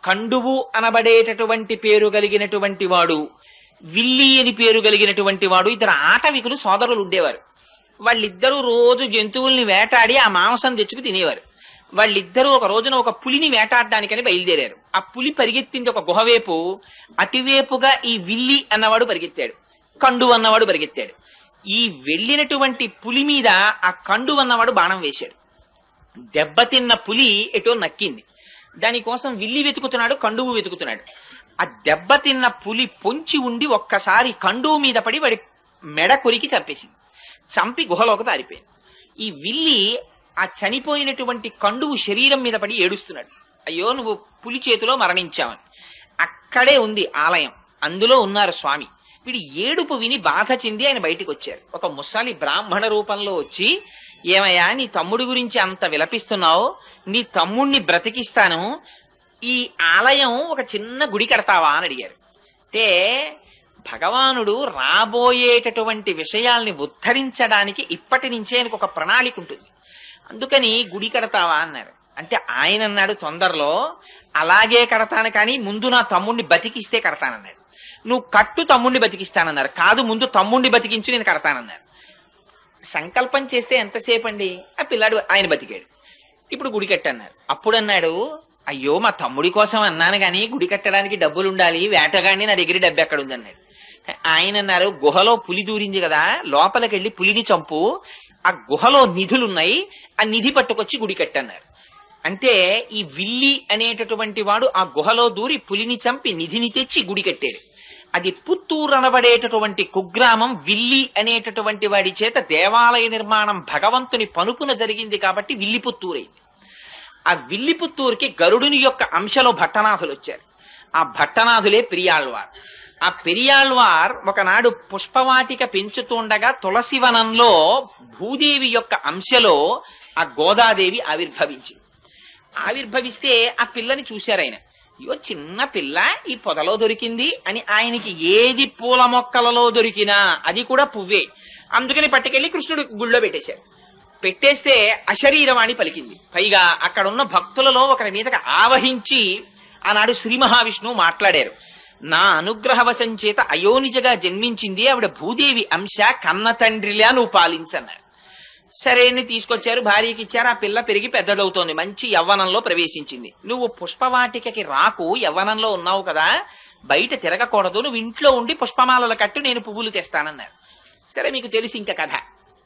కండువు అనబడేటటువంటి పేరు కలిగినటువంటి వాడు, విల్లి అని పేరు కలిగినటువంటి వాడు, ఇద్దరు ఆటవికులు సోదరులు ఉండేవారు. వాళ్ళిద్దరూ రోజు జంతువుల్ని వేటాడి ఆ మాంసం తెచ్చుకు తినేవారు. వాళ్ళిద్దరూ ఒక రోజున ఒక పులిని వేటాడడానికని బయలుదేరారు. ఆ పులి పరిగెత్తింది ఒక గుహవేపు. అటువేపుగా ఈ విల్లి అన్నవాడు పరిగెత్తాడు, కండు అన్నవాడు పరిగెత్తాడు. ఈ వెళ్ళినటువంటి పులి మీద ఆ కండు అన్నవాడు బాణం వేశాడు. దెబ్బతిన్న పులి ఎటో నక్కింది. దానికోసం విల్లి వెతుకుతున్నాడు, కండువు వెతుకుతున్నాడు. ఆ దెబ్బతిన్న పులి పొంచి ఉండి ఒక్కసారి కండువు మీద పడి వాడి మెడ కొరికి చంపేసింది. చంపి గుహలోకి పారిపోయింది. ఈ విల్లి ఆ చనిపోయినటువంటి కండువు శరీరం మీద పడి ఏడుస్తున్నాడు, అయ్యో నువ్వు పులి చేతిలో మరణించావని. అక్కడే ఉంది ఆలయం, అందులో ఉన్నారు స్వామి. వీడి ఏడుపు విని బాధ చెంది ఆయన బయటికి వచ్చారు. ఒక ముసలి బ్రాహ్మణ రూపంలో వచ్చి, ఏమయ్యా నీ తమ్ముడి గురించి అంత విలపిస్తున్నావు, నీ తమ్ముణ్ణి బ్రతికిస్తాను, ఈ ఆలయం ఒక చిన్న గుడి కడతావా అని అడిగారు. అంటే భగవానుడు రాబోయేటటువంటి విషయాల్ని ఉద్ధరించడానికి ఇప్పటి నుంచే ఆయనకు ఒక ప్రణాళిక ఉంటుంది. అందుకని గుడి కడతావా అన్నారు. అంటే ఆయన అన్నాడు తొందరలో, అలాగే కడతాను కానీ ముందు నా తమ్ముణ్ణి బతికిస్తే కడతానన్నాడు. నువ్వు కట్టు, తమ్ముణ్ణి బతికిస్తానన్నారు. కాదు ముందు తమ్ముణ్ణి బతికించు, నేను కడతానన్నారు. సంకల్పం చేస్తే ఎంతసేపు అండి, ఆ పిల్లాడు ఆయన బతికాడు. ఇప్పుడు గుడి కట్టన్నారు. అప్పుడు అన్నాడు, అయ్యో మా తమ్ముడి కోసం అన్నాను గాని గుడి కట్టడానికి డబ్బులు ఉండాలి, వేటగాడిని నా దగ్గర డబ్బు ఎక్కడ ఉందన్నాడు. ఆయన అన్నారు, గుహలో పులి దూరింది కదా, లోపలికి వెళ్ళి పులిని చంపు, ఆ గుహలో నిధులున్నాయి, ఆ నిధి పట్టుకొచ్చి గుడి కట్టన్నారు. అంటే ఈ విల్లి అనేటటువంటి వాడు ఆ గుహలో దూరి పులిని చంపి నిధిని తెచ్చి గుడి కట్టాడు. అది పుత్తూరు అనబడేటటువంటి కుగ్రామం విల్లి అనేటటువంటి వాడి చేత దేవాలయ నిర్మాణం భగవంతుని పనుపున జరిగింది కాబట్టి విల్లిపుత్తూరైంది. ఆ విల్లిపుత్తూరుకి గరుడుని యొక్క అంశలో భట్టనాథులు వచ్చారు. ఆ భట్టనాథులే పెరియాళ్వార్. ఆ పెరియాళ్వార్ ఒకనాడు పుష్పవాటిక పెంచుతుండగా తులసివనంలో భూదేవి యొక్క అంశలో ఆ గోదాదేవి ఆవిర్భవిస్తే ఆ పిల్లని చూశారు ఆయన. అయ్యో చిన్న పిల్ల ఈ పొదలో దొరికింది అని, ఆయనకి ఏది పూల మొక్కలలో దొరికినా అది కూడా పువ్వే. అందుకని పట్టుకెళ్లి కృష్ణుడి గుళ్ళో పెట్టేశారు. పెట్టేస్తే అశరీరవాణి పలికింది. పైగా అక్కడున్న భక్తులలో ఒకరి మీదకి ఆవహించి ఆనాడు శ్రీ మహావిష్ణువు మాట్లాడారు. నా అనుగ్రహవశం చేత అయోనిజగా జన్మించింది ఆవిడ భూదేవి అంశ, కన్న తండ్రిలా నువ్వు పాలించన్నారు. సరే అని తీసుకొచ్చారు, భార్యకి ఇచ్చారు. ఆ పిల్ల పెరిగి పెద్దదవుతోంది, మంచి యవ్వనంలో ప్రవేశించింది. నువ్వు పుష్పవాటికకి రాకు, యవ్వనంలో ఉన్నావు కదా, బయట తిరగకూడదు, నువ్వు ఇంట్లో ఉండి పుష్పమాలలు కట్టు, నేను పువ్వులు తెస్తానన్నారు. సరే మీకు తెలిసి ఇంకా కథ.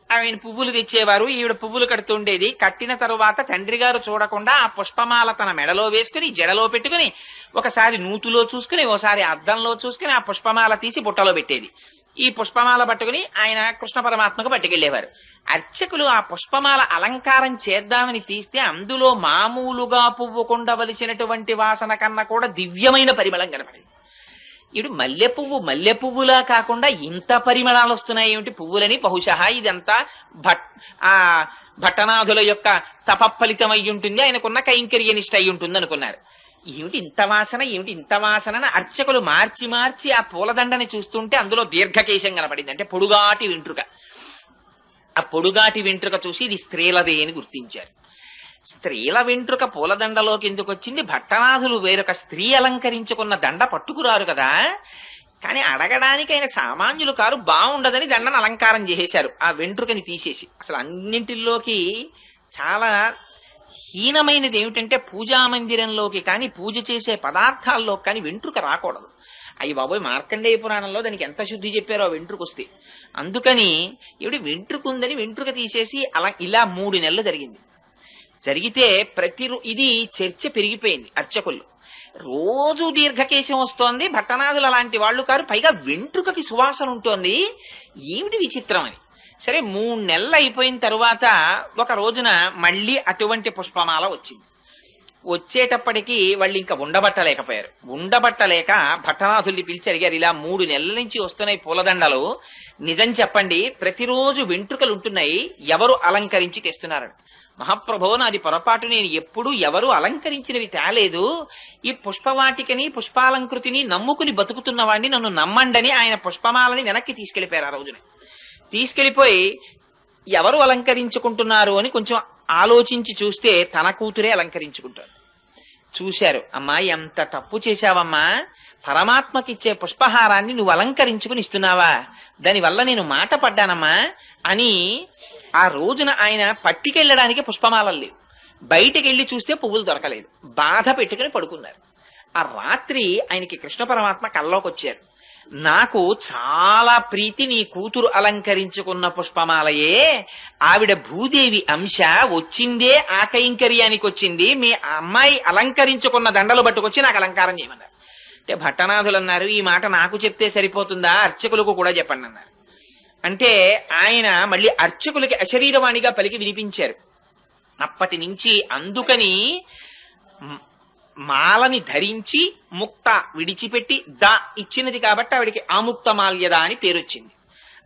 ఆయన పువ్వులు తెచ్చేవారు, ఈవిడ పువ్వులు కడుతుండేది. కట్టిన తరువాత తండ్రి గారు చూడకుండా ఆ పుష్పమాల తన మెడలో వేసుకుని జడలో పెట్టుకుని ఒకసారి నూతులో చూసుకుని ఓసారి అద్దంలో చూసుకుని ఆ పుష్పమాల తీసి బుట్టలో పెట్టేది. ఈ పుష్పమాల పట్టుకుని ఆయన కృష్ణ పరమాత్మకు పట్టుకెళ్లేవారు. అర్చకులు ఆ పుష్పమాల అలంకారం చేద్దామని తీస్తే అందులో మామూలుగా పువ్వుకుండవలసినటువంటి వాసన కన్నా కూడా దివ్యమైన పరిమళం కనపడింది. ఇటు మల్లె పువ్వులా కాకుండా ఇంత పరిమళాలు వస్తున్నాయి ఏమిటి పువ్వులని, బహుశా ఇదంతా భట్టనాథుల యొక్క తపఫలితం అయి ఉంటుంది, ఆయనకున్న కైంకర్యనిష్ట అయి ఉంటుంది అనుకున్నారు. ఏమిటి ఇంత వాసన అర్చకులు మార్చి మార్చి ఆ పూలదండని చూస్తుంటే అందులో దీర్ఘకేశం కనపడింది, అంటే పొడుగాటి వెంట్రుక. ఆ పొడుగాటి వెంట్రుక చూసి ఇది స్త్రీలదే అని గుర్తించారు. స్త్రీల వెంట్రుక పూలదండలోకి ఎందుకు వచ్చింది? భట్టనాథులు వేరొక స్త్రీ అలంకరించుకున్న దండ పట్టుకురారు కదా, కానీ అడగడానికి ఆయన సామాన్యులు కారు, బాగుండదని దండను అలంకారం చేసేశారు ఆ వెంట్రుకని తీసేసి. అసలు అన్నింటిలోకి చాలా హీనమైనది ఏమిటంటే పూజా మందిరంలోకి కానీ పూజ చేసే పదార్థాల్లో కానీ వెంట్రుక రాకూడదు. అయ్యి బాబోయ్, మార్కండేయ పురాణంలో దానికి ఎంత శుద్ధి చెప్పారో ఆ వెంట్రుక వస్తే. అందుకని ఇవిడి వెంట్రుక ఉందని వెంట్రుక తీసేసి అలా ఇలా 3 నెలలు జరిగింది. జరిగితే ఇది చర్చ పెరిగిపోయింది అర్చకుల్లో. రోజు దీర్ఘకేశం వస్తోంది, భట్టనాథులు అలాంటి వాళ్ళు కారు, పైగా వెంట్రుకకి సువాసన ఉంటోంది, ఏమిటి విచిత్రం అని. సరే 3 నెలలు అయిపోయిన తరువాత ఒక రోజున మళ్ళీ అటువంటి పుష్పమాల వచ్చింది. వచ్చేటప్పటికి వాళ్ళు ఇంకా ఉండబట్టలేక భట్టనాథుల్ని పిలిచి అడిగారు, ఇలా 3 నెలల నుంచి వస్తున్నాయి పూలదండలు, నిజం చెప్పండి, ప్రతిరోజు వెంట్రుకలు ఉంటున్నాయి, ఎవరు అలంకరించి తెస్తున్నారని. మహాప్రభో, నాది పొరపాటు, నేను ఎప్పుడూ ఎవరు అలంకరించినవి తేలేదు, ఈ పుష్పవాటికని పుష్పాలంకృతిని నమ్ముకుని బతుకుతున్న వాడిని నన్ను నమ్మండని ఆయన పుష్పమాలని వెనక్కి తీసుకెళ్లిపోయారు. ఆ రోజున తీసుకెళ్లిపోయి ఎవరు అలంకరించుకుంటున్నారు అని కొంచెం ఆలోచించి చూస్తే తన కూతురే అలంకరించుకుంటారు. చూశారు. అమ్మా ఎంత తప్పు చేశావమ్మా, పరమాత్మకిచ్చే పుష్పహారాన్ని నువ్వు అలంకరించుకుని ఇస్తున్నావా, దానివల్ల నేను మాట పడ్డానమ్మా అని ఆ రోజున ఆయన పట్టికెళ్ళడానికి పుష్పమాలలు లేవు, బయటికి వెళ్ళి చూస్తే పువ్వులు దొరకలేదు, బాధ పెట్టుకుని పడుకున్నారు. ఆ రాత్రి ఆయనకి కృష్ణ పరమాత్మ కల్లోకి వచ్చారు. నాకు చాలా ప్రీతి నీ కూతురు అలంకరించుకున్న పుష్పమాలయే, ఆవిడ భూదేవి అంశ వచ్చిందే ఆ కైంకర్యానికి వచ్చింది, మీ అమ్మాయి అలంకరించుకున్న దండలు పట్టుకొచ్చి నాకు అలంకారం చేయమన్నారు. అంటే భట్టనాథులు అన్నారు, ఈ మాట నాకు చెప్తే సరిపోతుందా, అర్చకులకు కూడా చెప్పండి అన్నారు. అంటే ఆయన మళ్ళీ అర్చకులకి అశరీరవాణిగా పలికి వినిపించారు. అప్పటి నుంచి అందుకని మాలని ధరించి ముక్త విడిచిపెట్టి దా ఇచ్చినది కాబట్టి ఆవిడికి ఆముక్త మాల్యద అని పేరొచ్చింది.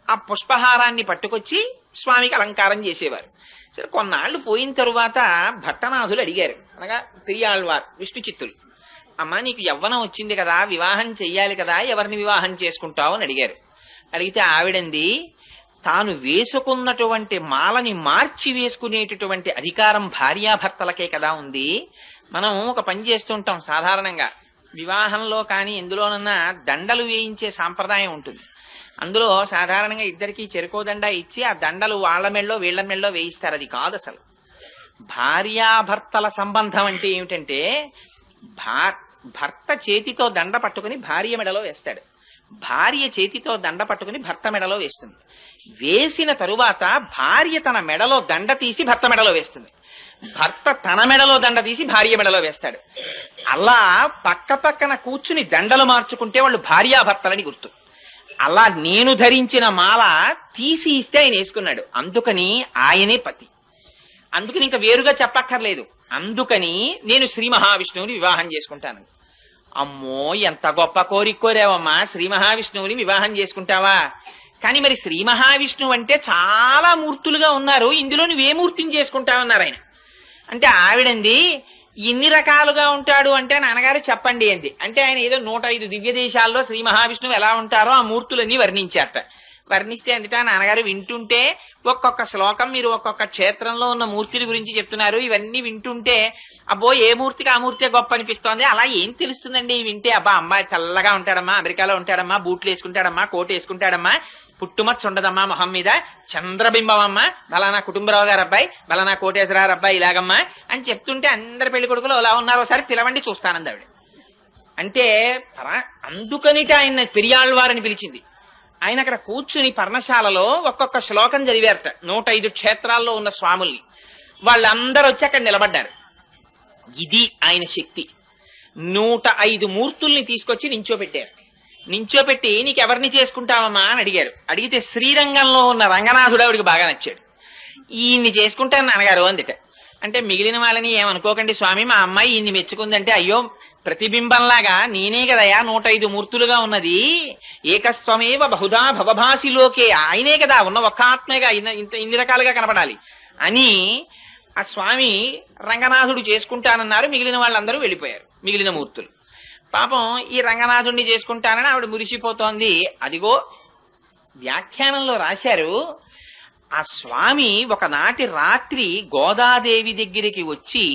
ఆ పుష్పహారాన్ని పట్టుకొచ్చి స్వామికి అలంకారం చేసేవారు. సరే కొన్నాళ్లు పోయిన తరువాత భట్టనాథులు అడిగారు, అనగా పెరియాళ్వార్ విష్ణు చిత్తులు, అమ్మా నీకు యవ్వనం వచ్చింది కదా, వివాహం చెయ్యాలి కదా, ఎవరిని వివాహం చేసుకుంటావు అని అడిగారు. అడిగితే ఆవిడంది, తాను వేసుకున్నటువంటి మాలని మార్చి వేసుకునేటటువంటి అధికారం భార్యాభర్తలకే కదా ఉంది. మనం ఒక పని చేస్తుంటాం సాధారణంగా, వివాహంలో కానీ ఎందులోనన్నా దండలు వేయించే సాంప్రదాయం ఉంటుంది. అందులో సాధారణంగా ఇద్దరికి చెరుకోదండ ఇచ్చి ఆ దండలు వాళ్ళ మెళ్ళో వీళ్ల మెళ్ళో వేయిస్తారు. అది కాదు అసలు. భార్యాభర్తల సంబంధం అంటే ఏమిటంటే, భర్త చేతితో దండ పట్టుకుని భార్య మెడలో వేస్తాడు, భార్య చేతితో దండ పట్టుకుని భర్త మెడలో వేస్తుంది. వేసిన తరువాత భార్య తన మెడలో దండ తీసి భర్త మెడలో వేస్తుంది, భర్త తన మెడలో దండ తీసి భార్య మెడలో వేస్తాడు. అలా పక్క పక్కన కూర్చుని దండలు మార్చుకుంటే వాళ్ళు భార్యాభర్తలని గుర్తు. అలా నేను ధరించిన మాల తీసి ఇస్తే ఆయన వేసుకున్నాడు, అందుకని ఆయనే పతి. అందుకని ఇంకా వేరుగా చెప్పక్కర్లేదు. అందుకని నేను శ్రీ మహావిష్ణువుని వివాహం చేసుకుంటాను. అమ్మో ఎంత గొప్ప కోరిక కోరావమ్మా, శ్రీ మహావిష్ణువుని వివాహం చేసుకుంటావా? కానీ మరి శ్రీ మహావిష్ణువు అంటే చాలా మూర్తులుగా ఉన్నారు, ఇందులో నువ్వే మూర్తిని చేసుకుంటావన్నారు ఆయన. అంటే ఆవిడంది, ఇన్ని రకాలుగా ఉంటాడు అంటే నాన్నగారు చెప్పండి అంది. అంటే ఆయన ఏదో 105 దివ్య దేశాల్లో శ్రీ మహావిష్ణువు ఎలా ఉంటారో ఆ మూర్తులన్నీ వర్ణించారట. వర్ణిస్తే అందుట నాన్నగారు వింటుంటే ఒక్కొక్క శ్లోకం మీరు ఒక్కొక్క క్షేత్రంలో ఉన్న మూర్తుల గురించి చెప్తున్నారు, ఇవన్నీ వింటుంటే అబ్బో ఏ మూర్తికి ఆ మూర్తి గొప్ప అనిపిస్తోంది. అలా ఏం తెలుస్తుందండి వింటే? అబ్బా అమ్మాయి తెల్లగా ఉంటాడమ్మా, అమెరికాలో ఉంటాడమ్మా, బూట్లు వేసుకుంటాడమ్మా, కోటు వేసుకుంటాడమ్మా, పుట్టుమచ్చ ఉండదమ్మా మొహం మీద, చంద్రబింబం అమ్మా, బలానా కుటుంబరావు గారు అబ్బాయి, బలానా కోటేశ్వరరావు అబ్బాయి ఇలాగమ్మా అని చెప్తుంటే అందరి పెళ్లి కొడుకులు అలా ఉన్నారు, ఒకసారి పిలవండి చూస్తానంది ఆవిడ. అంటే అందుకనిట ఆయన పెరియాళ్వారని పిలిచింది. ఆయన అక్కడ కూర్చుని పర్ణశాలలో ఒక్కొక్క శ్లోకం చదివారట 105 క్షేత్రాల్లో ఉన్న స్వాముల్ని. వాళ్ళందరూ వచ్చి అక్కడ నిలబడ్డారు. ఇది ఆయన శక్తి. 105 మూర్తుల్ని తీసుకొచ్చి నించోపెట్టారు. నించోపెట్టి నీకెవరిని చేసుకుంటావమ్మా అని అడిగారు. అడిగితే శ్రీరంగంలో ఉన్న రంగనాథుడు ఆవిడికి బాగా నచ్చాడు. ఈయన్ని చేసుకుంటాను నాన్నగారు అందుట. అంటే మిగిలిన వాళ్ళని ఏమనుకోకండి స్వామి, మా అమ్మాయి ఇన్ని మెచ్చుకుందంటే, అయ్యో ప్రతిబింబంలాగా నేనే కదయా 105 మూర్తులుగా ఉన్నది, ఏకస్వమేవ బహుదా భవభాసిలోకే, ఆయనే కదా ఉన్న ఒక్క ఆత్మేగా ఇన్ని రకాలుగా కనపడాలి అని ఆ స్వామి రంగనాథుడు చేసుకుంటానన్నారు. మిగిలిన వాళ్ళందరూ వెళ్ళిపోయారు, మిగిలిన మూర్తులు. పాపం ఈ రంగనాథుడిని చేసుకుంటానని ఆవిడ మురిసిపోతోంది. అదిగో వ్యాఖ్యానంలో రాశారు, ఆ స్వామి ఒకనాటి రాత్రి గోదాదేవి దగ్గరికి వచ్చి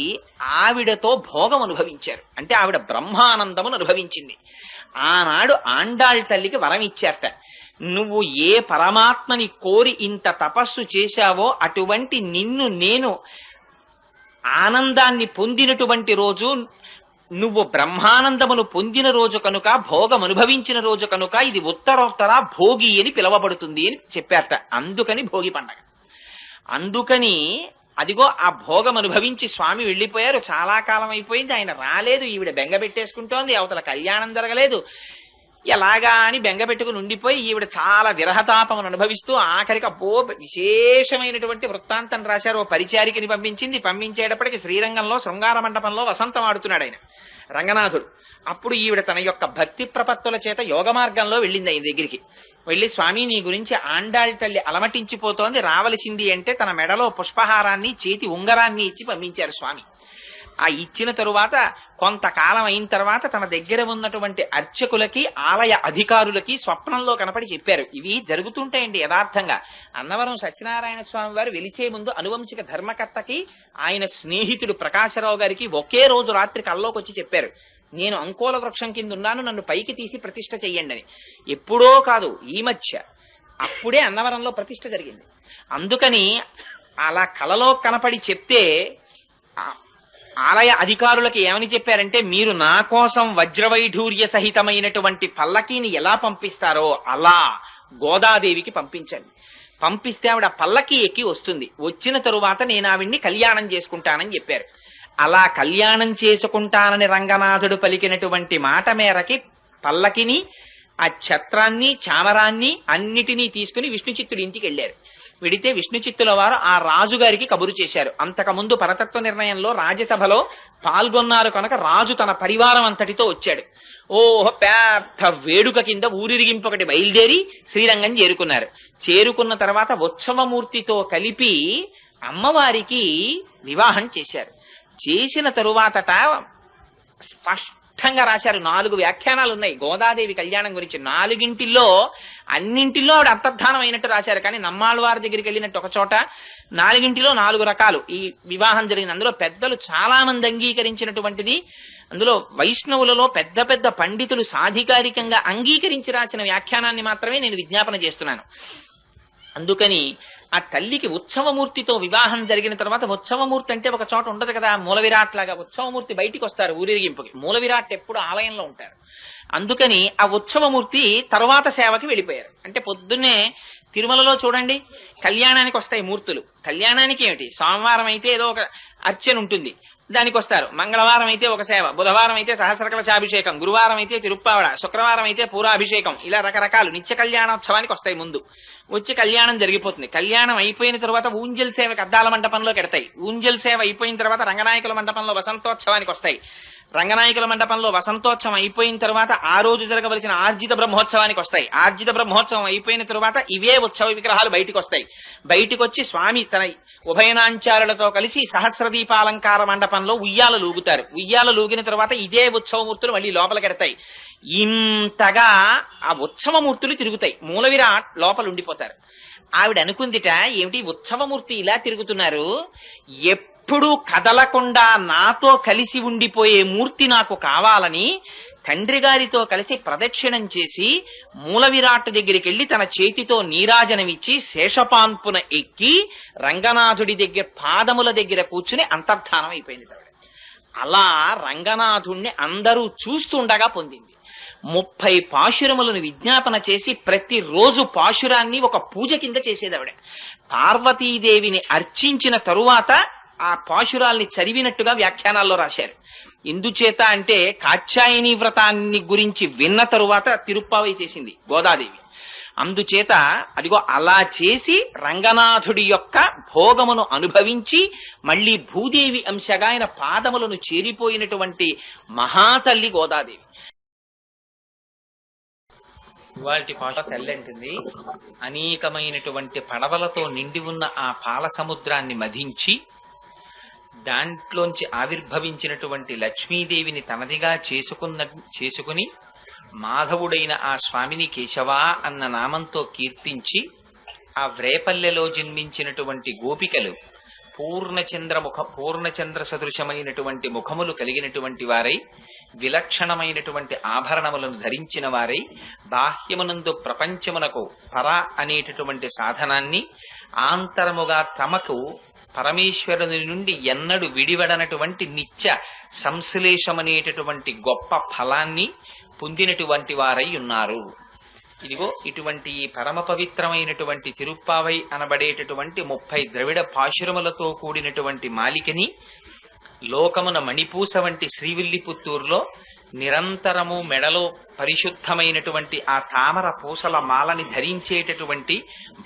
ఆవిడతో భోగం అనుభవించారు. అంటే ఆవిడ బ్రహ్మానందమును అనుభవించింది. ఆనాడు ఆండాళ్ తల్లికి వరం ఇచ్చారట, నువ్వు ఏ పరమాత్మని కోరి ఇంత తపస్సు చేశావో అటువంటి నిన్ను నేను ఆనందాన్ని పొందినటువంటి రోజు, నువ్వు బ్రహ్మానందమును పొందిన రోజు కనుక, భోగం అనుభవించిన రోజు కనుక ఇది ఉత్తరోత్తర భోగి అని పిలవబడుతుంది అని చెప్పారట. అందుకని భోగి పండగ. అందుకని అదిగో ఆ భోగం అనుభవించి స్వామి వెళ్లిపోయారు. చాలా కాలం అయిపోయింది, ఆయన రాలేదు. ఈవిడ బెంగ పెట్టేసుకుంటోంది, అవతల కళ్యాణం జరగలేదు. ఎలాగా అని బెంగ పెట్టుకుని ఉండిపోయి ఈవిడ చాలా విరహతాపమును అనుభవిస్తూ ఆఖరికి అబ్బో విశేషమైనటువంటి వృత్తాంతం రాశారు. ఓ పరిచారికని పంపించేటప్పటికి శ్రీరంగంలో శృంగార మండపంలో వసంతం ఆడుతున్నాడు ఆయన రంగనాథుడు. అప్పుడు ఈవిడ తన యొక్క భక్తి ప్రపత్తుల చేత యోగ మార్గంలో వెళ్ళింది ఆయన దగ్గరికి. వెళ్లి, స్వామి నీ గురించి ఆండాళ్ తల్లి అలమటించిపోతోంది, రావలసింది అంటే తన మెడలో పుష్పహారాన్ని చేతి ఉంగరాన్ని ఇచ్చి పంపించారు స్వామి. ఆ ఇచ్చిన తరువాత కొంతకాలం అయిన తర్వాత తన దగ్గర ఉన్నటువంటి అర్చకులకి ఆలయ అధికారులకి స్వప్నంలో కనపడి చెప్పారు. ఇవి జరుగుతుంటాయండి యథార్థంగా. అన్నవరం సత్యనారాయణ స్వామి వారు వెలిసే ముందు అనువంశిక ధర్మకర్తకి ఆయన స్నేహితుడు ప్రకాశరావు గారికి ఒకే రోజు రాత్రి కల్లోకి వచ్చి చెప్పారు, నేను అంకోల వృక్షం కింద ఉన్నాను, నన్ను పైకి తీసి ప్రతిష్ఠ చెయ్యండి అని. ఎప్పుడో కాదు, ఈ మధ్య అప్పుడే అన్నవరంలో ప్రతిష్ఠ జరిగింది. అందుకని అలా కలలో కనపడి చెప్తే ఆలయ అధికారులకు ఏమని చెప్పారంటే, మీరు నా కోసం వజ్రవైఢూర్య సహితమైనటువంటి పల్లకీని ఎలా పంపిస్తారో అలా గోదాదేవికి పంపించండి. పంపిస్తే ఆవిడ పల్లకీ ఎక్కి వస్తుంది. వచ్చిన తరువాత నేను ఆవిడ్ని కళ్యాణం చేసుకుంటానని చెప్పారు. అలా కళ్యాణం చేసుకుంటానని రంగనాథుడు పలికినటువంటి మాట మేరకి పల్లకిని, ఆ ఛత్రాన్ని, చామరాన్ని అన్నిటినీ తీసుకుని విష్ణుచిత్తుడి ఇంటికి వెళ్లారు. వెడితే విష్ణుచిత్తుల వారు ఆ రాజుగారికి కబురు చేశారు. అంతకుముందు పరతత్వ నిర్ణయంలో రాజ్యసభలో పాల్గొన్నారు కనుక రాజు తన పరివారం అంతటితో వచ్చాడు. పెద్ద వేడుక కింద ఊరిరిగింపొకటి బయలుదేరి శ్రీరంగం చేరుకున్నారు. చేరుకున్న తర్వాత ఉత్సవమూర్తితో కలిపి అమ్మవారికి వివాహం చేశారు. చేసిన తరువాతట స్పష్టంగా రాశారు. 4 వ్యాఖ్యానాలు ఉన్నాయి గోదాదేవి కళ్యాణం గురించి. 4 అన్నింటిలో ఆవిడ అంతర్ధానం అయినట్టు రాశారు. కానీ నమ్మాళ్ళవారి దగ్గరికి వెళ్ళినట్టు ఒక చోట 4 4 రకాలు ఈ వివాహం జరిగింది. అందులో పెద్దలు చాలా మంది అంగీకరించినటువంటిది. అందులో వైష్ణవులలో పెద్ద పెద్ద పండితులు సాధికారికంగా అంగీకరించి రాసిన వ్యాఖ్యానాన్ని మాత్రమే నేను విజ్ఞాపన చేస్తున్నాను. అందుకని ఆ తల్లికి ఉత్సవమూర్తితో వివాహం జరిగిన తర్వాత, ఉత్సవమూర్తి అంటే ఒక చోట ఉండదు కదా, మూల విరాట్ లాగా ఉత్సవమూర్తి బయటికి వస్తారు ఊరేగింపుకి. మూల విరాట్ ఎప్పుడు ఆలయంలో ఉంటారు. అందుకని ఆ ఉత్సవమూర్తి తర్వాత సేవకి వెళ్ళిపోయారు. అంటే పొద్దున్నే తిరుమలలో చూడండి కళ్యాణానికి వస్తాయి మూర్తులు. కళ్యాణానికి ఏమిటి, సోమవారం అయితే ఏదో ఒక అర్చన ఉంటుంది, దానికి వస్తారు. మంగళవారం అయితే ఒక సేవ, బుధవారం అయితే సహస్రకలశాభిషేకం, గురువారం అయితే తిరుప్పావడ, శుక్రవారం అయితే పూరాభిషేకం, ఇలా రకరకాలు నిత్య కళ్యాణోత్సవానికి వస్తాయి. ముందు వచ్చి కళ్యాణం జరిగిపోతుంది. కళ్యాణం అయిపోయిన తర్వాత ఊంజల్ సేవకి అద్దాల మండపంలో కెడతాయి. ఊంజల్ సేవ అయిపోయిన తర్వాత రంగనాయకుల మండపంలో వసంతోత్సవానికి వస్తాయి. రంగనాయకుల మండపంలో వసంతోత్సవం అయిపోయిన తర్వాత ఆ రోజు జరగవలసిన ఆర్జిత బ్రహ్మోత్సవానికి వస్తాయి. ఆర్జిత బ్రహ్మోత్సవం అయిపోయిన తర్వాత ఇవే ఉత్సవ విగ్రహాలు బయటికి వస్తాయి. బయటికి వచ్చి స్వామి తన ఉభయనాంచారులతో కలిసి సహస్రదీపాలంకార మండపంలో ఉయ్యాల లూగుతారు. ఉయ్యాల లూగిన తర్వాత ఇదే ఉత్సవమూర్తులు మళ్ళీ లోపలికెడతాయి. ఇంతగా ఆ ఉత్సవమూర్తులు తిరుగుతాయి. మూల విరాట్ లోపల ఉండిపోతారు. ఆవిడ అనుకుందిట, ఏమిటి ఉత్సవమూర్తి ఇలా తిరుగుతున్నారు, ఎప్పుడూ కదలకుండా నాతో కలిసి ఉండిపోయే మూర్తి నాకు కావాలని తండ్రి గారితో కలిసి ప్రదక్షిణం చేసి మూల విరాట్ దగ్గరికి వెళ్లి తన చేతితో నీరాజనమిచ్చి శేషపాన్పున ఎక్కి రంగనాథుడి దగ్గర పాదముల దగ్గర కూర్చుని అంతర్ధానం అయిపోయింది. అలా రంగనాథుణ్ణి అందరూ చూస్తుండగా పొందింది. 30 పాశురములను విజ్ఞాపన చేసి ప్రతిరోజు పాశురాన్ని ఒక పూజ కింద చేసేది ఆవిడ. పార్వతీదేవిని అర్చించిన తరువాత ఆ పాశురాల్ని చదివినట్టుగా వ్యాఖ్యానాల్లో రాశారు. ఎందుచేత అంటే కాత్యాయని వ్రతాన్ని గురించి విన్న తరువాత తిరుప్పావై చేసింది గోదాదేవి. అందుచేత అదిగో అలా చేసి రంగనాథుడి యొక్క భోగమును అనుభవించి మళ్లీ భూదేవి అంశగా ఆయన పాదములను చేరిపోయినటువంటి మహాతల్లి గోదాదేవి. ఇవాల్టి పాట తెల్లంటుంది. అనేకమైనటువంటి పడవలతో నిండి ఉన్న ఆ పాల సముద్రాన్ని మధించి దాంట్లోంచి ఆవిర్భవించినటువంటి లక్ష్మీదేవిని తనదిగా చేసుకుని మాధవుడైన ఆ స్వామిని కేశవా అన్న నామంతో కీర్తించి ఆ వ్రేపల్లెలో జన్మించినటువంటి గోపికలు పూర్ణచంద్ర సదృశమైనటువంటి ముఖములు కలిగినటువంటి వారై విలక్షణమైనటువంటి ఆభరణములను ధరించిన వారై బాహ్యమునందు ప్రపంచమునకు పర అనేటటువంటి సాధనాన్ని ఆంతరముగా తమకు పరమేశ్వరుని నుండి ఎన్నడు విడివడనటువంటి నిత్య సంశ్లేషమనేటటువంటి గొప్ప ఫలాన్ని పొందినటువంటి వారై ఉన్నారు. ఇదిగో ఇటువంటి పరమ పవిత్రమైనటువంటి తిరుప్పావై అనబడేటటువంటి 30 ద్రవిడ పాశురములతో కూడినటువంటి మాలికని లోకమున మణిపూస వంటి శ్రీవిల్లిపుత్తూరులో నిరంతరము మెడలో పరిశుద్ధమైనటువంటి ఆ తామర పూసల మాలని ధరించేటటువంటి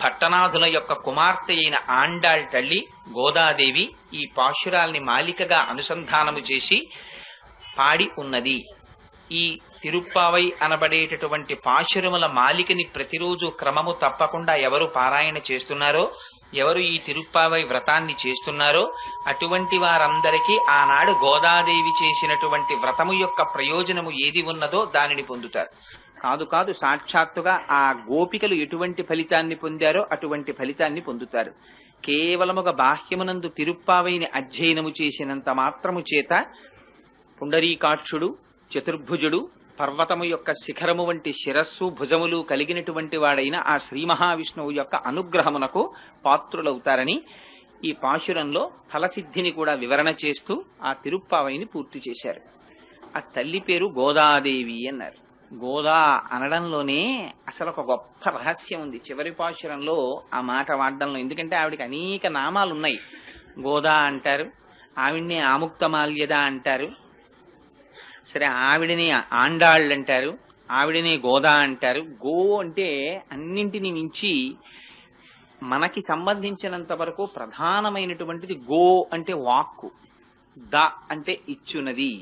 భట్టనాథుల యొక్క కుమార్తె అయిన ఆండాళ్ తల్లి గోదాదేవి ఈ పాశురాల్ని మాలికగా అనుసంధానము చేసి పాడి ఉన్నది. ఈ తిరుప్పావై అనబడేటటువంటి పాశురముల మాలికని ప్రతిరోజు క్రమము తప్పకుండా ఎవరు పారాయణ చేస్తున్నారో ఎవరు ఈ తిరుప్పావై వ్రతాన్ని చేస్తున్నారో అటువంటి వారందరికీ ఆనాడు గోదాదేవి చేసినటువంటి వ్రతము యొక్క ప్రయోజనము ఏది ఉన్నదో దానిని పొందుతారు. కాదు సాక్షాత్తుగా ఆ గోపికలు ఎటువంటి ఫలితాన్ని పొందారో అటువంటి ఫలితాన్ని పొందుతారు. కేవలముగా బాహ్యమునందు తిరుప్పావైని అధ్యయనము చేసినంత మాత్రము చేత పుండరీకాక్షుడు, చతుర్భుజుడు, పర్వతము యొక్క శిఖరము వంటి శిరస్సు భుజములు కలిగినటువంటి వాడైన ఆ శ్రీ మహావిష్ణువు యొక్క అనుగ్రహమునకు పాత్రులవుతారని ఈ పాశురంలో ఫలసిద్ధిని కూడా వివరణ చేస్తూ ఆ తిరుప్పావైని పూర్తి చేశారు. ఆ తల్లి పేరు గోదాదేవి అన్నారు. గోదా అనడంలోనే అసలు ఒక గొప్ప రహస్యం ఉంది చివరి పాశురంలో ఆ మాట వాడడంలో. ఎందుకంటే ఆవిడికి అనేక నామాలు ఉన్నాయి. గోదా అంటారు, ఆవిడ్ని ఆముక్తమాల్యద అంటారు, సరే ఆవిడని ఆండాళ్ళు అంటారు, ఆవిడని గోదా అంటారు. గో అంటే అన్నింటిని మించి మనకి సంబంధించినంత వరకు ప్రధానమైనటువంటిది గో అంటే వాక్కు, ద అంటే ఇచ్చునది.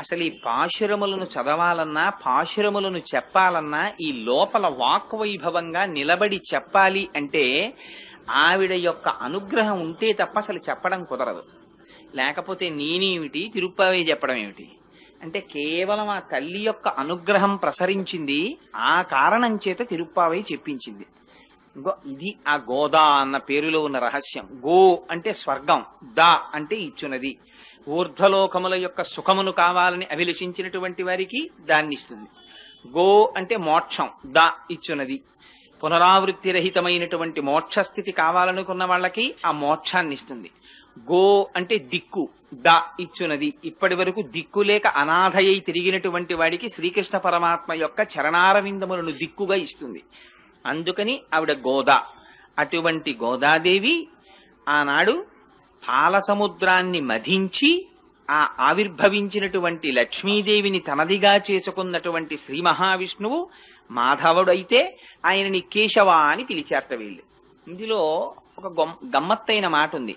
అసలు ఈ పాశురములను చదవాలన్నా పాశురములను చెప్పాలన్నా ఈ లోపల వాక్ వైభవంగా నిలబడి చెప్పాలి అంటే ఆవిడ యొక్క అనుగ్రహం ఉంటే తప్ప అసలు చెప్పడం కుదరదు. లేకపోతే నేనేమిటి తిరుప్పావై చెప్పడం ఏమిటి అంటే కేవలం ఆ తల్లి యొక్క అనుగ్రహం ప్రసరించింది, ఆ కారణం చేత తిరుప్పావై చెప్పించింది. ఇది ఆ గోదా అన్న పేరులో ఉన్న రహస్యం. గో అంటే స్వర్గం, దా అంటే ఇచ్చునది. ఊర్ధ్వలోకముల యొక్క సుఖమును కావాలని అభిలషించినటువంటి వారికి దాన్ని ఇస్తుంది. గో అంటే మోక్షం, దా ఇచ్చునది. పునరావృత్తి రహితమైనటువంటి మోక్షస్థితి కావాలనుకున్న వాళ్ళకి ఆ మోక్షాన్ని ఇస్తుంది. గో అంటే దిక్కు, ద ఇచ్చునది. ఇప్పటి వరకు దిక్కు లేక అనాథయై తిరిగినటువంటి వాడికి శ్రీకృష్ణ పరమాత్మ యొక్క చరణారవిందములను దిక్కుగా ఇస్తుంది. అందుకని ఆవిడ గోదా. అటువంటి గోదాదేవి ఆనాడు పాలసముద్రాన్ని మధించి ఆ ఆవిర్భవించినటువంటి లక్ష్మీదేవిని తనదిగా చేసుకున్నటువంటి శ్రీ మహావిష్ణువు మాధవుడైతే ఆయనని కేశవ అని పిలిచారట వీళ్ళు. ఇందులో ఒక గమ్మత్తైన మాట ఉంది.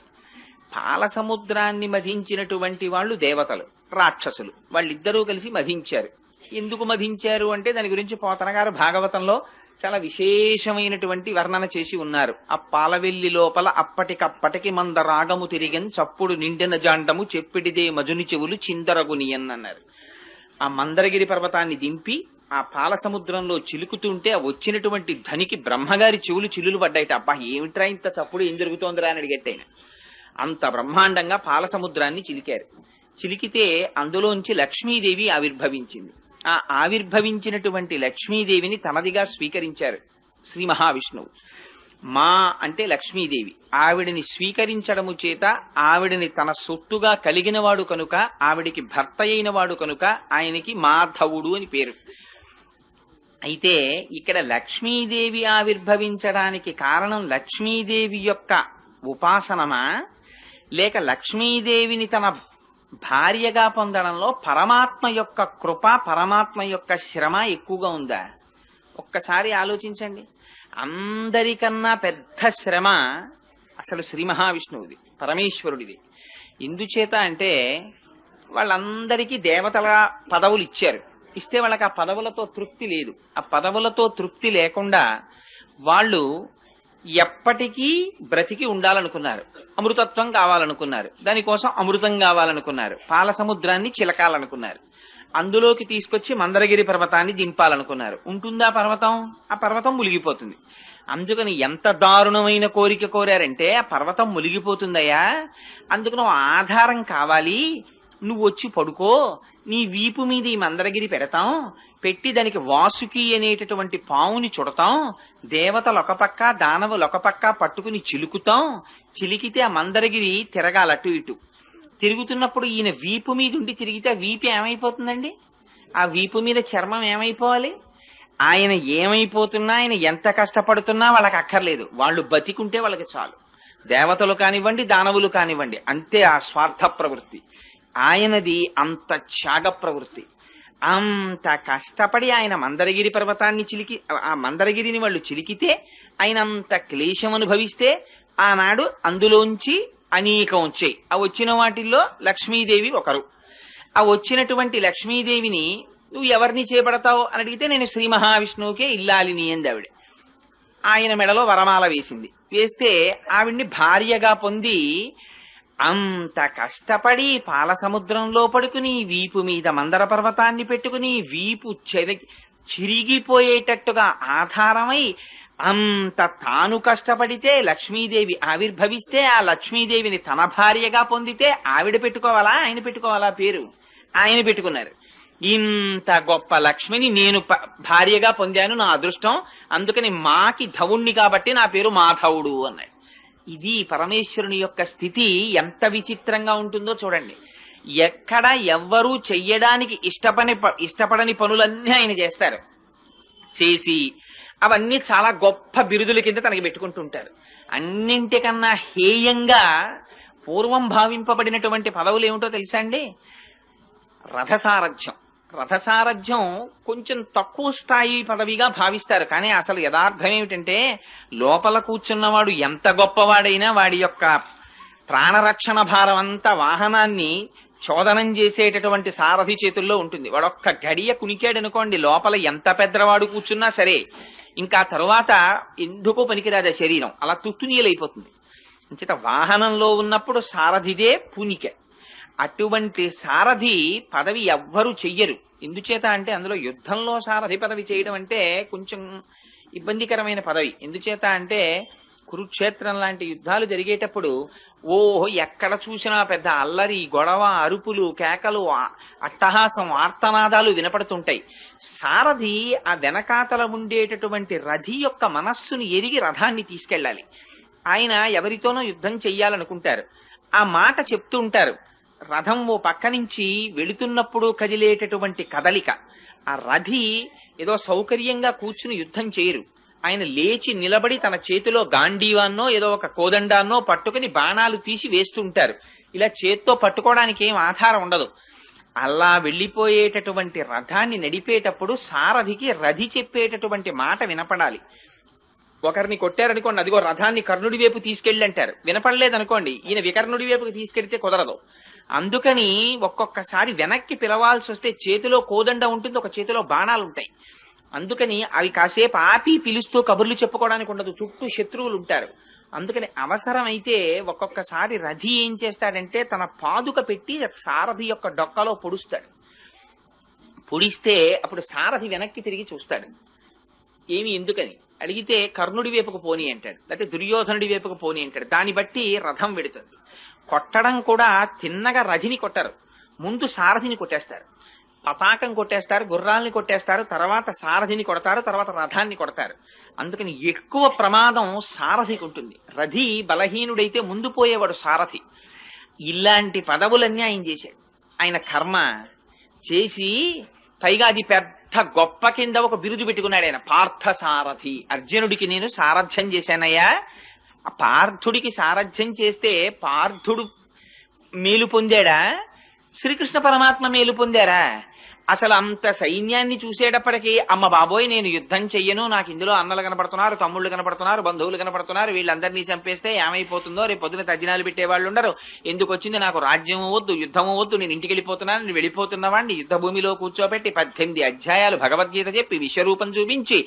పాలసముద్రాన్ని మధించినటువంటి వాళ్ళు దేవతలు, రాక్షసులు, వాళ్ళిద్దరూ కలిసి మధించారు. ఎందుకు మధించారు అంటే దాని గురించి పోతన గారు భాగవతంలో చాలా విశేషమైనటువంటి వర్ణన చేసి ఉన్నారు. ఆ పాలవెల్లి లోపల అప్పటికప్పటికి మంద రాగము తిరిగన్ చప్పుడు నిండిన జాండము చెప్పిడిదే మజుని చెవులు చిందరగునియన్ అన్నారు. ఆ మందరగిరి పర్వతాన్ని దింపి ఆ పాల సముద్రంలో చిలుకుతుంటే వచ్చినటువంటి ధనికి బ్రహ్మగారి చెవులు చిల్లులు పడ్డాయిట. అబ్బా ఏమిట్రా ఇంత చప్పుడు ఏం జరుగుతోందిరా అని అడిగట్టయిన. అంత బ్రహ్మాండంగా పాల సముద్రాన్ని చిలికారు. చిలికితే అందులోంచి లక్ష్మీదేవి ఆవిర్భవించింది. ఆ ఆవిర్భవించినటువంటి లక్ష్మీదేవిని తనదిగా స్వీకరించారు శ్రీ మహావిష్ణువు. మా అంటే లక్ష్మీదేవి. ఆవిడిని స్వీకరించడము చేత ఆవిడిని తన సొత్తుగా కలిగినవాడు కనుక, ఆవిడికి భర్త అయిన వాడు కనుక ఆయనకి మాధవుడు అని పేరు. అయితే ఇక్కడ లక్ష్మీదేవి ఆవిర్భవించడానికి కారణం లక్ష్మీదేవి యొక్క ఉపాసనమా, లేక లక్ష్మీదేవిని తన భార్యగా పొందడంలో పరమాత్మ యొక్క కృప, పరమాత్మ యొక్క శ్రమ ఎక్కువగా ఉందా? ఒక్కసారి ఆలోచించండి. అందరికన్నా పెద్ద శ్రమ అసలు శ్రీ మహావిష్ణువుది, పరమేశ్వరుడిది. ఎందుచేత అంటే వాళ్ళందరికీ దేవతల పదవులు ఇచ్చారు. ఇస్తే వాళ్ళకి ఆ పదవులతో తృప్తి లేదు. ఆ పదవులతో తృప్తి లేకుండా వాళ్ళు ఎప్పటికీ బ్రతికి ఉండాలనుకున్నారు. అమృతత్వం కావాలనుకున్నారు. దానికోసం అమృతం కావాలనుకున్నారు. పాల సముద్రాన్ని చిలకాలనుకున్నారు. అందులోకి తీసుకొచ్చి మందరగిరి పర్వతాన్ని దింపాలనుకున్నారు. ఉంటుందా పర్వతం? ఆ పర్వతం మునిగిపోతుంది. అందుకని ఎంత దారుణమైన కోరిక కోరారంటే ఆ పర్వతం మునిగిపోతుందయ్యా, అందుకు నువ్వు ఆధారం కావాలి, నువ్వు వచ్చి పడుకో, నీ వీపు మీద ఈ మందరగిరి పెడతాం, పెట్టి దానికి వాసుకి అనేటటువంటి పావుని చుడతాం, దేవతలు ఒక పక్క దానవులు ఒక పక్క పట్టుకుని చిలుకుతాం, చిలికితే ఆ మందరగిరి తిరగాలి అటు ఇటు. తిరుగుతున్నప్పుడు ఈయన వీపు మీద ఉండి తిరిగితే ఆ వీపు ఏమైపోతుందండి? ఆ వీపు మీద చర్మం ఏమైపోవాలి? ఆయన ఏమైపోతున్నా, ఆయన ఎంత కష్టపడుతున్నా వాళ్ళకి అక్కర్లేదు. వాళ్ళు బతికుంటే వాళ్ళకి చాలు. దేవతలు కానివ్వండి, దానవులు కానివ్వండి, అంతే ఆ స్వార్థ ప్రవృత్తి. ఆయనది అంత త్యాగ ప్రవృత్తి. అంత కష్టపడి ఆయన మందరగిరి పర్వతాన్ని చిలికి, ఆ మందరగిరిని వాళ్ళు చిలికితే ఆయన అంత క్లేశం అనుభవిస్తే ఆనాడు అందులోంచి అనేకం వచ్చాయి. ఆ వచ్చిన వాటిల్లో లక్ష్మీదేవి ఒకరు. ఆ వచ్చినటువంటి లక్ష్మీదేవిని నువ్వు ఎవరిని చేపడతావు అని అడిగితే నేను శ్రీ మహావిష్ణువుకే ఇల్లాలిని అంది ఆవిడ. ఆయన మెడలో వరమాల వేసింది. వేస్తే ఆవిడ్ని భార్యగా పొంది అంత కష్టపడి పాల సముద్రంలో పడుకుని వీపు మీద మందర పర్వతాన్ని పెట్టుకుని వీపు చిరిగిపోయేటట్టుగా ఆధారమై అంత తాను కష్టపడితే లక్ష్మీదేవి ఆవిర్భవిస్తే ఆ లక్ష్మీదేవిని తన భార్యగా పొందితే ఆవిడ పెట్టుకోవాలా ఆయన పెట్టుకోవాలా పేరు? ఆయన పెట్టుకున్నారు. ఇంత గొప్ప లక్ష్మిని నేను భార్యగా పొందాను, నా అదృష్టం, అందుకని మాకి ధవుణ్ణి కాబట్టి నా పేరు మాధవుడు అన్నాడు. ఇది పరమేశ్వరుని యొక్క స్థితి ఎంత విచిత్రంగా ఉంటుందో చూడండి. ఎక్కడ ఎవ్వరూ చెయ్యడానికి ఇష్టపడని పనులన్నీ ఆయన చేస్తారు. చేసి అవన్నీ చాలా గొప్ప బిరుదుల కింద తనకి పెట్టుకుంటుంటారు. అన్నింటికన్నా హేయంగా పూర్వం భావింపబడినటువంటి పదవులు ఏమిటో తెలుసా అండి? రథసారథ్యం. రథసారథ్యం కొంచెం తక్కువ స్థాయి పదవిగా భావిస్తారు, కానీ అసలు యథార్థం ఏమిటంటే లోపల కూర్చున్నవాడు ఎంత గొప్పవాడైనా వాడి యొక్క ప్రాణరక్షణ భారం అంతా వాహనాన్ని చోదనం చేసేటటువంటి సారథి చేతుల్లో ఉంటుంది. వాడొక్క గడియ కునికాడనుకోండి, లోపల ఎంత పెద్దవాడు కూర్చున్నా సరే ఇంకా తరువాత ఎందుకు పనికిరాదు శరీరం, అలా తుత్తునీయలైపోతుంది. అంచేత వాహనంలో ఉన్నప్పుడు సారథిదే పూనిక. అటువంటి సారథి పదవి ఎవ్వరూ చెయ్యరు. ఎందుచేత అంటే అందులో యుద్ధంలో సారథి పదవి చేయడం అంటే కొంచెం ఇబ్బందికరమైన పదవి. ఎందుచేత అంటే కురుక్షేత్రం లాంటి యుద్ధాలు జరిగేటప్పుడు ఎక్కడ చూసినా పెద్ద అల్లరి, గొడవ, అరుపులు, కేకలు, అట్టహాసం, ఆర్తనాదాలు వినపడుతుంటాయి. సారథి ఆ వెనకాతల ఉండేటటువంటి రథి యొక్క మనస్సుని ఎరిగి రథాన్ని తీసుకెళ్ళాలి. ఆయన ఎవరితోనో యుద్ధం చెయ్యాలనుకుంటారు, ఆ మాట చెప్తూ ఉంటారు. రథం ఓ పక్క నుంచి వెళుతున్నప్పుడు కదిలేటటువంటి కదలిక, ఆ రథి ఏదో సౌకర్యంగా కూర్చుని యుద్ధం చేయరు. ఆయన లేచి నిలబడి తన చేతిలో గాంధీవాన్నో ఏదో ఒక కోదండాన్నో పట్టుకుని బాణాలు తీసి వేస్తుంటారు. ఇలా చేత్తో పట్టుకోవడానికి ఏం ఆధారం ఉండదు. అలా వెళ్లిపోయేటటువంటి రథాన్ని నడిపేటప్పుడు సారథికి రథి చెప్పేటటువంటి మాట వినపడాలి. ఒకరిని కొట్టారనుకోండి, అదిగో రథాన్ని కర్ణుడి వైపు తీసుకెళ్ళి అంటారు. వినపడలేదనుకోండి, ఈయన వికర్ణుడి వైపుకి తీసుకెళ్తే కుదరదు. అందుకని ఒక్కొక్కసారి వెనక్కి పిలవాల్సి వస్తే చేతిలో కోదండ ఉంటుంది, ఒక చేతిలో బాణాలు ఉంటాయి. అందుకని అవి కాసేపు ఆపి పిలుస్తూ కబుర్లు చెప్పుకోవడానికి ఉండదు, చుట్టూ శత్రువులు ఉంటారు. అందుకని అవసరమైతే ఒక్కొక్కసారి రథి ఏం చేస్తాడంటే తన పాదుక పెట్టి సారథి యొక్క డొక్కలో పొడుస్తాడు. పొడిస్తే అప్పుడు సారథి వెనక్కి తిరిగి చూస్తాడు. ఏమి ఎందుకని అడిగితే కర్ణుడి వైపుకు పోని అంటాడు, లేకపోతే దుర్యోధనుడి వైపుకు పోని అంటాడు. దాన్ని బట్టి రథం వెడుతుంది. కొట్టడం కూడా తిన్నగా రథిని కొట్టరు, ముందు సారథిని కొట్టేస్తారు. పతాకం కొట్టేస్తారు, గుర్రాల్ని కొట్టేస్తారు, తర్వాత సారథిని కొడతారు, తర్వాత రథాన్ని కొడతారు. అందుకని ఎక్కువ ప్రమాదం సారథికి ఉంటుంది. రథి బలహీనుడైతే ముందు పోయేవాడు సారథి. ఇలాంటి పదవులన్నీ ఆయన చేశాడు. ఆయన కర్మ చేసి పైగా అది పెద్ద గొప్ప కింద ఒక బిరుదు పెట్టుకున్నాడు ఆయన, పార్థ సారథి. అర్జునుడికి నేను సారథ్యం చేశానయ్యా. పార్థుడికి సారథ్యం చేస్తే పార్థుడు మేలు పొందాడా, శ్రీకృష్ణ పరమాత్మ మేలు పొందారా? అసలు అంత సైన్యాన్ని చూసేటప్పటికీ అమ్మ బాబోయ్ నేను యుద్ధం చెయ్యను, నాకు ఇందులో అన్నలు కనపడుతున్నారు, తమ్ముళ్ళు కనపడుతున్నారు, బంధువులు కనపడుతున్నారు, వీళ్ళందరినీ చంపేస్తే ఏమైపోతుందో, రేపు పొద్దున తజ్జనాలు పెట్టేవాళ్ళు ఉండరు, ఎందుకు వచ్చింది నాకు రాజ్యం వద్దు, యుద్ధము వద్దు, నేను ఇంటికి వెళ్ళిపోతున్నాను, నేను వెళ్ళిపోతున్నవాడిని యుద్ధ భూమిలో కూర్చోబెట్టి 18 అధ్యాయాలు భగవద్గీత చెప్పి విశ్వరూపం చూపించి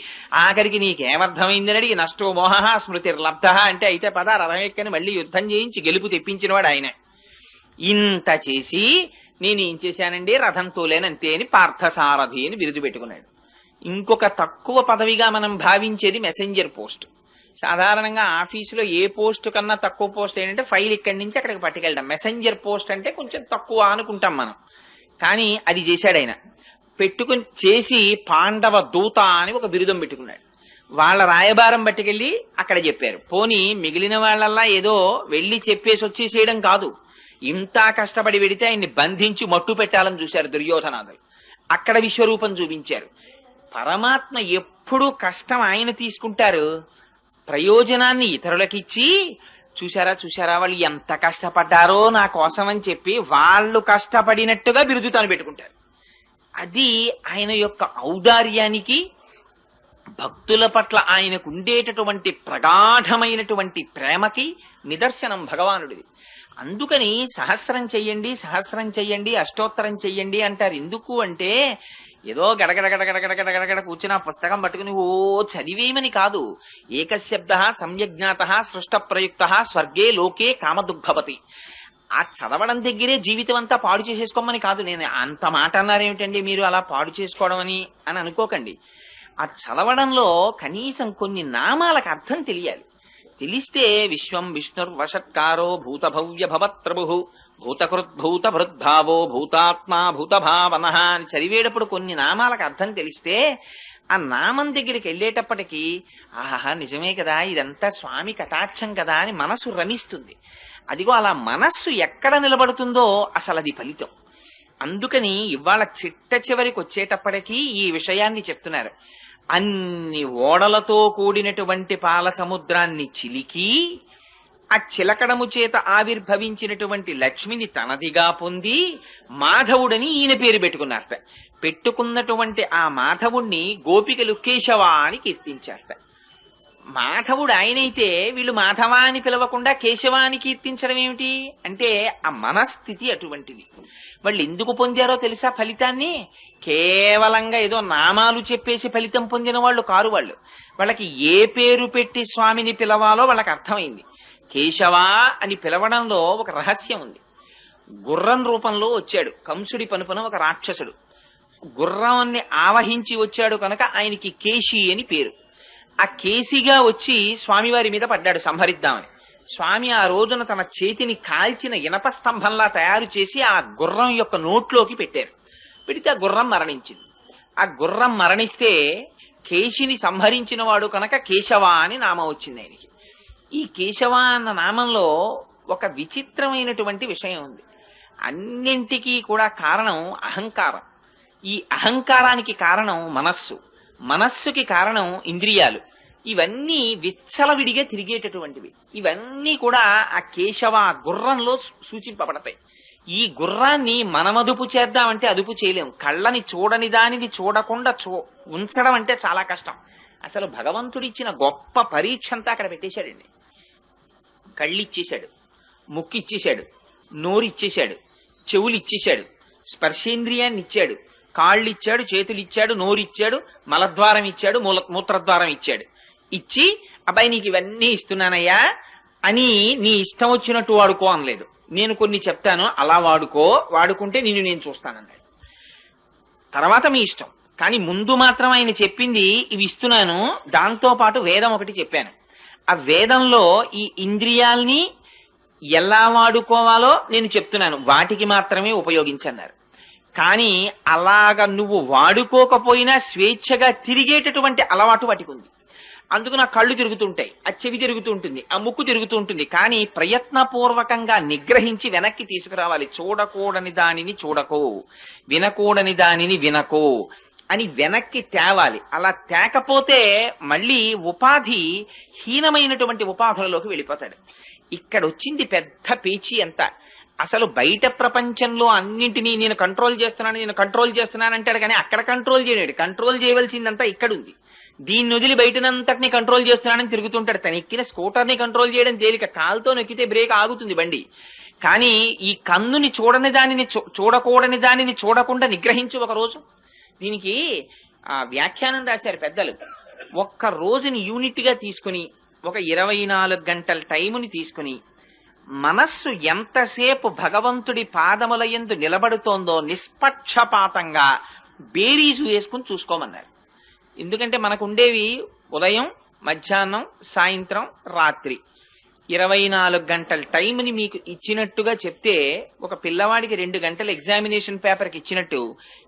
ఆఖరికి నీకేమర్థమైందని అడిగి నష్టో మోహ స్మృతిర్లబ్ధ అంటే అయితే రథం ఎక్కని మళ్ళీ యుద్ధం చేయించి గెలుపు తెప్పించినవాడు ఆయన. ఇంత చేసి నేనేం చేశానండి, రథం తోలేనంతే అని పార్థసారథి అని బిరుదు పెట్టుకున్నాడు. ఇంకొక తక్కువ పదవిగా మనం భావించేది మెసెంజర్ పోస్ట్. సాధారణంగా ఆఫీసులో ఏ పోస్ట్ కన్నా తక్కువ పోస్ట్ ఏంటంటే ఫైల్ ఇక్కడి నుంచి అక్కడికి పట్టుకెళ్ళడం. మెసెంజర్ పోస్ట్ అంటే కొంచెం తక్కువ అనుకుంటాం మనం, కానీ అది చేశాడు ఆయన. పెట్టుకుని చేసి పాండవ దూత అని ఒక బిరుదం పెట్టుకున్నాడు. వాళ్ళ రాయబారం పట్టుకెళ్ళి అక్కడ చెప్పారు. పోనీ మిగిలిన వాళ్ళల్లా ఏదో వెళ్లి చెప్పేసి వచ్చేసేయడం కాదు, ఇంత కష్టపడి వెడితే ఆయన్ని బంధించి మట్టు పెట్టాలని చూశారు దుర్యోధనాదులు. అక్కడ విశ్వరూపం చూపించారు. పరమాత్మ ఎప్పుడూ కష్టం ఆయన తీసుకుంటారు, ప్రయోజనాన్ని ఇతరులకిచ్చి చూశారా వాళ్ళు ఎంత కష్టపడ్డారో నా కోసం అని చెప్పి వాళ్ళు కష్టపడినట్టుగా బిరుదు తాను పెట్టుకుంటారు. అది ఆయన యొక్క ఔదార్యానికి, భక్తుల పట్ల ఆయనకు ఉండేటటువంటి ప్రగాఢమైనటువంటి ప్రేమకి నిదర్శనం భగవానుడిది. అందుకని సహస్రం చెయ్యండి, అష్టోత్తరం చెయ్యండి అంటారు. ఎందుకు అంటే ఏదో గడగడ గడగడ గడగడ గడగడ కూర్చుని ఆ పుస్తకం పట్టుకుని ఓ చదివేమని కాదు. ఏకశబ్ద సమ్యజ్ఞాత సృష్ట ప్రయుక్త స్వర్గే లోకే కామదుగ్భవతి. ఆ చదవడం దగ్గరే జీవితం అంతా పాడు చేసేసుకోమని కాదు. నేను అంత మాట అన్నారేమిటండి మీరు అలా పాడు చేసుకోవడం అని అనుకోకండి. ఆ చదవడంలో కనీసం కొన్ని నామాలకు అర్థం తెలియాలి. తెలిస్తే విశ్వం విష్ణుర్వషత్కారో భూతభవ్య భవత్ప్రభు భూతకృద్భూత భృద్భావో భూతాత్మా భూతభావన అని చదివేటప్పుడు కొన్ని నామాలకు అర్థం తెలిస్తే ఆ నామం దగ్గరికి వెళ్ళేటప్పటికీ ఆహా నిజమే కదా, ఇదంతా స్వామి కటాక్షం కదా అని మనసు రమిస్తుంది. అదిగో అలా మనస్సు ఎక్కడ నిలబడుతుందో అసలు అది ఫలితం. అందుకని ఇవాళ చిట్ట చివరికి వచ్చేటప్పటికీ ఈ విషయాన్ని చెప్తున్నారు. అన్ని ఓడలతో కూడినటువంటి పాల సముద్రాన్ని చిలికి ఆ చిలకడము చేత ఆవిర్భవించినటువంటి లక్ష్మిని తనదిగా పొంది మాధవుడని ఈయన పేరు పెట్టుకున్నారట. పెట్టుకున్నటువంటి ఆ మాధవుణ్ణి గోపికలు కేశవ అని కీర్తించారట. మాధవుడు ఆయనైతే వీళ్ళు మాధవ అని పిలవకుండా కేశవ అని కీర్తించడం ఏమిటి అంటే ఆ మనస్థితి అటువంటిది. వాళ్ళు ఎందుకు పొందారో తెలుసా ఫలితాన్ని? కేవలంగా ఏదో నామాలు చెప్పేసి ఫలితం పొందిన వాళ్ళు కారు వాళ్ళు. వాళ్ళకి ఏ పేరు పెట్టి స్వామిని పిలవాలో వాళ్ళకి అర్థమైంది. కేశవ అని పిలవడంలో ఒక రహస్యం ఉంది. గుర్రం రూపంలో వచ్చాడు కంసుడి పనుపన ఒక రాక్షసుడు. గుర్రాన్ని ఆవహించి వచ్చాడు కనుక ఆయనకి కేశి అని పేరు. ఆ కేసిగా వచ్చి స్వామివారి మీద పడ్డాడు సంహరిద్దామని. స్వామి ఆ రోజున తన చేతిని కాల్చిన ఇనప స్తంభంలా తయారు చేసి ఆ గుర్రం యొక్క నోట్లోకి పెట్టారు. పెడితే ఆ గుర్రం మరణించింది. ఆ గుర్రం మరణిస్తే కేశిని సంహరించిన వాడు కనుక కేశవ అని నామం వచ్చింది ఆయనకి. ఈ కేశవ అన్న నామంలో ఒక విచిత్రమైనటువంటి విషయం ఉంది. అన్నింటికీ కూడా కారణం అహంకారం. ఈ అహంకారానికి కారణం మనస్సు, మనస్సుకి కారణం ఇంద్రియాలు. ఇవన్నీ విచ్చలవిడిగా తిరిగేటటువంటివి. ఇవన్నీ కూడా ఆ కేశవ గుర్రంలో సూచింపబడతాయి. ఈ గుర్రాన్ని మనమదుపు చేద్దామంటే అదుపు చేయలేం. కళ్ళని చూడని దానిని చూడకుండా ఉంచడం అంటే చాలా కష్టం. అసలు భగవంతుడిచ్చిన గొప్ప పరీక్ష అంతా అక్కడ పెట్టేశాడండి. కళ్ళు ఇచ్చేశాడు, ముక్కు ఇచ్చేశాడు, నోరు ఇచ్చేశాడు, చెవులు ఇచ్చేశాడు, స్పర్శేంద్రియాన్ని ఇచ్చాడు, కాళ్ళు ఇచ్చాడు, చేతులు ఇచ్చాడు, నోరు ఇచ్చాడు, మలద్వారం ఇచ్చాడు, మూత్రద్వారం ఇచ్చాడు. ఇచ్చి అబ్బాయి నీకు ఇవన్నీ ఇస్తున్నానయ్యా అని నీ ఇష్టం వచ్చినట్టు వాడుకో అనలేదు. నేను కొన్ని చెప్తాను అలా వాడుకో, వాడుకుంటే నిన్ను నేను చూస్తానన్నాడు. తర్వాత మీ ఇష్టం, కానీ ముందు మాత్రం ఆయన చెప్పింది ఇవి ఇస్తున్నాను. దాంతో పాటు వేదం ఒకటి చెప్పాను. ఆ వేదంలో ఈ ఇంద్రియాల్ని ఎలా వాడుకోవాలో నేను చెప్తున్నాను, వాటికి మాత్రమే ఉపయోగించన్నారు. కానీ అలాగ నువ్వు వాడుకోకపోయినా స్వేచ్ఛగా తిరిగేటటువంటి అలవాటు వాటికి ఉంది. అందుకు నా కళ్ళు తిరుగుతుంటాయి, ఆ చెవి తిరుగుతూ ఉంటుంది, ఆ ముక్కు తిరుగుతూ ఉంటుంది. కానీ ప్రయత్నపూర్వకంగా నిగ్రహించి వెనక్కి తీసుకురావాలి. చూడకూడని దానిని చూడకో, వినకూడని దానిని వినకో అని వెనక్కి తేవాలి. అలా తేకపోతే మళ్ళీ ఉపాధి హీనమైనటువంటి ఉపాధులలోకి వెళ్ళిపోతాడు. ఇక్కడ వచ్చింది పెద్ద పేచీ అంతా. అసలు బయట ప్రపంచంలో అన్నింటినీ నేను కంట్రోల్ చేస్తున్నాను అంటాడు. కానీ అక్కడ కంట్రోల్ చేయలేడు. కంట్రోల్ చేయవలసిందంతా ఇక్కడుంది. దీన్ని వదిలి బయటనంతటిని కంట్రోల్ చేస్తున్నానని తిరుగుతుంటాడు. తను ఎక్కిన స్కూటర్ని కంట్రోల్ చేయడం తేలిక, కాలుతో నొక్కితే బ్రేక్ ఆగుతుంది బండి. కానీ ఈ కన్నుని చూడని దానిని చూడకూడని దానిని చూడకుండా నిగ్రహించు ఒక రోజు. దీనికి వ్యాఖ్యానం రాశారు పెద్దలు. ఒక్క రోజుని యూనిట్ గా తీసుకుని ఒక 24 గంటల టైముని తీసుకుని మనస్సు ఎంతసేపు భగవంతుడి పాదముల యందు నిలబడుతోందో నిష్పక్షపాతంగా బేరీజు వేసుకుని చూసుకోమన్నారు. ఎందుకంటే మనకు ఉండేవి ఉదయం, మధ్యాహ్నం, సాయంత్రం, రాత్రి. 24 గంటల టైంని మీకు ఇచ్చినట్టుగా చెప్తే ఒక పిల్లవాడికి 2 గంటల ఎగ్జామినేషన్ పేపర్కి ఇచ్చినట్టు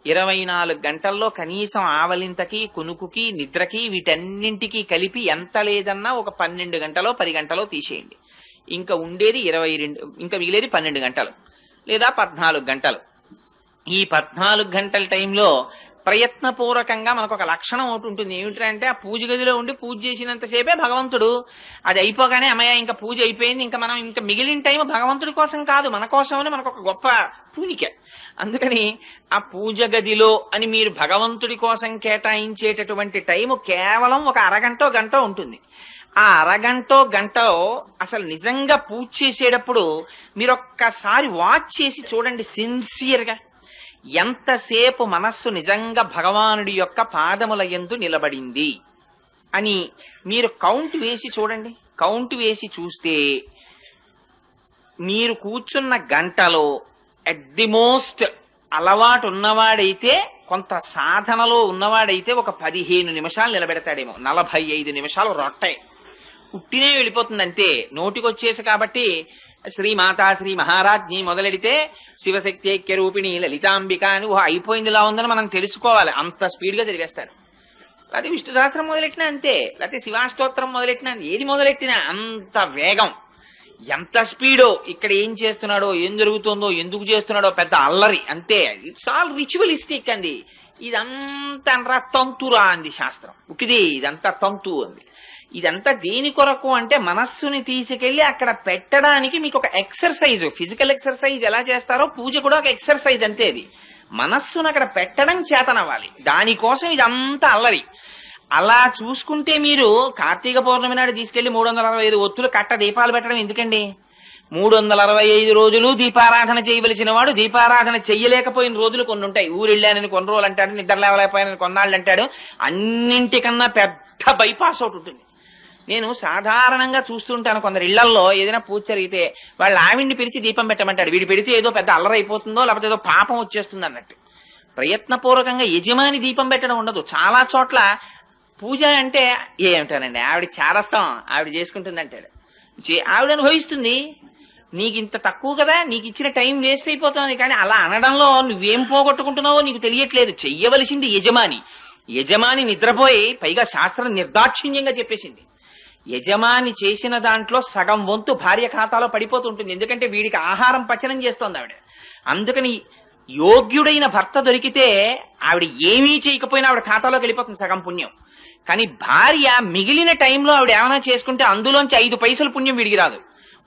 24 గంటల్లో కనీసం ఆవలింతకి, కునుకుకి, నిద్రకి వీటన్నింటికి కలిపి ఎంత లేదన్నా ఒక 12 గంటలో 10 గంటలో తీసేయండి. ఇంకా ఉండేది 22, ఇంకా మిగిలేది 12 గంటలు లేదా 14 గంటలు. ఈ 14 గంటల టైంలో ప్రయత్నపూర్వకంగా మనకు ఒక లక్షణం ఒకటి ఉంటుంది. ఏమిటంటే ఆ పూజ గదిలో ఉండి పూజ చేసినంతసేపే భగవంతుడు. అది అయిపోగానే అమ్మయ్య ఇంకా పూజ అయిపోయింది, ఇంకా మనం ఇంకా మిగిలిన టైం భగవంతుడి కోసం కాదు మన కోసమని మనకు ఒక గొప్ప పూనిక. అందుకని ఆ పూజ గదిలో అని మీరు భగవంతుడి కోసం కేటాయించేటటువంటి టైము కేవలం ఒక అరగంటో గంటో ఉంటుంది. ఆ అరగంటో గంటో అసలు నిజంగా పూజ చేసేటప్పుడు మీరు ఒక్కసారి వాచ్ చేసి చూడండి సిన్సియర్గా. ఎంతసేపు మనస్సు నిజంగా భగవానుడి యొక్క పాదముల యందు నిలబడింది అని మీరు కౌంట్ వేసి చూడండి. కౌంట్ వేసి చూస్తే మీరు కూర్చున్న గంటలో ఎట్ ది మోస్ట్ అలవాటు ఉన్నవాడైతే, కొంత సాధనలో ఉన్నవాడైతే ఒక 15 నిమిషాలు నిలబెడతాడేమో. 45 నిమిషాలు రొట్టే ఉట్టినే వెళ్ళిపోతుంది అంతే. నోటికొచ్చేసి కాబట్టి శ్రీమాతా శ్రీ మహారాజ్ని మొదలెడితే శివశక్తి ఐక్య రూపిణి లలితాంబిక అని అయిపోయిందిలా ఉందని మనం తెలుసుకోవాలి. అంత స్పీడ్ గా తిరిగేస్తారు. లేకపోతే విష్ణు సహస్రం మొదలెట్టినా అంతే, లేకపోతే శివాష్టోత్తరం మొదలెట్టినా, ఏది మొదలెట్టినా అంత వేగం, ఎంత స్పీడో. ఇక్కడ ఏం చేస్తున్నాడో, ఏం జరుగుతుందో, ఎందుకు చేస్తున్నాడో పెద్ద అల్లరి అంతే. ఇట్స్ ఆల్ రిచువలిస్టిక్ అంది. ఇదంతా తంతురా అంది శాస్త్రం. ఉకిది ఇదంతా తంతు అంది. ఇదంతా దేని కొరకు అంటే మనస్సుని తీసుకెళ్లి అక్కడ పెట్టడానికి మీకు ఒక ఎక్సర్సైజ్, ఫిజికల్ ఎక్సర్సైజ్ ఎలా చేస్తారో పూజ కూడా ఒక ఎక్సర్సైజ్ అంతే. అది మనస్సును అక్కడ పెట్టడం చేతనవ్వాలి. దానికోసం ఇదంతా అల్లరి. అలా చూసుకుంటే మీరు కార్తీక పౌర్ణమి నాడు తీసుకెళ్లి 365 ఒత్తులు కట్ట దీపాలు పెట్టడం ఎందుకండి? 365 రోజులు దీపారాధన చేయవలసిన వాడు దీపారాధన చెయ్యలేకపోయిన రోజులు కొన్ని ఉంటాయి. ఊరెళ్ళానని కొన్ని రోజులు అంటాడు, నిద్ర లేవలేకపోయానని కొన్నాళ్ళు అంటాడు. అన్నింటికన్నా పెద్ద బైపాస్ ఒకటి ఉంటుంది. నేను సాధారణంగా చూస్తుంటాను కొందరు ఇళ్లల్లో ఏదైనా పూజ జరిగితే వాళ్ళ ఆవిడ్ని పిలిచి దీపం పెట్టమంటాడు. వీడు పెడితే ఏదో పెద్ద అల్లరైపోతుందో లేకపోతే ఏదో పాపం వచ్చేస్తుంది అన్నట్టు. ప్రయత్నపూర్వకంగా యజమాని దీపం పెట్టడం ఉండదు. చాలా చోట్ల పూజ అంటే ఏమిటానండి ఆవిడ చారస్తాం, ఆవిడ చేసుకుంటుంది అంటాడు. ఆవిడ అనుభవిస్తుంది, నీకు ఇంత తక్కువ కదా, నీకు ఇచ్చిన టైం వేస్ట్ అయిపోతుంది. కానీ అలా అనడంలో నువ్వేం పోగొట్టుకుంటున్నావో నీకు తెలియట్లేదు. చెయ్యవలసింది యజమాని. యజమాని నిద్రపోయి, పైగా శాస్త్రం నిర్దాక్షిణ్యంగా చెప్పేసింది, యజమాని చేసిన దాంట్లో సగం వంతు భార్య ఖాతాలో పడిపోతుంటుంది. ఎందుకంటే వీడికి ఆహారం పచనం చేస్తోంది ఆవిడ. అందుకని యోగ్యుడైన భర్త దొరికితే ఆవిడ ఏమీ చేయకపోయినా ఆవిడ ఖాతాలోకి వెళ్ళిపోతుంది సగం పుణ్యం. కానీ భార్య మిగిలిన టైంలో ఆవిడ ఏమైనా చేసుకుంటే అందులోంచి 5 పైసలు పుణ్యం వీడికి రాదు.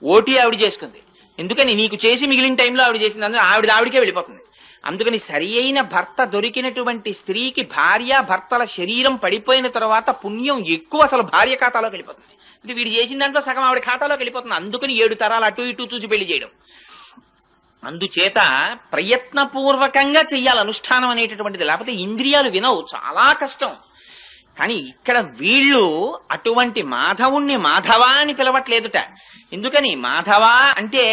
ఓటీ ఆవిడ చేసుకుంది. ఎందుకని నీకు చేసి మిగిలిన టైంలో ఆవిడ చేసింది, అందులో ఆవిడకే వెళ్ళిపోతుంది. అందుకని సరి అయిన భర్త దొరికినటువంటి స్త్రీకి భార్య భర్తల శరీరం పడిపోయిన తర్వాత పుణ్యం ఎక్కువ అసలు భార్య ఖాతాలోకి వెళ్ళిపోతుంది. అంటే వీడు చేసిన దాంట్లో సగం ఆవిడ ఖాతాలోకి వెళ్ళిపోతుంది. అందుకని 7 తరాలు అటు ఇటు చూసి పెళ్లి చేయడం. అందుచేత ప్రయత్నపూర్వకంగా చెయ్యాలి అనుష్ఠానం అనేటటువంటిది. లేకపోతే ఇంద్రియాలు వినవు, చాలా కష్టం. కానీ ఇక్కడ వీళ్ళు అటువంటి మాధవుణ్ణి మాధవా అని పిలవట్లేదుట. ఎందుకని మాధవా అంటే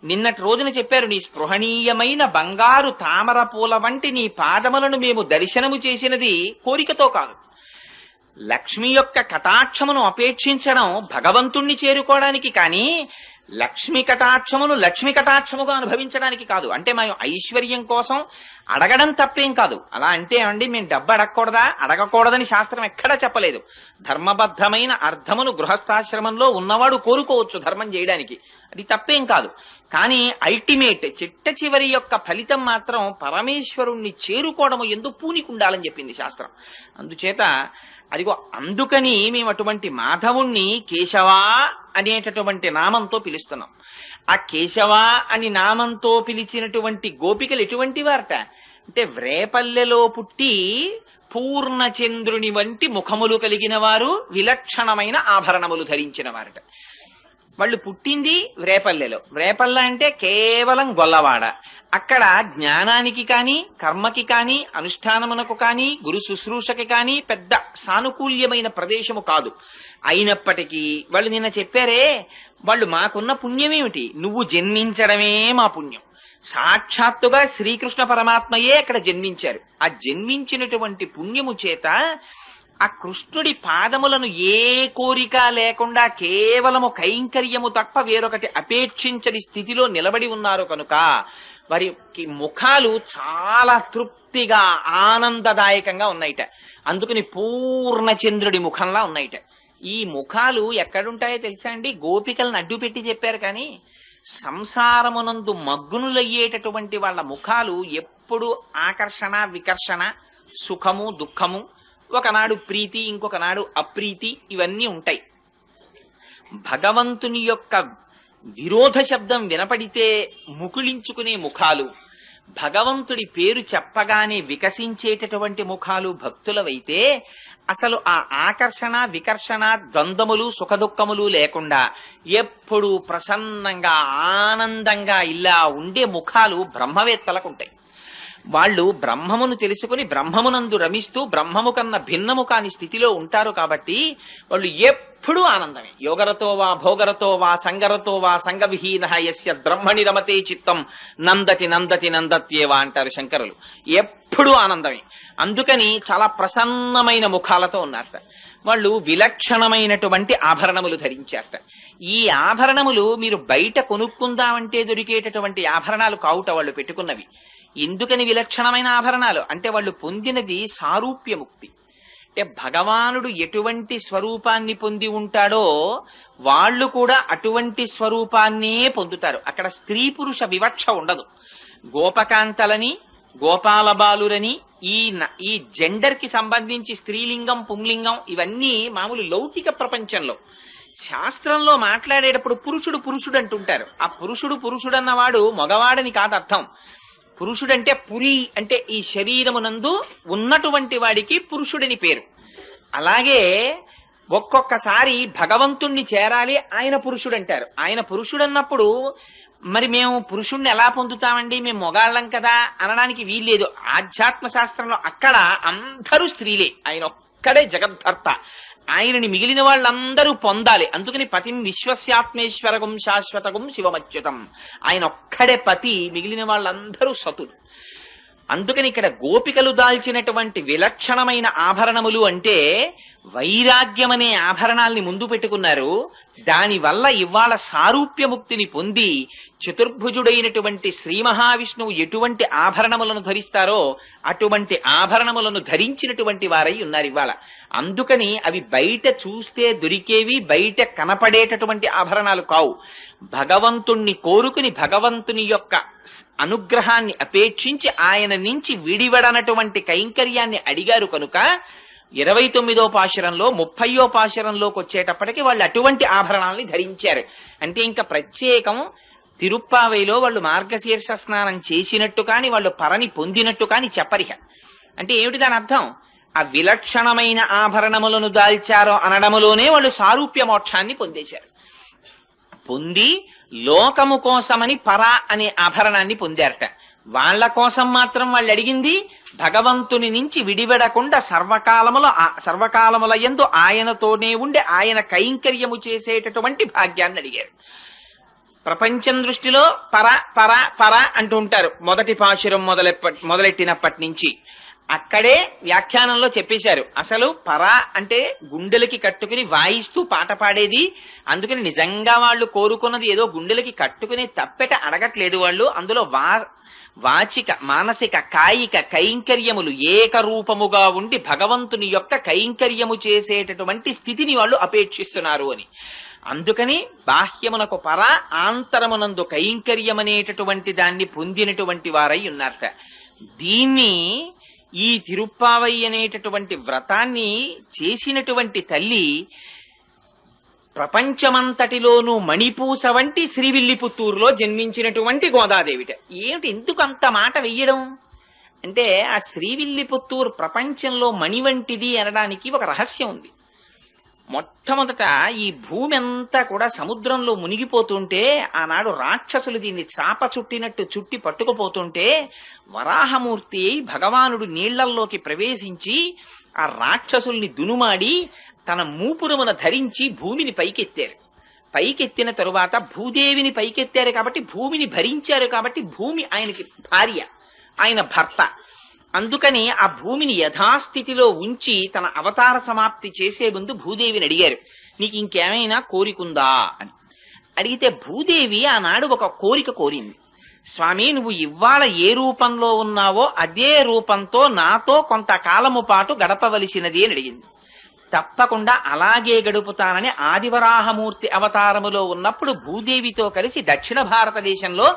నిన్నటి రోజున చెప్పారు, నీ స్పృహణీయమైన బంగారు తామర పూల వంటి నీ పాదములను మేము దర్శనము చేసినది కోరికతో కాదు. లక్ష్మి యొక్క కటాక్షమును అపేక్షించడం భగవంతుణ్ణి చేరుకోవడానికి, కానీ లక్ష్మి కటాక్షమును లక్ష్మి కటాక్షముగా అనుభవించడానికి కాదు. అంటే మేము ఐశ్వర్యం కోసం అడగడం తప్పేం కాదు. అలా అంటే అండి మేము డబ్బు అడగకూడదా? అడగకూడదని శాస్త్రం ఎక్కడా చెప్పలేదు. ధర్మబద్ధమైన అర్థమును గృహస్థాశ్రమంలో ఉన్నవాడు కోరుకోవచ్చు ధర్మం చేయడానికి, అది తప్పేం కాదు. కానీ అల్టిమేట్ చిట్ట చివరి యొక్క ఫలితం మాత్రం పరమేశ్వరుణ్ణి చేరుకోవడము ఎందు పూనికుండాలని చెప్పింది శాస్త్రం. అందుచేత అదిగో అందుకని మేము అటువంటి మాధవుణ్ణి కేశవా అనేటటువంటి నామంతో పిలుస్తున్నాం. ఆ కేశవా అని నామంతో పిలిచినటువంటి గోపికలు ఎటువంటి వారట అంటే, వ్రేపల్లెలో పుట్టి పూర్ణచంద్రుని వంటి ముఖములు కలిగిన వారు, విలక్షణమైన ఆభరణములు ధరించిన వారట. వాళ్ళు పుట్టింది వ్రేపల్లెలో. వ్రేపల్ల అంటే కేవలం గొల్లవాడ. అక్కడ జ్ఞానానికి కాని కర్మకి కాని అనుష్ఠానమునకు కాని గురు శుశ్రూషకి కాని పెద్ద సానుకూల్యమైన ప్రదేశము కాదు. అయినప్పటికీ వాళ్ళు నిన్న చెప్పారే, వాళ్ళు మాకున్న పుణ్యమేమిటి, నువ్వు జన్మించడమే మా పుణ్యం. సాక్షాత్తుగా శ్రీకృష్ణ పరమాత్మయే అక్కడ జన్మించారు. ఆ జన్మించినటువంటి పుణ్యము చేత ఆ కృష్ణుడి పాదములను ఏ కోరిక లేకుండా కేవలము కైంకర్యము తప్ప వేరొకటి అపేక్షించని స్థితిలో నిలబడి ఉన్నారు కనుక వారికి ముఖాలు చాలా తృప్తిగా ఆనందదాయకంగా ఉన్నాయిట. అందుకని పూర్ణచంద్రుడి ముఖంలా ఉన్నాయిట. ఈ ముఖాలు ఎక్కడుంటాయో తెలుసా అండి? గోపికలను అడ్డు పెట్టి చెప్పారు. కానీ సంసారమునందు మగ్నులయ్యేటటువంటి వాళ్ళ ముఖాలు ఎప్పుడు ఆకర్షణ వికర్షణ, సుఖము దుఃఖము, ఒకనాడు ప్రీతి ఇంకొకనాడు అప్రీతి, ఇవన్నీ ఉంటాయి. భగవంతుని యొక్క విరోధ శబ్దం వినపడితే ముకుళించుకునే ముఖాలు, భగవంతుడి పేరు చెప్పగానే వికసించేటటువంటి ముఖాలు భక్తులవైతే, అసలు ఆ ఆకర్షణ వికర్షణ ద్వంద్వములు సుఖదుఖములు లేకుండా ఎప్పుడూ ప్రసన్నంగా ఆనందంగా ఇలా ఉండే ముఖాలు బ్రహ్మవేత్తలకు ఉంటాయి. వాళ్ళు బ్రహ్మమును తెలుసుకుని బ్రహ్మమునందు రమిస్తూ బ్రహ్మము కన్నా భిన్నము కాని స్థితిలో ఉంటారు కాబట్టి వాళ్ళు ఎప్పుడూ ఆనందమే. యోగరతో వా భోగరతో వా సంగరతో వా సంగవిహీన యస్య బ్రహ్మణి రమతే చిత్తం నందతి నందతి నందత్యేవా అంటారు శంకరులు. ఎప్పుడూ ఆనందమే. అందుకని చాలా ప్రసన్నమైన ముఖాలతో ఉన్నారట. వాళ్ళు విలక్షణమైనటువంటి ఆభరణములు ధరించారట. ఈ ఆభరణములు మీరు బయట కొనుక్కుందామంటే దొరికేటటువంటి ఆభరణాలు కావుట వాళ్ళు పెట్టుకున్నవి. ఎందుకని విలక్షణమైన ఆభరణాలు అంటే వాళ్ళు పొందినది సారూప్యముక్తి. అంటే భగవానుడు ఎటువంటి స్వరూపాన్ని పొంది ఉంటాడో వాళ్ళు కూడా అటువంటి స్వరూపాన్నే పొందుతారు. అక్కడ స్త్రీ పురుష వివక్ష ఉండదు. గోపకాంతలని గోపాలబాలురని ఈ జెండర్ కి సంబంధించి స్త్రీలింగం పుంలింగం ఇవన్నీ మామూలు లౌకిక ప్రపంచంలో. శాస్త్రంలో మాట్లాడేటప్పుడు పురుషుడు పురుషుడు అంటుంటారు. ఆ పురుషుడు పురుషుడు అన్నవాడు మగవాడని కాదు అర్థం. పురుషుడంటే పురి అంటే ఈ శరీరమునందు ఉన్నటువంటి వాడికి పురుషుడని పేరు. అలాగే ఒక్కొక్కసారి భగవంతుణ్ణి చేరాలి ఆయన పురుషుడు అంటారు. ఆయన పురుషుడు అన్నప్పుడు మరి మేము పురుషుణ్ణి ఎలా పొందుతామండి, మేము మొగాళ్ళం కదా అనడానికి వీల్లేదు. ఆధ్యాత్మ శాస్త్రంలో అక్కడ అందరూ స్త్రీలే, ఆయన ఒక్కడే జగద్ధర్త. ఆయనని మిగిలిన వాళ్ళందరూ పొందాలి. అందుకని పతిం విశ్వస్యాత్మేశ్వరగం శాశ్వతగం శివమచ్యుతం. ఆయన ఒక్కడే పతి, మిగిలిన వాళ్ళందరూ సతులు. అందుకని ఇక్కడ గోపికలు దాల్చినటువంటి విలక్షణమైన ఆభరణములు అంటే వైరాగ్యమనే ఆభరణాల్ని ముందు పెట్టుకున్నారు. దానివల్ల ఇవాళ సారూప్యముక్తిని పొంది చతుర్భుజుడైనటువంటి శ్రీ మహావిష్ణువు ఎటువంటి ఆభరణములను ధరిస్తారో అటువంటి ఆభరణములను ధరించినటువంటి వారై ఉన్నారు ఇవాళ. అందుకని అవి బయట చూస్తే దొరికేవి, బయట కనపడేటటువంటి ఆభరణాలు కావు. భగవంతుణ్ణి కోరుకుని భగవంతుని యొక్క అనుగ్రహాన్ని అపేక్షించి ఆయన నుంచి విడివడనటువంటి కైంకర్యాన్ని అడిగారు కనుక 29వ పాశురంలో 30వ పాశురంలోకి వచ్చేటప్పటికి వాళ్ళు అటువంటి ఆభరణాలని ధరించారు. అంటే ఇంకా ప్రత్యేకం తిరుప్పావైలో వాళ్ళు మార్గశీర్ష స్నానం చేసినట్టు కాని వాళ్ళు పరని పొందినట్టు కాని చెప్పరిహ. అంటే ఏమిటి దాని అర్థం? ఆ విలక్షణమైన ఆభరణములను దాల్చారో అనడములోనే వాళ్ళు సారూప్య మోక్షాన్ని పొందేశారు. పొంది లోకము కోసమని పర అనే ఆభరణాన్ని పొందారట. వాళ్ల కోసం మాత్రం వాళ్ళు అడిగింది భగవంతుని నుంచి విడివడకుండా సర్వకాలముల యందు ఆయనతోనే ఉండి ఆయన కైంకర్యము చేసేటటువంటి భాగ్యాన్ని అడిగారు. ప్రపంచం దృష్టిలో పర పర పర అంటూ ఉంటారు. మొదటి పాశురం మొదలెట్టినప్పటి నుంచి అక్కడే వ్యాఖ్యానంలో చెప్పేశారు. అసలు పర అంటే గుండెలకి కట్టుకుని వాయిస్తూ పాట పాడేది. అందుకని నిజంగా వాళ్ళు కోరుకున్నది ఏదో గుండెలకి కట్టుకుని తప్పెట అడగట్లేదు. వాళ్ళు అందులో వాచిక మానసిక కాయిక కైంకర్యములు ఏకరూపముగా ఉండి భగవంతుని యొక్క కైంకర్యము చేసేటటువంటి స్థితిని వాళ్ళు అపేక్షిస్తున్నారు అని. అందుకని బాహ్యమునకు పర ఆంతరమునందు కైంకర్యమనేటటువంటి దాన్ని పొందినటువంటి వారై ఉన్నారట. దీన్ని ఈ తిరుప్పావై అనేటటువంటి వ్రతాన్ని చేసినటువంటి తల్లి ప్రపంచమంతటిలోనూ మణిపూస వంటి శ్రీవిల్లిపుత్తూరులో జన్మించినటువంటి గోదాదేవిట. ఏమిటి ఎందుకు అంత మాట వెయ్యడం అంటే ఆ శ్రీవిల్లిపుత్తూరు ప్రపంచంలో మణి వంటిది అనడానికి ఒక రహస్యం ఉంది. మొట్టమొదట ఈ భూమి అంతా కూడా సముద్రంలో మునిగిపోతుంటే ఆనాడు రాక్షసులు దీన్ని చాప చుట్టినట్టు చుట్టి పట్టుకుపోతుంటే వరాహమూర్తి భగవానుడు నీళ్లల్లోకి ప్రవేశించి ఆ రాక్షసుల్ని దునుమాడి తన మూపురమున ధరించి భూమిని పైకెత్తారు. పైకెత్తిన తరువాత భూదేవిని పైకెత్తారు కాబట్టి భూమిని భరించారు కాబట్టి భూమి ఆయనకి భార్య, ఆయన భర్త. అందుకని ఆ భూమిని యథాస్థితిలో ఉంచి తన అవతార సమాప్తి చేసే ముందు భూదేవిని అడిగారు, నీకు ఇంకేమైనా కోరికుందా అని. అడిగితే భూదేవి ఆనాడు ఒక కోరిక కోరింది. స్వామి, నువ్వు ఇవాళ ఏ రూపంలో ఉన్నావో అదే రూపంతో నాతో కొంతకాలము పాటు గడపవలసినది అని అడిగింది. తప్పకుండా అలాగే గడుపుతానని ఆదివరాహమూర్తి అవతారములో ఉన్నప్పుడు భూదేవితో కలిసి దక్షిణ భారతదేశంలో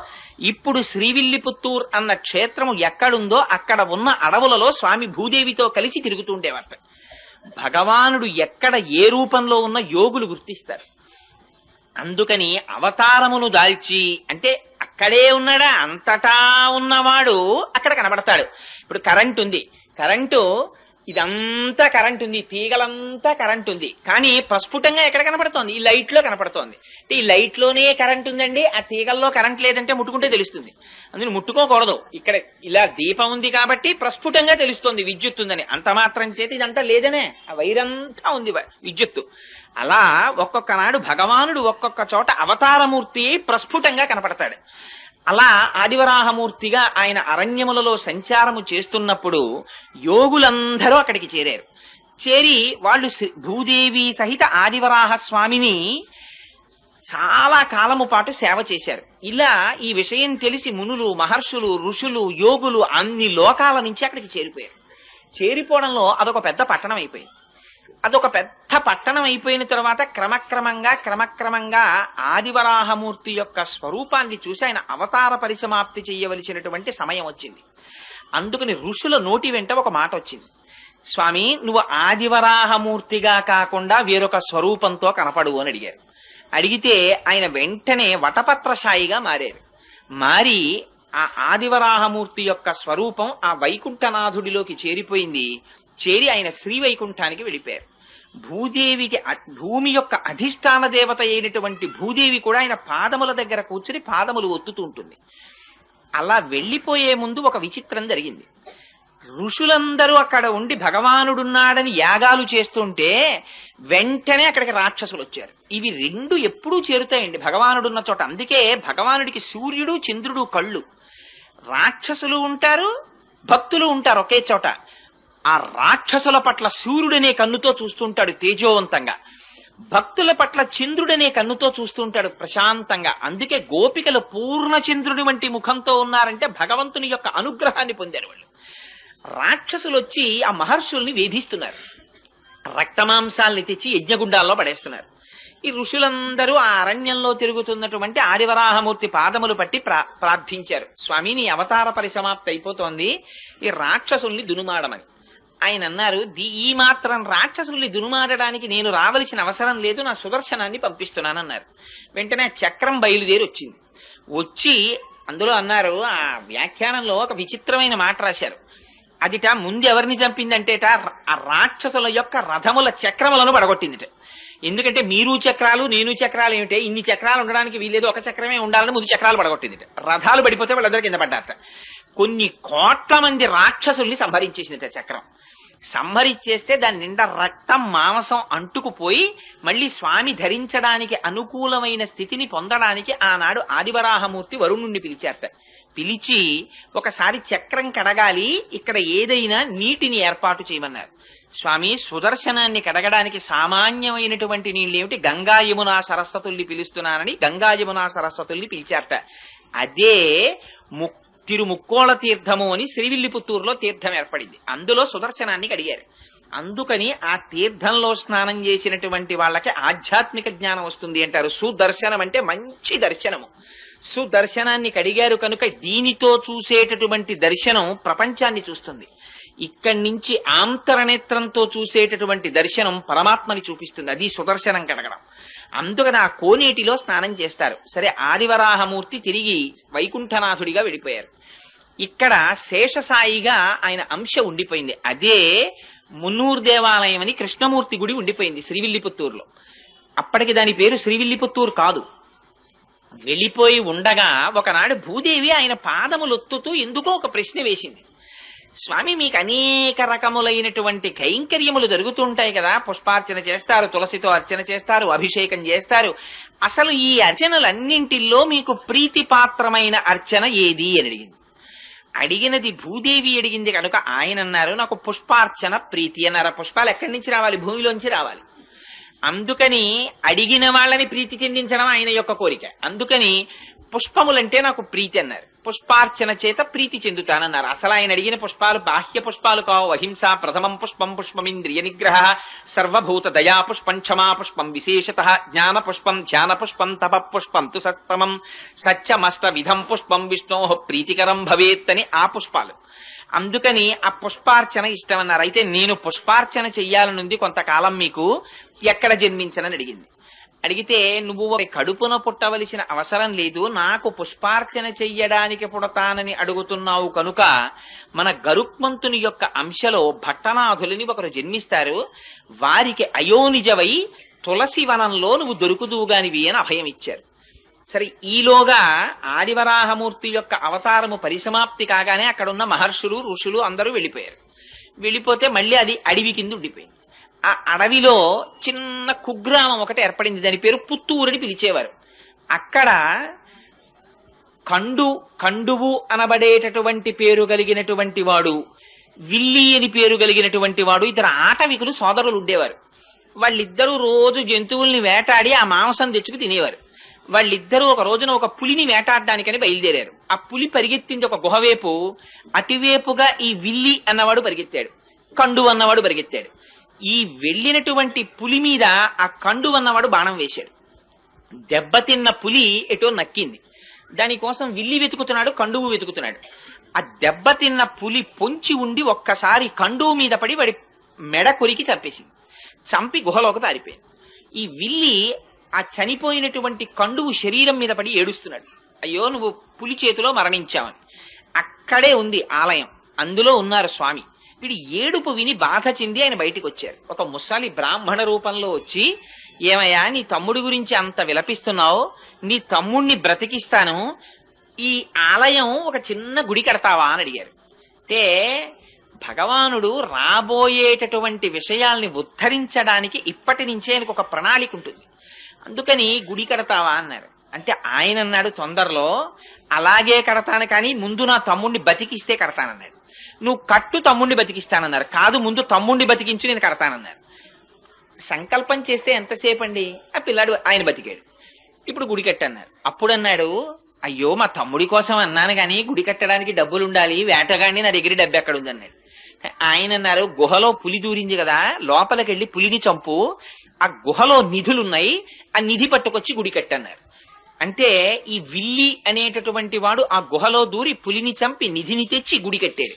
ఇప్పుడు శ్రీవిల్లిపుత్తూర్ అన్న క్షేత్రము ఎక్కడుందో అక్కడ ఉన్న అడవులలో స్వామి భూదేవితో కలిసి తిరుగుతుండేవారట. భగవానుడు ఎక్కడ ఏ రూపంలో ఉన్న యోగులు గుర్తిస్తారు. అందుకని అవతారమును దాల్చి అంటే అక్కడే ఉన్నాడా, అంతటా ఉన్నవాడు అక్కడ కనబడతాడు. ఇప్పుడు కరెంటు ఉంది, కరెంటు ఇదంతా కరెంట్ ఉంది, తీగలంతా కరెంట్ ఉంది, కానీ ప్రస్ఫుటంగా ఎక్కడ కనపడుతోంది? ఈ లైట్ లో కనపడుతోంది. ఈ లైట్ లోనే కరెంట్ ఉందండి, ఆ తీగల్లో కరెంట్ లేదంటే ముట్టుకుంటే తెలుస్తుంది. అందుకని ముట్టుకోకూడదు. ఇక్కడ ఇలా దీపం ఉంది కాబట్టి ప్రస్ఫుటంగా తెలుస్తోంది విద్యుత్ ఉందని. అంత మాత్రం చేతి ఇదంతా లేదనే, ఆ వైరంతా ఉంది విద్యుత్తు. అలా ఒక్కొక్క నాడు భగవానుడు ఒక్కొక్క చోట అవతారమూర్తి ప్రస్ఫుటంగా కనపడతాడు. అలా ఆదివరాహమూర్తిగా ఆయన అరణ్యములలో సంచారము చేస్తున్నప్పుడు యోగులందరూ అక్కడికి చేరారు. చేరి వాళ్ళు భూదేవి సహిత ఆదివరాహ స్వామిని చాలా కాలము పాటు సేవ చేశారు. ఇలా ఈ విషయం తెలిసి మునులు, మహర్షులు, ఋషులు, యోగులు అన్ని లోకాల నుంచి అక్కడికి చేరిపోయారు. చేరిపోవడంలో అదొక పెద్ద పట్టణం అయిపోయింది. అదొక పెద్ద పట్టణం అయిపోయిన తర్వాత క్రమక్రమంగా ఆదివరాహమూర్తి యొక్క స్వరూపాన్ని చూసి ఆయన అవతార పరిసమాప్తి చేయవలసినటువంటి సమయం వచ్చింది. అందుకని ఋషుల నోటి వెంట ఒక మాట వచ్చింది, స్వామి నువ్వు ఆదివరాహమూర్తిగా కాకుండా వేరొక స్వరూపంతో కనపడు అని అడిగారు. అడిగితే ఆయన వెంటనే వటపత్రశాయిగా మారారు. మారి ఆ ఆదివరాహమూర్తి యొక్క స్వరూపం ఆ వైకుంఠనాథుడిలోకి చేరిపోయింది. చేరి ఆయన శ్రీవైకుంఠానికి వెళ్ళిపోయారు. భూదేవికి, భూమి యొక్క అధిష్టాన దేవత అయినటువంటి భూదేవి కూడా ఆయన పాదముల దగ్గర కూర్చుని పాదములు ఒత్తుతూ ఉంటుంది. అలా వెళ్లిపోయే ముందు ఒక విచిత్రం జరిగింది. ఋషులందరూ అక్కడ ఉండి భగవానుడున్నాడని యాగాలు చేస్తుంటే వెంటనే అక్కడికి రాక్షసులు వచ్చారు. ఇవి రెండు ఎప్పుడూ చేరుతాయండి భగవానుడున్న చోట. అందుకే భగవానుడికి సూర్యుడు చంద్రుడు కళ్ళు. రాక్షసులు ఉంటారు, భక్తులు ఉంటారు ఒకే చోట. ఆ రాక్షసుల పట్ల సూర్యుడనే కన్నుతో చూస్తుంటాడు తేజోవంతంగా, భక్తుల పట్ల చంద్రుడనే కన్నుతో చూస్తుంటాడు ప్రశాంతంగా. అందుకే గోపికలు పూర్ణచంద్రుడి వంటి ముఖంతో ఉన్నారంటే భగవంతుని యొక్క అనుగ్రహాన్ని పొందారు వాళ్ళు. రాక్షసులు వచ్చి ఆ మహర్షుల్ని వేధిస్తున్నారు, రక్తమాంసాల్ని తెచ్చి యజ్ఞగుండాల్లో పడేస్తున్నారు. ఈ ఋషులందరూ ఆ అరణ్యంలో తిరుగుతున్నటువంటి ఆదివరాహమూర్తి పాదములు పట్టి ప్రార్థించారు, స్వామి నీ అవతార పరిసమాప్తి అయిపోతోంది, ఈ రాక్షసుల్ని దునుమాడమని. ఆయన అన్నారు, ఈ మాత్రం రాక్షసుల్ని దునుమాడడానికి నేను రావలసిన అవసరం లేదు, నా సుదర్శనాన్ని పంపిస్తున్నానన్నారు. వెంటనే చక్రం బయలుదేరి వచ్చింది. వచ్చి అందులో అన్నారు, ఆ వ్యాఖ్యానంలో ఒక విచిత్రమైన మాట రాశారు. అదిట ముందు ఎవరిని చంపిందంటేట ఆ రాక్షసుల యొక్క రథముల చక్రములను పడగొట్టిందిట. ఎందుకంటే మీరు చక్రాలు నేను చక్రాలు ఏమిటే, ఇన్ని చక్రాలు ఉండడానికి వీల్లేదు, ఒక చక్రమే ఉండాలని ముందు చక్రాలు పడగొట్టిందిట. రథాలు పడిపోతే వాళ్ళందరూ కింద పడ్డారట. కొన్ని కోట్ల మంది రాక్షసుల్ని సంహరించేసిందిట చక్రం. సంహరించేస్తే దాని నిండా రక్తం మాంసం అంటుకుపోయి మళ్ళీ స్వామి ధరించడానికి అనుకూలమైన స్థితిని పొందడానికి ఆనాడు ఆదివరాహమూర్తి వరుణుణ్ణి పిలిచారట. పిలిచి ఒకసారి చక్రం కడగాలి, ఇక్కడ ఏదైనా నీటిని ఏర్పాటు చేయమన్నారు. స్వామి సుదర్శనాన్ని కడగడానికి సామాన్యమైనటువంటి నీళ్ళేమిటి, గంగా యమునా సరస్వతుల్ని పిలుస్తున్నానని గంగా యమునా సరస్వతుల్ని పిలిచారట. అదే తిరుముక్కోళ తీర్థము అని శ్రీవిల్లిపుత్తూరులో తీర్థం ఏర్పడింది. అందులో సుదర్శనాన్ని కడిగారు. అందుకని ఆ తీర్థంలో స్నానం చేసినటువంటి వాళ్ళకి ఆధ్యాత్మిక జ్ఞానం వస్తుంది అంటారు. సుదర్శనం అంటే మంచి దర్శనము. సుదర్శనాన్ని కడిగారు కనుక దీనితో చూసేటటువంటి దర్శనం ప్రపంచాన్ని చూస్తుంది. ఇక్కడి నుంచి ఆంతరనేత్రంతో చూసేటటువంటి దర్శనం పరమాత్మని చూపిస్తుంది. అది సుదర్శనం కడగడం. అందుకని ఆ కోనేటిలో స్నానం చేస్తారు. సరే, ఆదివరాహమూర్తి తిరిగి వైకుంఠనాథుడిగా వెళ్ళిపోయారు. ఇక్కడ శేషసాయిగా ఆయన అంశ ఉండిపోయింది. అదే మున్నూరు దేవాలయం అని కృష్ణమూర్తి గుడి ఉండిపోయింది శ్రీవిల్లిపుత్తూరులో. అప్పటికి దాని పేరు శ్రీవిల్లిపుత్తూరు కాదు. వెళ్ళిపోయి ఉండగా ఒకనాడు భూదేవి ఆయన పాదములొత్తుతూ ఎందుకో ఒక ప్రశ్న వేసింది. స్వామి మీకు అనేక రకములైనటువంటి కైంకర్యములు జరుగుతుంటాయి కదా, పుష్పార్చన చేస్తారు, తులసితో అర్చన చేస్తారు, అభిషేకం చేస్తారు. అసలు ఈ అర్చనలన్నింటిలో మీకు ప్రీతిపాత్రమైన అర్చన ఏది అని అడిగింది. అడిగినది భూదేవి అడిగింది కనుక ఆయన అన్నారు, నాకు పుష్పార్చన ప్రీతి అన్నారు. పుష్పాలు ఎక్కడి నుంచి రావాలి? భూమిలోంచి రావాలి. అందుకని అడిగిన వాళ్ళని ప్రీతి చెందించడం ఆయన యొక్క కోరిక. అందుకని పుష్పములంటే నాకు ప్రీతి అన్నారు. పుష్పార్చన చేత ప్రీతి చెందుతానన్నారు. అసలు ఆయన అడిగిన పుష్పాలు బాహ్య పుష్పాలు కావు. అహింస ప్రథమం పుష్పం, పుష్పమింద్రియ నిగ్రహ, సర్వభూత దయా పుష్పం, క్షమా పుష్పం, విశేషత జ్ఞాన పుష్పం, ధ్యాన పుష్పం, తప పుష్పం తు సత్తమం, సత్యమష్ట విధం పుష్పం విష్ణో ప్రీతికరం భవేత్ అని ఆ పుష్పాలు. అందుకని ఆ పుష్పార్చన ఇష్టమన్నారు. అయితే నేను పుష్పార్చన చెయ్యాలనుంది కొంతకాలం, మీకు ఎక్కడ జన్మించనని అడిగింది. అడిగితే నువ్వు ఒక కడుపున పుట్టవలసిన అవసరం లేదు, నాకు పుష్పార్చన చెయ్యడానికి పుడతానని అడుగుతున్నావు కనుక మన గరుక్మంతుని యొక్క అంశలో భట్టనాథులని ఒకరు జన్మిస్తారు, వారికి అయోనిజవై తులసి వనంలో నువ్వు దొరుకుదువుగానివి అని అభయం ఇచ్చారు. సరే, ఈలోగా ఆదివరాహమూర్తి యొక్క అవతారము పరిసమాప్తి కాగానే అక్కడున్న మహర్షులు ఋషులు అందరూ వెళ్ళిపోయారు. వెళ్ళిపోతే మళ్ళీ అది అడవి కింద ఉండిపోయింది. ఆ అడవిలో చిన్న కుగ్రామం ఒకటి ఏర్పడింది, దాని పేరు పుత్తూరుని పిలిచేవారు. అక్కడ కండువు అనబడేటటువంటి పేరు కలిగినటువంటి వాడు, విల్లి అని పేరు కలిగినటువంటి వాడు, ఇద్దరు ఆటవికులు సోదరులు ఉండేవారు. వాళ్ళిద్దరూ రోజు జంతువుల్ని వేటాడి ఆ మాంసం తెచ్చుకు తినేవారు. వాళ్ళిద్దరూ ఒక రోజున ఒక పులిని వేటాడడానికని బయలుదేరారు. ఆ పులి పరిగెత్తింది ఒక గుహవేపు, అటువేపుగా ఈ విల్లి అన్నవాడు పరిగెత్తాడు, కండు అన్నవాడు పరిగెత్తాడు. ఈ వెళ్ళినటువంటి పులి మీద ఆ కండు అన్నవాడు బాణం వేశాడు. దెబ్బతిన్న పులి ఎటో నక్కింది. దానికోసం విల్లి వెతుకుతున్నాడు, కండువు వెతుకుతున్నాడు. ఆ దెబ్బతిన్న పులి పొంచి ఉండి ఒక్కసారి కండువు మీద పడి వాడి మెడ కొరికి చంపేసింది. చంపి గుహలోకి పారిపోయింది. ఈ విల్లి ఆ చనిపోయినటువంటి కండువు శరీరం మీద పడి ఏడుస్తున్నాడు, అయ్యో నువ్వు పులి చేతిలో మరణించావని. అక్కడే ఉంది ఆలయం, అందులో ఉన్నారు స్వామి. వీడి ఏడుపు విని బాధ చెంది ఆయన బయటికి వచ్చారు. ఒక ముసలి బ్రాహ్మణ రూపంలో వచ్చి, ఏమయ్యా నీ తమ్ముడి గురించి అంత విలపిస్తున్నావు, నీ తమ్ముణ్ణి బ్రతికిస్తాను, ఈ ఆలయం ఒక చిన్న గుడి కడతావా అని అడిగారు. అంటే భగవానుడు రాబోయేటటువంటి విషయాల్ని ఉద్ధరించడానికి ఇప్పటి నుంచే ఆయనకు ఒక ప్రణాళిక ఉంటుంది. అందుకని గుడి కడతావా అన్నారు. అంటే ఆయన అన్నాడు తొందరలో, అలాగే కడతాను కానీ ముందు నా తమ్ముణ్ణి బతికిస్తే కడతానన్నాడు. నువ్వు కట్టు తమ్ముణ్ణి బతికిస్తానన్నారు. కాదు, ముందు తమ్ముణ్ణి బతికించి నేను కడతానన్నారు. సంకల్పం చేస్తే ఎంతసేపు అండి, ఆ పిల్లాడు ఆయన బతికాడు. ఇప్పుడు గుడి కట్టన్నారు. అప్పుడు అన్నాడు, అయ్యో మా తమ్ముడి కోసం అన్నాను కానీ గుడి కట్టడానికి డబ్బులు ఉండాలి, వేటగాడిని నా దగ్గర డబ్బు ఎక్కడ ఉంది అన్నాడు. ఆయన అన్నారు, గుహలో పులి దూరింది కదా, లోపలికి వెళ్ళి పులిని చంపు, ఆ గుహలో నిధులున్నాయి, ఆ నిధి పట్టుకొచ్చి గుడి కట్టన్నారు. అంటే ఈ విల్లి అనేటటువంటి వాడు ఆ గుహలో దూరి పులిని చంపి నిధిని తెచ్చి గుడి కట్టాడు.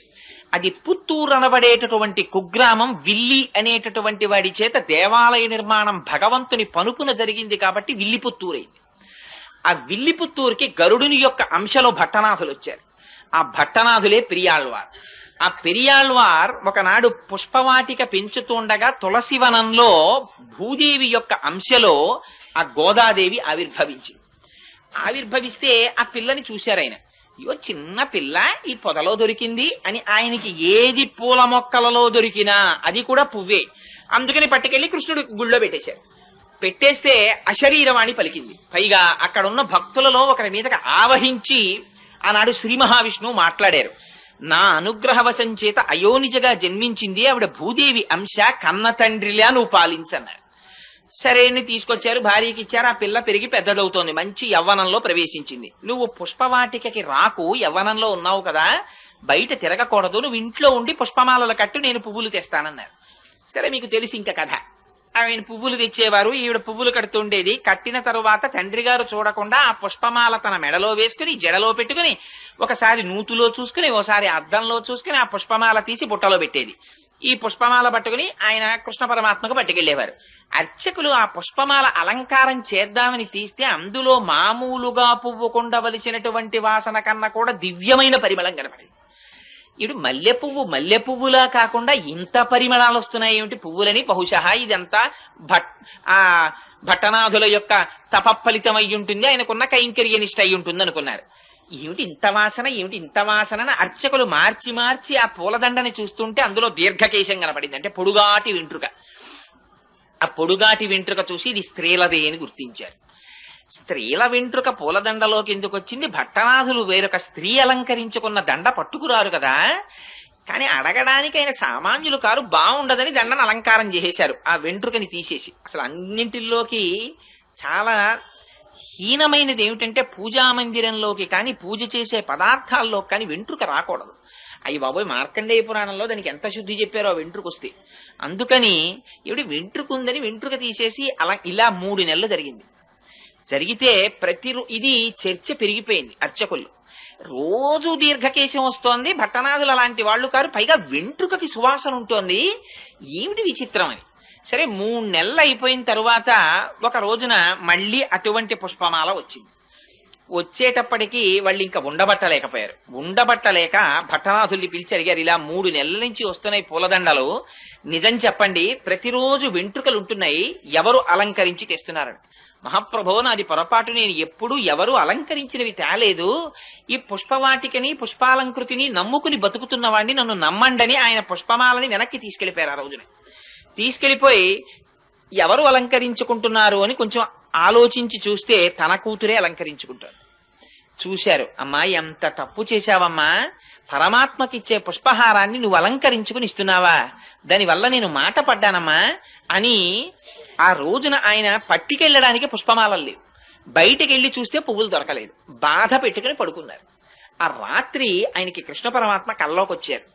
అది పుత్తూరు అనబడేటటువంటి కుగ్రామం విల్లి అనేటటువంటి వాడి చేత దేవాలయ నిర్మాణం భగవంతుని పనుపున జరిగింది కాబట్టి విల్లి పుత్తూరైంది. ఆ విల్లి పుత్తూరుకి గరుడుని యొక్క అంశలో భట్టనాథులు వచ్చారు. ఆ భట్టనాథులే పెరియాళ్వార్. ఆ పెరియాళ్వార్ ఒకనాడు పుష్పవాటిక పెంచుతుండగా తులసివనంలో భూదేవి యొక్క అంశలో ఆ గోదాదేవి ఆవిర్భవిస్తే ఆ పిల్లని చూశారు ఆయన. అయ్యో చిన్న పిల్ల ఈ పొదలో దొరికింది అని ఆయనకి ఏది పూల మొక్కలలో దొరికినా అది కూడా పువ్వే. అందుకని పట్టుకెళ్లి కృష్ణుడి గుళ్ళో పెట్టేశారు. పెట్టేస్తే అశరీరవాణి పలికింది. పైగా అక్కడున్న భక్తులలో ఒకరి మీదకి ఆవహించి ఆనాడు శ్రీ మహావిష్ణువు మాట్లాడారు. నా అనుగ్రహవశం చేత అయోనిజగా జన్మించింది ఆవిడ భూదేవి అంశ, కన్న తండ్రిలా నువ్వు పాలించన్నారు. సరే అని తీసుకొచ్చారు, భార్యకి ఇచ్చారు. ఆ పిల్ల పెరిగి పెద్దదవుతోంది, మంచి యవ్వనంలో ప్రవేశించింది. నువ్వు పుష్పవాటికకి రాకు, యవ్వనంలో ఉన్నావు కదా, బయట తిరగకూడదు, నువ్వు ఇంట్లో ఉండి పుష్పమాలలు కట్టు, నేను పువ్వులు తెస్తానన్నారు. సరే, మీకు తెలిసి ఇంకా కథ. ఆయన పువ్వులు తెచ్చేవారు, ఈవిడ పువ్వులు కడుతుండేది. కట్టిన తరువాత తండ్రి గారు చూడకుండా ఆ పుష్పమాల తన మెడలో వేసుకుని జడలో పెట్టుకుని ఒకసారి నూతులో చూసుకుని ఓసారి అద్దంలో చూసుకుని ఆ పుష్పమాల తీసి బుట్టలో పెట్టేది. ఈ పుష్పమాల పట్టుకుని ఆయన కృష్ణ పరమాత్మకు పట్టుకెళ్లేవారు. అర్చకులు ఆ పుష్పమాల అలంకారం చేద్దామని తీస్తే అందులో మామూలుగా పువ్వు కొండవలసినటువంటి వాసన కన్నా కూడా దివ్యమైన పరిమళం కనపడింది. ఇటు మల్లె పువ్వులా కాకుండా ఇంత పరిమళాలు వస్తున్నాయి ఏమిటి పువ్వులని, బహుశా ఇదంతా భట్టనాథుల యొక్క తపఫలితం అయి ఉంటుంది, ఆయనకున్న కైంకర్యనిష్ట అయి ఉంటుంది అనుకున్నారు. ఏమిటి ఇంత వాసన అర్చకులు మార్చి మార్చి ఆ పూలదండని చూస్తుంటే అందులో దీర్ఘకేశం కనపడింది, అంటే పొడుగాటి వెంట్రుక. ఆ పొడుగాటి వెంట్రుక చూసి ఇది స్త్రీలదే అని గుర్తించారు. స్త్రీల వెంట్రుక పూలదండలోకి ఎందుకు వచ్చింది? భట్టనాథులు వేరొక స్త్రీ అలంకరించుకున్న దండ పట్టుకురారు కదా. కానీ అడగడానికి ఆయన సామాన్యులు కారు, బాగుండదని దండను అలంకారం చేసేశారు, ఆ వెంట్రుకని తీసేసి. అసలు అన్నింటిలోకి చాలా హీనమైనది ఏమిటంటే పూజామందిరంలోకి కానీ పూజ చేసే పదార్థాల్లో కానీ వెంట్రుక రాకూడదు. అయ్యి బాబోయ్, మార్కండేయ పురాణంలో దానికి ఎంత శుద్ధి చెప్పారో ఆ వెంట్రుక వస్తే. అందుకని ఏమిటి వెంట్రుక ఉందని వెంట్రుక తీసేసి అలా ఇలా 3 నెలలు జరిగింది. జరిగితే ఇది చర్చ పెరిగిపోయింది అర్చకుల్లో. రోజు దీర్ఘకేశం వస్తోంది, భట్టనాథులు అలాంటి వాళ్ళు కారు, పైగా వెంట్రుకకి సువాసన ఉంటోంది, ఏమిటి విచిత్రం అని. సరే 3 నెలలు అయిపోయిన తరువాత ఒక రోజున మళ్ళీ అటువంటి పుష్పమాల వచ్చింది. వచ్చేటప్పటికి వాళ్ళు ఇంకా ఉండబట్టలేకపోయారు. ఉండబట్టలేక భట్టనాథుల్ని పిలిచి అడిగారు, ఇలా 3 నెలల నుంచి వస్తున్నాయి పూలదండలు, నిజం చెప్పండి, ప్రతిరోజు వెంట్రుకలు ఉంటున్నాయి, ఎవరు అలంకరించి తెస్తున్నారని. మహాప్రభో, నాది పొరపాటు, నేను ఎప్పుడూ ఎవరు అలంకరించినవి తేలేదు, ఈ పుష్పవాటికని పుష్పాలంకృతిని నమ్ముకుని బతుకుతున్న వాడిని నన్ను నమ్మండని ఆయన పుష్పమాలని వెనక్కి తీసుకెళ్లిపోయారు. ఆ రోజున తీసుకెళ్లిపోయి ఎవరు అలంకరించుకుంటున్నారు అని కొంచెం ఆలోచించి చూస్తే తన కూతురే అలంకరించుకుంటారు. చూశారు, అమ్మా ఎంత తప్పు చేశావమ్మా, పరమాత్మకిచ్చే పుష్పహారాన్ని నువ్వు అలంకరించుకుని ఇస్తున్నావా, దానివల్ల నేను మాట పడ్డానమ్మా అని ఆ రోజున ఆయన పట్టుకెళ్ళడానికి పుష్పమాలలు లేవు. బయటికి వెళ్ళి చూస్తే పువ్వులు దొరకలేదు. బాధ పెట్టుకుని పడుకున్నారు. ఆ రాత్రి ఆయనకి కృష్ణ పరమాత్మ కల్లోకి వచ్చారు.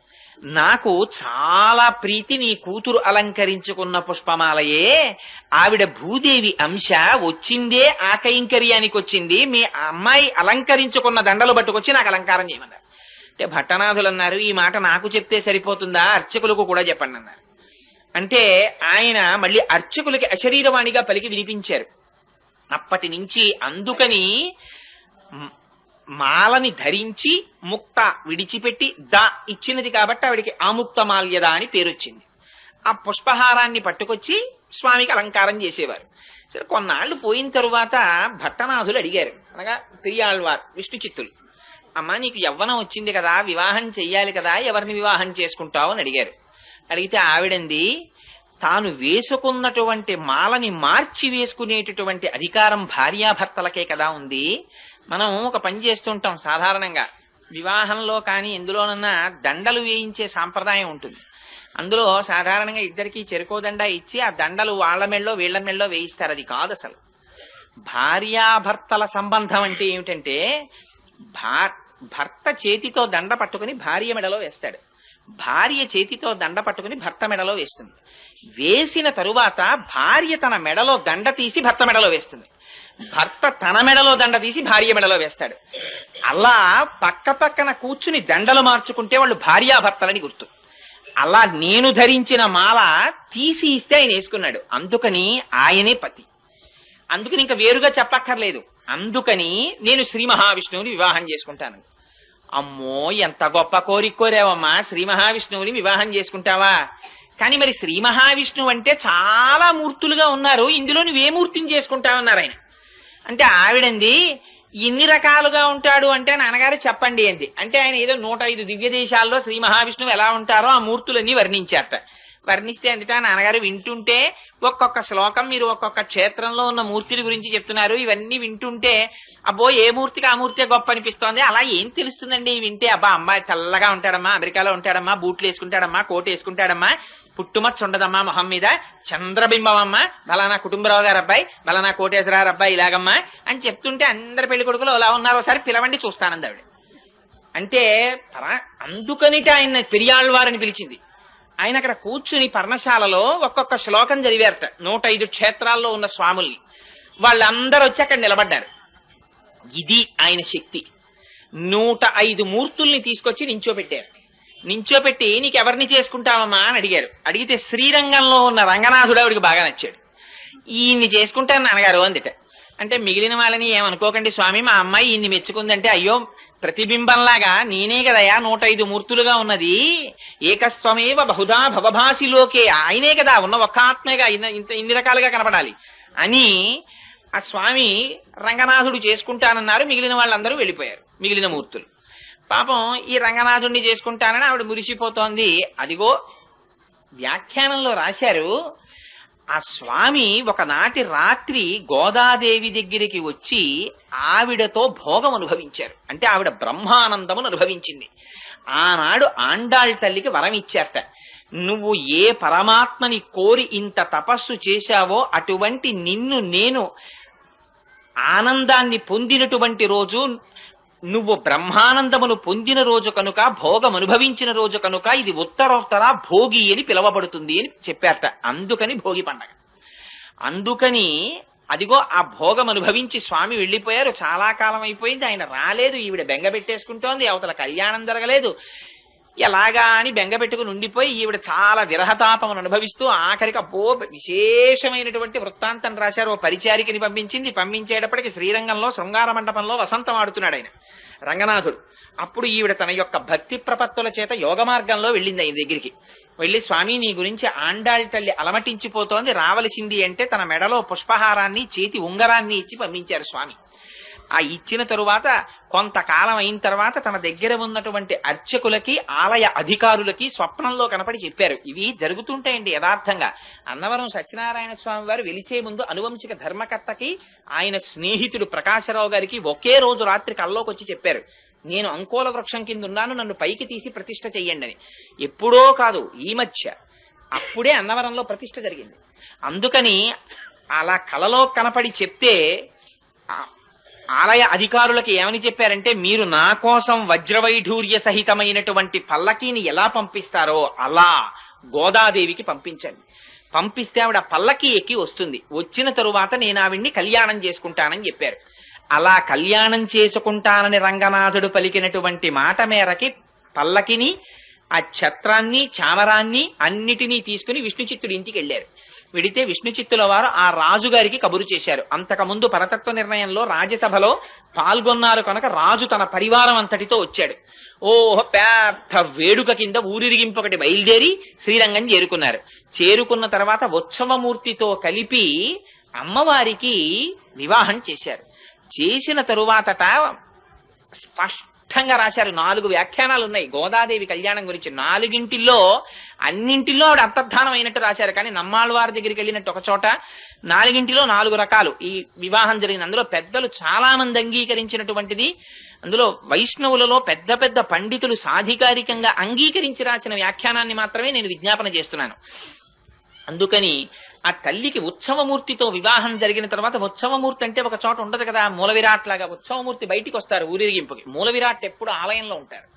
నాకు చాలా ప్రీతి నీ కూతురు అలంకరించుకున్న పుష్పమాలయే, ఆవిడ భూదేవి అంశ, వచ్చిందే ఆ కైంకర్యానికి వచ్చింది, మీ అమ్మాయి అలంకరించుకున్న దండలు పట్టుకొచ్చి నాకు అలంకారం చేయమన్నారు. అంటే భట్టనాథులు అన్నారు, ఈ మాట నాకు చెప్తే సరిపోతుందా, అర్చకులకు కూడా చెప్పండి అన్నారు. అంటే ఆయన మళ్ళీ అర్చకులకి అశరీరవాణిగా పలికి వినిపించారు. అప్పటి నుంచి అందుకని మాలని ధరించి ముక్త విడిచిపెట్టి దా ఇచ్చినది కాబట్టి ఆవిడికి ఆముక్త మాల్యద అని పేరొచ్చింది. ఆ పుష్పహారాన్ని పట్టుకొచ్చి స్వామికి అలంకారం చేసేవారు. సరే, కొన్నాళ్లు పోయిన తరువాత భట్టనాథులు అడిగారు, అనగా పెరియాళ్వార్ విష్ణు చిత్తులు, అమ్మా నీకు యవ్వనం వచ్చింది కదా, వివాహం చెయ్యాలి కదా, ఎవరిని వివాహం చేసుకుంటావు అని అడిగారు. అడిగితే ఆవిడంది, తాను వేసుకున్నటువంటి మాలని మార్చి వేసుకునేటటువంటి అధికారం భార్యాభర్తలకే కదా ఉంది. మనం ఒక పని చేస్తుంటాం సాధారణంగా, వివాహంలో కానీ ఎందులోనన్నా దండలు వేయించే సాంప్రదాయం ఉంటుంది. అందులో సాధారణంగా ఇద్దరికి చెరుకోదండ ఇచ్చి ఆ దండలు వాళ్ళ మెళ్ళో వీళ్ల మెళ్ళో వేయిస్తారు. అది కాదు అసలు. భార్యాభర్తల సంబంధం అంటే ఏమిటంటే, భర్త చేతితో దండ పట్టుకుని భార్య మెడలో వేస్తాడు, భార్య చేతితో దండ పట్టుకుని భర్త మెడలో వేస్తుంది. వేసిన తరువాత భార్య తన మెడలో దండ తీసి భర్త మెడలో వేస్తుంది, భర్త తన మెడలో దండ తీసి భార్య మెడలో వేస్తాడు. అలా పక్క పక్కన కూర్చుని దండలు మార్చుకుంటే వాళ్ళు భార్యాభర్తలని గుర్తు. అలా నేను ధరించిన మాల తీసి ఇస్తే ఆయన వేసుకున్నాడు, అందుకని ఆయనే పతి. అందుకని ఇంకా వేరుగా చెప్పక్కర్లేదు. అందుకని నేను శ్రీ మహావిష్ణువుని వివాహం చేసుకుంటాను. అమ్మో, ఎంత గొప్ప కోరిక కోరావమ్మా, శ్రీ మహావిష్ణువుని వివాహం చేసుకుంటావా? కానీ మరి శ్రీ మహావిష్ణువు అంటే చాలా మూర్తులుగా ఉన్నారు, ఇందులో నువ్వే మూర్తిని చేసుకుంటావన్నారు ఆయన. అంటే ఆవిడంది, ఇన్ని రకాలుగా ఉంటాడు అంటే నాన్నగారు చెప్పండి అంది. అంటే ఆయన ఏదో 105 దివ్య దేశాల్లో శ్రీ మహావిష్ణువు ఎలా ఉంటారో ఆ మూర్తులన్నీ వర్ణించారట. వర్ణిస్తే అందుట నాన్నగారు వింటుంటే, ఒక్కొక్క శ్లోకం మీరు ఒక్కొక్క క్షేత్రంలో ఉన్న మూర్తుల గురించి చెప్తున్నారు, ఇవన్నీ వింటుంటే అబ్బో ఏ మూర్తికి ఆ మూర్తే గొప్ప అనిపిస్తోంది. అలా ఏం తెలుస్తుందండి వింటే? అబ్బా అమ్మాయి తెల్లగా ఉంటాడమ్మా, అమెరికాలో ఉంటాడమ్మా, బూట్లు వేసుకుంటాడమ్మా, కోట్ వేసుకుంటాడమ్మా, పుట్టుమచ్చ ఉండదమ్మా మొహం మీద, చంద్రబింబం అమ్మా, బలానా కుటుంబరావు గారు అబ్బాయి, బలానా కోటేశ్వరరావు అబ్బాయి ఇలాగమ్మా అని చెప్తుంటే అందరి పెళ్లి కొడుకులు అలా ఉన్నారు, ఒకసారి పిలవండి చూస్తానంది ఆవిడ. అంటే అందుకనిట ఆయన పెరియాళ్వారని పిలిచింది. ఆయన అక్కడ కూర్చుని పర్ణశాలలో ఒక్కొక్క శ్లోకం చదివారట 105 క్షేత్రాల్లో ఉన్న స్వాముల్ని. వాళ్ళందరూ వచ్చి అక్కడ నిలబడ్డారు. ఇది ఆయన శక్తి. 105 మూర్తుల్ని తీసుకొచ్చి నించోపెట్టారు. నించోపెట్టి నీకెవరిని చేసుకుంటావమ్మా అని అడిగారు. అడిగితే శ్రీరంగంలో ఉన్న రంగనాథుడు ఆవిడికి బాగా నచ్చాడు. ఈయన్ని చేసుకుంటాను నాన్నగారు అందిట. అంటే మిగిలిన వాళ్ళని ఏమనుకోకండి స్వామి, మా అమ్మాయి ఇన్ని మెచ్చుకుందంటే, అయ్యో ప్రతిబింబంలాగా నేనే కదయా 105 మూర్తులుగా ఉన్నది, ఏకస్వమేవ బహుధా భవభాసిలోకే, ఆయనే కదా ఉన్న ఒక్క ఆత్మేగా ఇన్ని రకాలుగా కనపడాలి అని ఆ స్వామి రంగనాథుడు చేసుకుంటానన్నారు. మిగిలిన వాళ్ళందరూ వెళ్ళిపోయారు, మిగిలిన మూర్తులు. పాపం ఈ రంగనాథుడిని చేసుకుంటానని ఆవిడ మురిసిపోతోంది. అదిగో వ్యాఖ్యానంలో రాశారు, ఆ స్వామి ఒకనాటి రాత్రి గోదాదేవి దగ్గరికి వచ్చి ఆవిడతో భోగం అనుభవించారు. అంటే ఆవిడ బ్రహ్మానందమును అనుభవించింది. ఆనాడు ఆండాళ్ తల్లికి వరం ఇచ్చారట, నువ్వు ఏ పరమాత్మని కోరి ఇంత తపస్సు చేశావో అటువంటి నిన్ను నేను ఆనందాన్ని పొందినటువంటి రోజు, నువ్వు బ్రహ్మానందమును పొందిన రోజు కనుక, భోగం అనుభవించిన రోజు కనుక ఇది ఉత్తరోత్తర భోగి అని పిలవబడుతుంది అని చెప్పారట. అందుకని భోగి పండగ. అందుకని అదిగో ఆ భోగం అనుభవించి స్వామి వెళ్లిపోయారు. చాలా కాలం అయిపోయింది, ఆయన రాలేదు. ఈవిడ బెంగ పెట్టేసుకుంటోంది, అవతల కళ్యాణం జరగలేదు. ఎలాగా అని బెంగ పెట్టుకుని ఉండిపోయి ఈవిడ చాలా విరహతాపమును అనుభవిస్తూ ఆఖరికి అబ్బో విశేషమైనటువంటి వృత్తాంతం రాశారు. ఓ పరిచారికని పంపించేటప్పటికి శ్రీరంగంలో శృంగార మండపంలో వసంతం ఆడుతున్నాడు ఆయన రంగనాథుడు. అప్పుడు ఈవిడ తన యొక్క భక్తి ప్రపత్తుల చేత యోగ మార్గంలో వెళ్ళింది ఆయన దగ్గరికి. వెళ్లి, స్వామి నీ గురించి ఆండాళ్ తల్లి అలమటించిపోతోంది, రావలసింది అంటే తన మెడలో పుష్పహారాన్ని చేతి ఉంగరాన్ని ఇచ్చి పంపించారు స్వామి. ఆ ఇచ్చిన తరువాత కొంతకాలం అయిన తర్వాత తన దగ్గర ఉన్నటువంటి అర్చకులకి ఆలయ అధికారులకి స్వప్నంలో కనపడి చెప్పారు. ఇవి జరుగుతుంటాయండి యథార్థంగా. అన్నవరం సత్యనారాయణ స్వామి వారు వెలిసే ముందు అనువంశిక ధర్మకర్తకి ఆయన స్నేహితుడు ప్రకాశరావు గారికి ఒకే రోజు రాత్రి కల్లోకి వచ్చి చెప్పారు, నేను అంకోల వృక్షం కింద ఉన్నాను, నన్ను పైకి తీసి ప్రతిష్ఠ చెయ్యండి అని. ఎప్పుడో కాదు, ఈ మధ్య అప్పుడే అన్నవరంలో ప్రతిష్ఠ జరిగింది. అందుకని అలా కలలో కనపడి చెప్తే ఆలయ అధికారులకి ఏమని చెప్పారంటే, మీరు నా కోసం వజ్రవైఢూర్య సహితమైనటువంటి పల్లకీని ఎలా పంపిస్తారో అలా గోదాదేవికి పంపించండి. పంపిస్తే ఆవిడ పల్లకి ఎక్కి వస్తుంది. వచ్చిన తరువాత నేను ఆవిడ్ని కళ్యాణం చేసుకుంటానని చెప్పారు. అలా కళ్యాణం చేసుకుంటానని రంగనాథుడు పలికినటువంటి మాట మేరకి పల్లకిని, ఆ ఛత్రాన్ని, చామరాన్ని అన్నిటినీ తీసుకుని విష్ణుచిత్తుడి ఇంటికి వెళ్లారు. వెడితే విష్ణుచిత్తుల వారు ఆ రాజుగారికి కబురు చేశారు. అంతకుముందు పరతత్వ నిర్ణయంలో రాజ్యసభలో పాల్గొన్నారు కనుక రాజు తన పరివారం అంతటితో వచ్చాడు. పెద్ద వేడుక కింద ఊరిరిగింపు ఒకటి బయలుదేరి శ్రీరంగం చేరుకున్నారు. చేరుకున్న తర్వాత ఉత్సవమూర్తితో కలిపి అమ్మవారికి వివాహం చేశారు. చేసిన తరువాతట స్పష్టంగా రాశారు. 4 వ్యాఖ్యానాలు ఉన్నాయి గోదాదేవి కళ్యాణం గురించి. 4 అన్నింటిలో ఆవిడ అంతర్ధానం అయినట్టు రాశారు. కానీ నమ్మాళ్ళవారి దగ్గరికి వెళ్ళినట్టు ఒక చోట 4 4 రకాలు ఈ వివాహం జరిగింది. అందులో పెద్దలు చాలా మంది అంగీకరించినటువంటిది. అందులో వైష్ణవులలో పెద్ద పెద్ద పండితులు సాధికారికంగా అంగీకరించి రాసిన వ్యాఖ్యానాన్ని మాత్రమే నేను విజ్ఞాపన చేస్తున్నాను. అందుకని ఆ తల్లికి ఉత్సవమూర్తితో వివాహం జరిగిన తర్వాత, ఉత్సవమూర్తి అంటే ఒక చోట ఉండదు కదా, మూల విరాట్ లాగా ఉత్సవమూర్తి బయటికి వస్తారు ఊరేగింపుకి. మూల విరాట్ ఎప్పుడు ఆలయంలో ఉంటారు.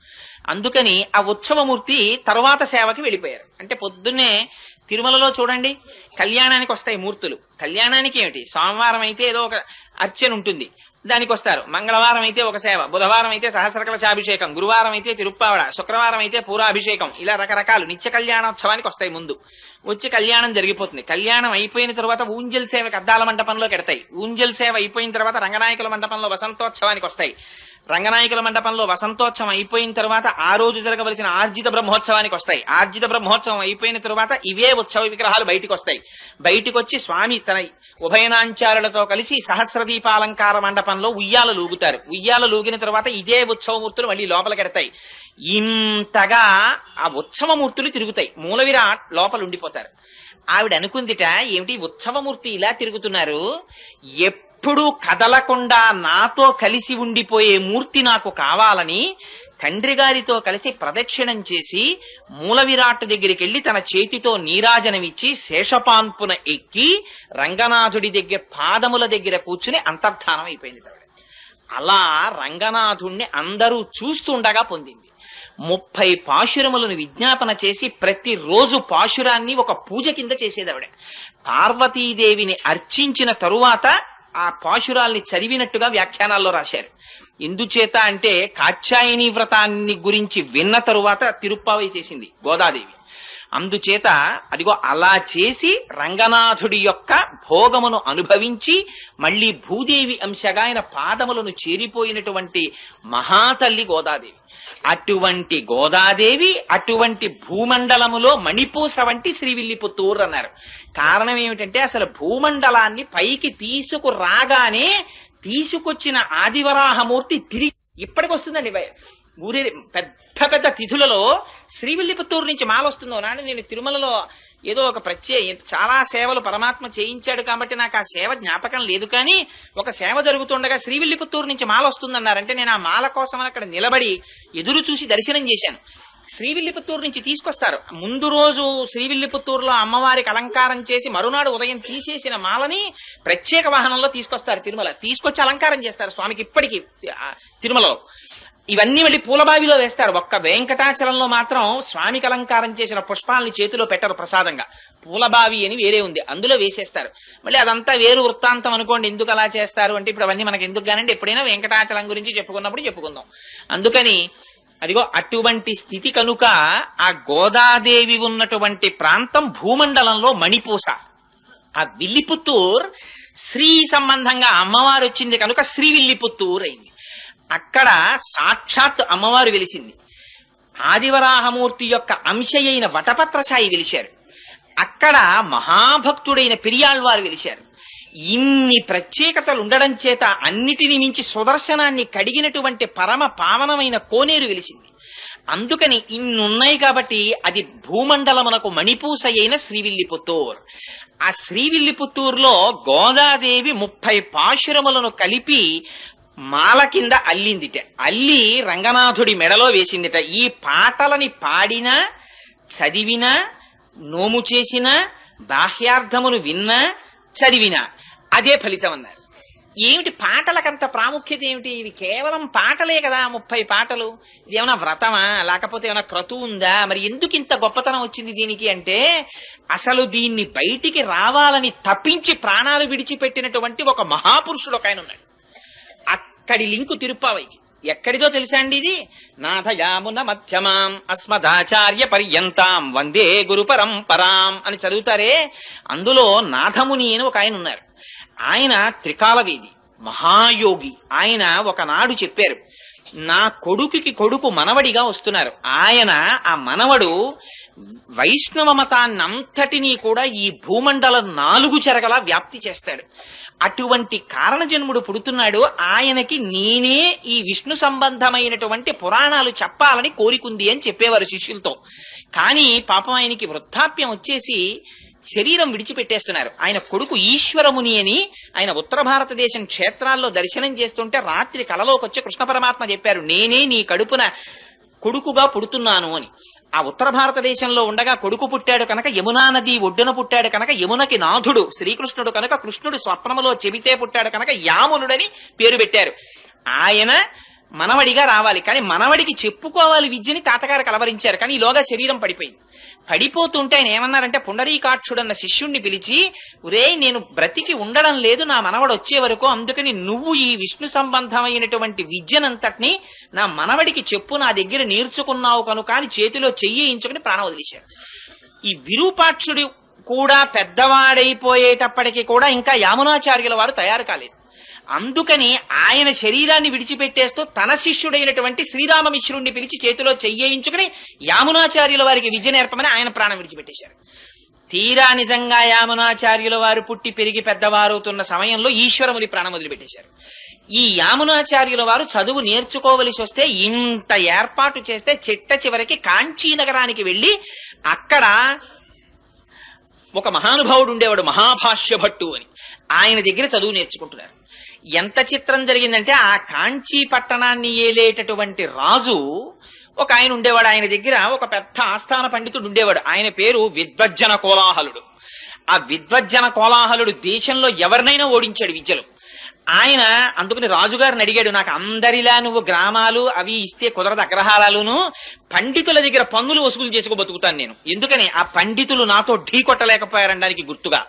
అందుకని ఆ ఉత్సవమూర్తి తర్వాత సేవకి వెళ్ళిపోయారు. అంటే పొద్దున్నే తిరుమలలో చూడండి కళ్యాణానికి వస్తాయి మూర్తులు. కళ్యాణానికి ఏమిటి, సోమవారం అయితే ఏదో ఒక అర్చన ఉంటుంది, దానికి వస్తారు. మంగళవారం అయితే ఒక సేవ, బుధవారం అయితే సహస్రకలశాభిషేకం, గురువారం అయితే తిరుప్పావడ, శుక్రవారం అయితే పూరాభిషేకం, ఇలా రకరకాలు నిత్య కళ్యాణోత్సవానికి వస్తాయి. ముందు వచ్చి కళ్యాణం జరిగిపోతుంది. కళ్యాణం అయిపోయిన తర్వాత ఊంజల్ సేవకి అద్దాల మండపంలో కెడతాయి. ఊంజల్ సేవ అయిపోయిన తర్వాత రంగనాయకుల మండపంలో వసంతోత్సవానికి వస్తాయి. రంగనాయకుల మండపంలో వసంతోత్సవం అయిపోయిన తర్వాత ఆ రోజు జరగవలసిన ఆర్జిత బ్రహ్మోత్సవానికి వస్తాయి. ఆర్జిత బ్రహ్మోత్సవం అయిపోయిన తర్వాత ఇవే ఉత్సవ విగ్రహాలు బయటికి వస్తాయి. బయటికి వచ్చి స్వామి తన ఉభయనాంచారులతో కలిసి సహస్రదీపాలంకార మండపంలో ఉయ్యాల లూగుతారు. ఉయ్యాల లూగిన తర్వాత ఇదే ఉత్సవమూర్తులు మళ్ళీ లోపలికెడతాయి. ఇంతగా ఆ ఉత్సవమూర్తులు తిరుగుతాయి. మూల విరాట్ లోపల ఉండిపోతారు. ఆవిడ అనుకుందిట, ఏమిటి ఉత్సవమూర్తి ఇలా తిరుగుతున్నారు, ఎప్పుడూ కదలకుండా నాతో కలిసి ఉండిపోయే మూర్తి నాకు కావాలని తండ్రి గారితో కలిసి ప్రదక్షిణం చేసి మూల విరాట్ దగ్గరికి వెళ్లి తన చేతితో నీరాజనమిచ్చి శేషపాన్పున ఎక్కి రంగనాథుడి దగ్గర పాదముల దగ్గర కూర్చుని అంతర్ధానం అయిపోయింది. అలా రంగనాథుణ్ణి అందరూ చూస్తుండగా పొందింది. 30 పాశురములను విజ్ఞాపన చేసి ప్రతిరోజు పాశురాన్ని ఒక పూజ కింద చేసేదావిడ. పార్వతీదేవిని అర్చించిన తరువాత ఆ పాశురాల్ని చదివినట్టుగా వ్యాఖ్యానాల్లో రాశారు. ఎందుచేత అంటే కాత్యాయని వ్రతాన్ని గురించి విన్న తరువాత తిరుప్పావై చేసింది గోదాదేవి. అందుచేత అదిగో అలా చేసి రంగనాథుడి యొక్క భోగమును అనుభవించి మళ్లీ భూదేవి అంశగా ఆయన పాదములను చేరిపోయినటువంటి మహాతల్లి గోదాదేవి. అటువంటి గోదాదేవి అటువంటి భూమండలములో మణిపూస వంటి శ్రీవిల్లిపుత్తూరు అన్నారు. కారణం ఏమిటంటే అసలు భూమండలాన్ని పైకి తీసుకురాగానే తీసుకొచ్చిన ఆదివరాహమూర్తి తిరిగి ఇప్పటికొస్తుందండి. ఊరే పెద్ద పెద్ద తిథులలో శ్రీవిల్లిపుత్తూరు నుంచి మాల వస్తుందో నాడు. నేను తిరుమలలో ఏదో ఒక చాలా సేవలు పరమాత్మ చేయించాడు కాబట్టి నాకు ఆ సేవ జ్ఞాపకం లేదు. కానీ ఒక సేవ జరుగుతుండగా శ్రీవిల్లిపుత్తూరు నుంచి మాల వస్తుందన్నారంటే నేను ఆ మాల కోసం అక్కడ నిలబడి ఎదురు చూసి దర్శనం చేశాను. శ్రీవిల్లిపుత్తూరు నుంచి తీసుకొస్తారు. ముందు రోజు శ్రీవిల్లిపుత్తూరులో అమ్మవారికి అలంకారం చేసి మరునాడు ఉదయం తీసేసిన మాలని ప్రత్యేక వాహనంలో తీసుకొస్తారు. తిరుమల తీసుకొచ్చి అలంకారం చేస్తారు స్వామికి. ఇప్పటికీ తిరుమలలో ఇవన్నీ మళ్ళీ పూలబావిలో వేస్తారు. ఒక్క వెంకటాచలంలో మాత్రం స్వామికి అలంకారం చేసిన పుష్పాలని చేతిలో పెట్టరు ప్రసాదంగా. పూలబావి అని వేరే ఉంది, అందులో వేసేస్తారు. మళ్ళీ అదంతా వేరు వృత్తాంతం అనుకోండి. ఎందుకు అలా చేస్తారు అంటే ఇప్పుడు అవన్నీ మనకి ఎందుకు కానండి, ఎప్పుడైనా వెంకటాచలం గురించి చెప్పుకున్నప్పుడు చెప్పుకుందాం. అందుకని అదిగో అటువంటి స్థితి కనుక ఆ గోదాదేవి ఉన్నటువంటి ప్రాంతం భూమండలంలో మణిపూస. ఆ విల్లిపుత్తూర్ శ్రీ సంబంధంగా అమ్మవారు వచ్చింది కనుక శ్రీవిల్లిపుత్తూర్ అయింది. అక్కడ సాక్షాత్ అమ్మవారు వెలిసింది. ఆదివరాహమూర్తి యొక్క అంశయైన వటపత్రసాయి వెలిశారు. అక్కడ మహాభక్తుడైన పెరియాళ్వారు వెలిశారు. ఇన్ని ప్రత్యేకతలు ఉండడం చేత అన్నిటిని మించి సుదర్శనాన్ని కడిగినటువంటి పరమ పావనమైన కోనేరు వెలిసింది. అందుకని ఇన్నున్నాయి కాబట్టి అది భూమండలమునకు మణిపూస అయిన శ్రీవిల్లిపుత్తూర్. ఆ శ్రీవిల్లిపుత్తూరులో గోదాదేవి 30 పాశురములను కలిపి మాల కింద అల్లిందిట. అల్లి రంగనాథుడి మెడలో వేసిందిట. ఈ పాటలని పాడినా, చదివినా, నోము చేసినా, బాహ్యార్థమును విన్నా, చదివినా అదే ఫలితం అన్నారు. ఏమిటి పాటలకంత ప్రాముఖ్యత ఏమిటి? ఇవి కేవలం పాటలే కదా, 30 పాటలు. ఇది ఏమైనా వ్రతమా, లేకపోతే ఏమైనా క్రతువు ఉందా? మరి ఎందుకు ఇంత గొప్పతనం వచ్చింది దీనికి అంటే, అసలు దీన్ని బయటికి రావాలని తప్పించి ప్రాణాలు విడిచిపెట్టినటువంటి ఒక మహాపురుషుడు ఒక ఆయన ఉన్నాడు. అక్కడి లింకు తిరుప్పావైకి. ఎక్కడిదో తెలుసా అండి ఇది? నాథయామున మధ్యమాం అస్మదాచార్య పర్యంతాం వందే గురు పరంపరాం అని చదువుతారే, అందులో నాథముని అని ఒక ఆయన ఉన్నారు. ఆయన త్రికాలవేది, మహాయోగి. ఆయన ఒకనాడు చెప్పారు, నా కొడుకుకి కొడుకు మనవడిగా వస్తున్నారు. ఆయన ఆ మనవడు వైష్ణవ మతాన్నంతటినీ కూడా ఈ భూమండలం 4 చెరగలా వ్యాప్తి చేస్తాడు. అటువంటి కారణజన్ముడు పుడుతున్నాడు. ఆయనకి నేనే ఈ విష్ణు సంబంధమైనటువంటి పురాణాలు చెప్పాలని కోరికుంది అని చెప్పేవారు శిష్యులతో. కానీ పాపం ఆయనకి వృద్ధాప్యం వచ్చేసి శరీరం విడిచిపెట్టేస్తున్నారు. ఆయన కొడుకు ఈశ్వరముని అని ఆయన ఉత్తర భారతదేశం క్షేత్రాల్లో దర్శనం చేస్తుంటే రాత్రి కలలోకి వచ్చి కృష్ణ పరమాత్మ చెప్పారు, నేనే నీ కడుపున కొడుకుగా పుడుతున్నాను అని. ఆ ఉత్తర భారతదేశంలో ఉండగా కొడుకు పుట్టాడు కనుక యమునా నది ఒడ్డున పుట్టాడు కనుక యమునకి నాథుడు శ్రీకృష్ణుడు కనుక కృష్ణుడు స్వప్నములో చెబితే పుట్టాడు కనుక యామునుడని పేరు పెట్టారు. ఆయన మనవడిగా రావాలి, కానీ మనవడికి చెప్పుకోవాలి విద్యని తాతగారు కలవరించారు. కానీ ఈలోగా శరీరం పడిపోయింది. పడిపోతుంటే ఆయన ఏమన్నారంటే, పుండరీకాక్షుడన్న శిష్యుణ్ణి పిలిచి, ఒరే నేను బ్రతికి ఉండడం లేదు నా మనవడు వచ్చే వరకు, అందుకని నువ్వు ఈ విష్ణు సంబంధమైనటువంటి విద్యనంతటినీ నా మనవడికి చెప్పు, నా దగ్గర నేర్చుకున్నావు కనుక అని చేతిలో చెయ్యించుకుని ప్రాణం వదిలేశారు. ఈ విరూపాక్షుడు కూడా పెద్దవాడైపోయేటప్పటికీ కూడా ఇంకా యామునాచార్యుల వారు తయారు కాలేదు. అందుకని ఆయన శరీరాన్ని విడిచిపెట్టేస్తూ తన శిష్యుడైనటువంటి శ్రీరామమిశ్రుణ్ణి పిలిచి చేతిలో చెయ్యించుకుని యామునాచార్యుల వారికి విద్య నేర్పమని ఆయన ప్రాణం విడిచిపెట్టేశారు. తీరా నిజంగా యామునాచార్యుల వారు పుట్టి పెరిగి పెద్దవారవుతున్న సమయంలో ఈశ్వరముని ప్రాణం వదిలిపెట్టేశారు. ఈ యామునాచార్యుల వారు చదువు నేర్చుకోవలసి వస్తే ఇంత ఏర్పాటు చేస్తే చిట్ట చివరికి కాంచీ నగరానికి వెళ్లి అక్కడ ఒక మహానుభావుడు ఉండేవాడు, మహాభాష్య భట్టు అని. ఆయన దగ్గర చదువు నేర్చుకుంటున్నారు. ఎంత చిత్రం జరిగిందంటే, ఆ కాంచీ పట్టణాన్ని ఏలేటటువంటి రాజు ఒక ఆయన ఉండేవాడు. ఆయన దగ్గర ఒక పెద్ద ఆస్థాన పండితుడు ఉండేవాడు. ఆయన పేరు విద్వజ్జన కోలాహలుడు. ఆ విద్వజ్జన కోలాహలుడు దేశంలో ఎవరినైనా ఓడించాడు విద్యలో. ఆయన అందుకని రాజుగారిని అడిగాడు, నాకు అందరిలా నువ్వు గ్రామాలు అవి ఇస్తే కుదరదు, అగ్రహారాలును, పండితుల దగ్గర పన్నులు వసూలు చేసుకో బతుకుతాను నేను, ఎందుకని ఆ పండితులు నాతో ఢీ కొట్టలేకపోయారనడానికి గుర్తుగా.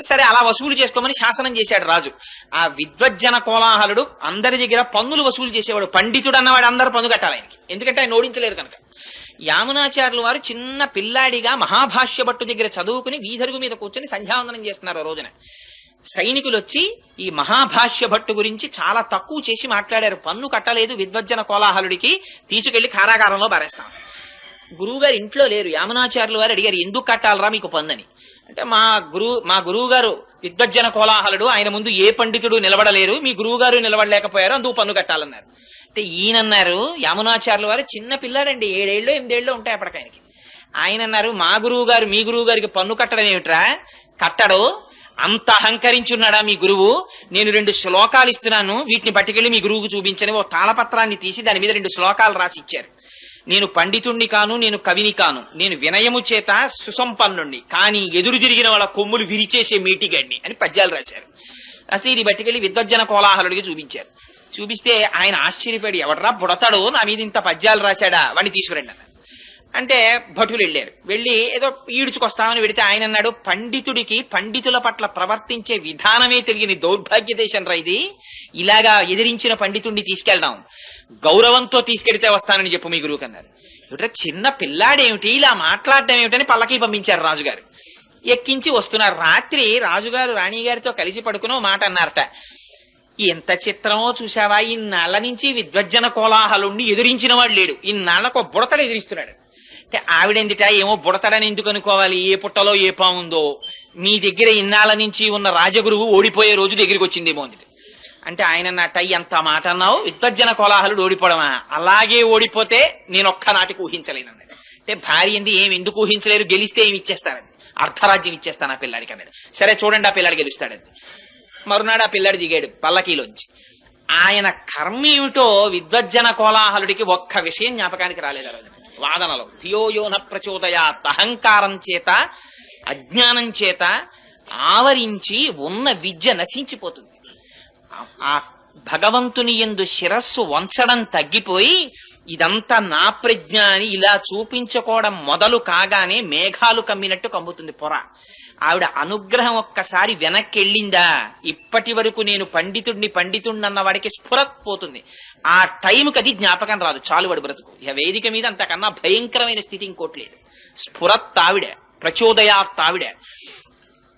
సరే అలా వసూలు చేసుకోమని శాసనం చేశాడు రాజు. ఆ విద్వజ్జన కోలాహలుడు అందరి దగ్గర పన్నులు వసూలు చేసేవాడు. పండితుడు అన్నవాడు అందరూ పన్ను కట్టాలి ఆయనకి, ఎందుకంటే ఆయన ఓడించలేరు కనుక. యామునాచార్యులు వారు చిన్న పిల్లాడిగా మహాభాష్య భట్టు దగ్గర చదువుకుని వీధరుగు మీద కూర్చొని సంధ్యావందనం చేస్తున్నారు. ఆ రోజున సైనికులు వచ్చి ఈ మహాభాష్య భట్టు గురించి చాలా తక్కువ చేసి మాట్లాడారు. పన్ను కట్టలేదు విద్వజ్జన కోలాహలుడికి, తీసుకెళ్లి కారాగారంలో పారేస్తాం. గురువుగారు ఇంట్లో లేరు. యామునాచార్యులు వారు అడిగారు, ఎందుకు కట్టాలరా మీకు పన్నుని అంటే, మా గురువు గారు విద్వజ్జన కోలాహలుడు, ఆయన ముందు ఏ పండితుడు నిలబడలేరు, మీ గురువు గారు నిలబడలేకపోయారు, అందుకు పన్ను కట్టాలన్నారు. అంటే ఈయనన్నారు, యామునాచార్యుల వారు చిన్న పిల్లాడండి, 7 ఏళ్ళు 8 ఏళ్ళు ఉంటాయి అప్పటికాయనకి. ఆయన అన్నారు, మా గురువు గారు మీ గురువు గారికి పన్ను కట్టడం ఏమిట్రా, కట్టడు, అంత అహంకరించున్నాడా మీ గురువు? నేను 2 శ్లోకాలు ఇస్తున్నాను, వీటిని పట్టుకెళ్లి మీ గురువుకు చూపించని ఓ తాళపత్రాన్ని తీసి దాని మీద 2 శ్లోకాలు రాసి ఇచ్చారు. నేను పండితుణ్ణి కాను, నేను కవిని కాను, నేను వినయము చేత సుసంపన్నుణ్ణి, కానీ ఎదురు తిరిగిన వాళ్ళ కొమ్ములు విరిచేసే మీటిగడ్ని అని పద్యాలు రాశారు. అసలు ఇది బట్టికెళ్లి విద్వజ్జన కోలాహలుడికి చూపించారు. చూపిస్తే ఆయన ఆశ్చర్యపడి, ఎవడరా బుడతాడు నా మీద ఇంత పద్యాలు రాశాడా, వాడిని తీసుకురండి అన్నారు. అంటే భటులు వెళ్ళారు. వెళ్ళి ఏదో ఈడ్చుకొస్తామని వెడితే ఆయన అన్నాడు, పండితుడికి పండితుల పట్ల ప్రవర్తించే విధానమే తెలియని దౌర్భాగ్య దేశం రా ఇది, ఇలాగా ఎదిరించిన పండితుడిని తీసుకెళ్దాం, గౌరవంతో తీసుకెడితే వస్తానని చెప్పు మీ గురువుకి అన్నారు. ఏమిటో చిన్న పిల్లాడేమిటి ఇలా మాట్లాడడం ఏమిటని పల్లకి పంపించారు రాజుగారు. ఎక్కించి వస్తున్నారు. రాత్రి రాజుగారు రాణిగారితో కలిసి పడుకుని మాట అన్నారట, ఎంత చిత్రమో చూసావా, ఇన్నాళ్ల నుంచి విద్వజ్జన కోలాహలుండి ఎదిరించిన వాడు లేడు, ఇన్నాళ్లకు బుడతలు ఎదిరిస్తున్నాడు. అంటే ఆవిడెందుట ఏమో బుడతడని ఎందుకు అనుకోవాలి, ఏ పుట్టలో ఏ పాముందో, మీ దగ్గర ఇన్నాళ్ల నుంచి ఉన్న రాజగురువు ఓడిపోయే రోజు దగ్గరికి వచ్చిందేమో అందుటి. అంటే ఆయన అన్నట్ట, ఎంత మాట అన్నావు, విద్వజ్జన కోలాహలుడు ఓడిపోవడమా, అలాగే ఓడిపోతే నేను ఒక్కనాటికి ఊహించలేనన్నాడు. అంటే భార్య ఏమి ఎందుకు ఊహించలేరు, గెలిస్తే ఏమి ఇచ్చేస్తానండి, అర్ధరాజ్యం ఇచ్చేస్తాను ఆ పిల్లాడికి అన్నాడు. సరే చూడండి ఆ పిల్లాడు గెలుస్తాడండి. మరునాడు ఆ పిల్లాడు దిగాడు పల్లకీలోంచి. ఆయన కర్మ ఏమిటో విద్వజ్జన కోలాహలుడికి ఒక్క విషయం జ్ఞాపకానికి రాలేదు ఆ రోజున. వాదనలో ధియోయోన ప్రచోదయాత్, అహంకారం చేత అజ్ఞానం చేత ఆవరించి ఉన్న విద్య నశించిపోతుంది. ఆ భగవంతుని యందు శిరస్సు వంచడం తగ్గిపోయి ఇదంతా నా ప్రజ్ఞ అని ఇలా చూపించుకోవడం మొదలు కాగానే మేఘాలు కమ్మినట్టు కమ్ముతుంది పొర. ఆవిడ అనుగ్రహం ఒక్కసారి వెనక్కి వెళ్ళిందా, ఇప్పటి వరకు నేను పండితుడిని అన్న వాడికి స్ఫురత్ పోతుంది. ఆ టైంకి అది జ్ఞాపకం రాదు, చాలు వాడు బ్రతుకు. ఇక వేదిక మీద అంతకన్నా భయంకరమైన స్థితి ఇంకోట్లేదు. స్ఫురత్ ఆవిడ, ప్రచోదయాత్ ఆవిడ.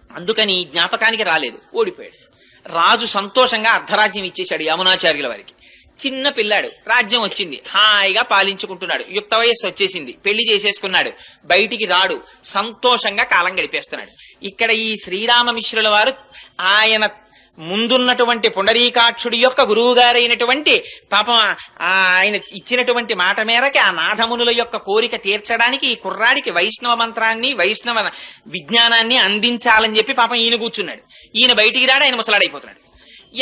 అందుకని జ్ఞాపకానికి రాలేదు, ఓడిపోయాడు. రాజు సంతోషంగా అర్ధరాజ్యం ఇచ్చేశాడు యమునాచార్యుల వారికి. చిన్న పిల్లాడు, రాజ్యం వచ్చింది, హాయిగా పాలించుకుంటున్నాడు, యుక్త వయస్సు వచ్చేసింది, పెళ్లి చేసేసుకున్నాడు, బయటికి రాడు, సంతోషంగా కాలం గడిపేస్తున్నాడు. ఇక్కడ ఈ శ్రీరామమిశ్రుల వారు ఆయన ముందున్నటువంటి పుండరీకాక్షుడి యొక్క గురువు గారైనటువంటి పాపం ఆయన ఇచ్చినటువంటి మాట మేరకి ఆ నాథమునుల యొక్క కోరిక తీర్చడానికి ఈ కుర్రాడికి వైష్ణవ మంత్రాన్ని వైష్ణవ విజ్ఞానాన్ని అందించాలని చెప్పి పాపం ఈయన కూర్చున్నాడు. ఈయన బయటికి రాడు, ఆయన ముసలాడైపోతున్నాడు.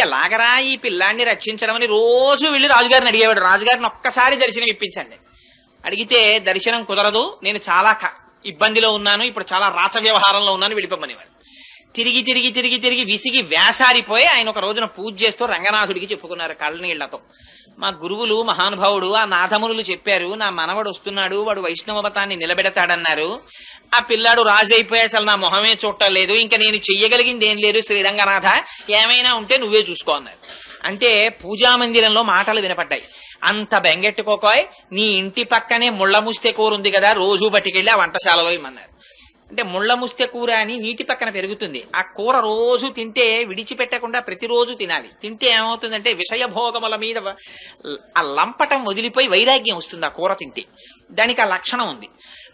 ఎలాగరా ఈ పిల్లాన్ని రక్షించడం అని రోజు వెళ్ళి రాజుగారిని అడిగేవాడు. రాజుగారిని ఒక్కసారి దర్శనం ఇప్పించండి. అడిగితే దర్శనం కుదరదు, నేను చాలా ఇబ్బందిలో ఉన్నాను, ఇప్పుడు చాలా రాచ వ్యవహారంలో ఉన్నాను, వెళ్ళిపోమనేవాడు. తిరిగి తిరిగి తిరిగి తిరిగి విసిగి వేసారిపోయి ఆయన ఒక రోజున పూజ చేస్తూ రంగనాథుడికి చెప్పుకున్నారు కళ్ళనీళ్లతో, మా గురువులు మహానుభావుడు ఆ నాథమునులు చెప్పారు, నా మనవడు వస్తున్నాడు, వాడు వైష్ణవ మతాన్ని నిలబెడతాడన్నారు, ఆ పిల్లాడు రాజు అయిపోయి అసలు నా మొహమే చూడలేదు, ఇంకా నేను చెయ్యగలిగింది ఏం లేదు, శ్రీరంగనాథ ఏమైనా ఉంటే నువ్వే చూసుకో అన్నారు. అంటే పూజామందిరంలో మాటలు వినపడ్డాయి, అంత బెంగెట్టుకోకోయ్, నీ ఇంటి పక్కనే ముళ్ళ ముస్తె కూర ఉంది కదా, రోజు పట్టుకెళ్ళి ఆ వంటశాలలో ఇమ్మన్నారు. అంటే ముళ్ళ ముస్తె కూర అని నీటి పక్కన పెరుగుతుంది, ఆ కూర రోజు తింటే విడిచిపెట్టకుండా ప్రతిరోజు తినాలి. తింటే ఏమవుతుందంటే విషయభోగముల మీద ఆ లంపటం వదిలిపోయి వైరాగ్యం వస్తుంది ఆ కూర తింటే, దానికి ఆ లక్షణం ఉంది.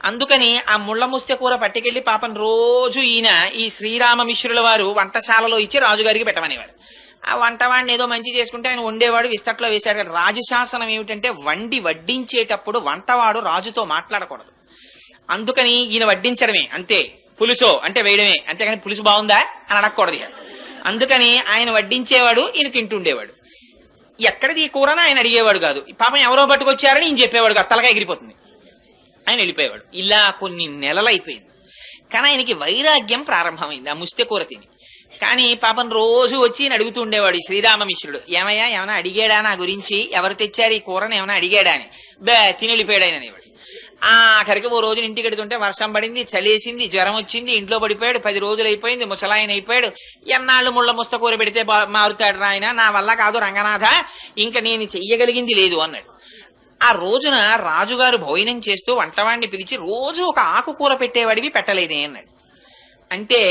అందుకని ఆ ముళ్ళ ముస్తె కూర పట్టుకెళ్లి పాపం రోజు ఈయన ఈ శ్రీరామమిశ్రుల వారు వంటశాలలో ఇచ్చి రాజుగారికి పెట్టమనేవారు. ఆ వంటవాడిని ఏదో మంచి చేసుకుంటే ఆయన వండేవాడు, విస్తట్లో వేశాడు. రాజశాసనం ఏమిటంటే వండి వడ్డించేటప్పుడు వంటవాడు రాజుతో మాట్లాడకూడదు. అందుకని ఈయన వడ్డించడమే అంతే, పులుసో అంటే వేయడమే, అంతేగాని పులుసు బాగుందా అని అడగకూడదు. అందుకని ఆయన వడ్డించేవాడు, ఈయన తింటుండేవాడు. ఎక్కడిది ఈ కూరని ఆయన అడిగేవాడు కాదు. పాపం ఎవరో పట్టుకొచ్చారని ఈయన చెప్పేవాడు కాదు, తలగా ఎగిరిపోతుంది, ఆయన వెళ్ళిపోయేవాడు. ఇలా కొన్ని నెలలు అయిపోయింది. కానీ ఆయనకి వైరాగ్యం ప్రారంభమైంది ఆ ముస్తె కూర తిని. కానీ పాపం రోజు వచ్చి ఈయన అడుగుతూ ఉండేవాడు ఈ శ్రీరామమిశ్రుడు, ఏమయ్యా ఏమైనా అడిగాడా నా గురించి, ఎవరు తెచ్చారు ఈ కూరని ఏమైనా అడిగాడా అని. తిని వెళ్ళిపోయాడు ఆయన అనేవాడు. ఆఖరికి ఓ రోజున ఇంటికి ఎడుతుంటే వర్షం పడింది, చలేసింది, జ్వరం వచ్చింది, ఇంట్లో పడిపోయాడు, 10 రోజులు అయిపోయింది, ముసలాయన అయిపోయాడు. ఎన్నాళ్ళు ముళ్ళ ముస్త కూర పెడితే మారుతాడు ఆయన, నా వల్ల కాదు రంగనాథ, ఇంకా నేను చెయ్యగలిగింది లేదు అన్నాడు. ఆ రోజున రాజుగారు భోజనం చేస్తూ వంటవాడిని పిలిచి, రోజు ఒక ఆకుకూర పెట్టేవాడివి పెట్టలేదే అన్నాడు. అంటే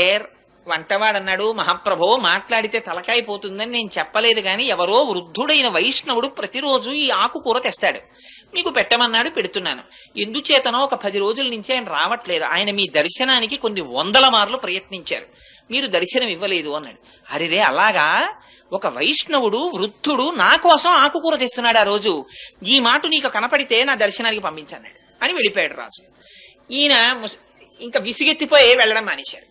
వంటవాడన్నాడు, మహాప్రభో మాట్లాడితే తలకాయ పోతుందని నేను చెప్పలేదు, కానీ ఎవరో వృద్ధుడైన వైష్ణవుడు ప్రతిరోజు ఈ ఆకుకూర తెస్తాడు, మీకు పెట్టమన్నాడు, పెడుతున్నాను. ఎందుచేతనో ఒక 10 రోజుల నుంచి ఆయన రావట్లేదు, ఆయన మీ దర్శనానికి కొన్ని 100 మార్లు ప్రయత్నించారు, మీరు దర్శనం ఇవ్వలేదు అన్నాడు. అరేరే అలాగా, ఒక వైష్ణవుడు వృద్ధుడు నా కోసం ఆకుకూర తెస్తున్నాడు ఆ రోజు, ఈ మాట నీకు కనపడితే నా దర్శనానికి పంపించన్నాడు అని వెళ్ళిపోయాడు రాజు. ఈయన ఇంకా విసిగెత్తిపోయి వెళ్ళడం మానేశాడు.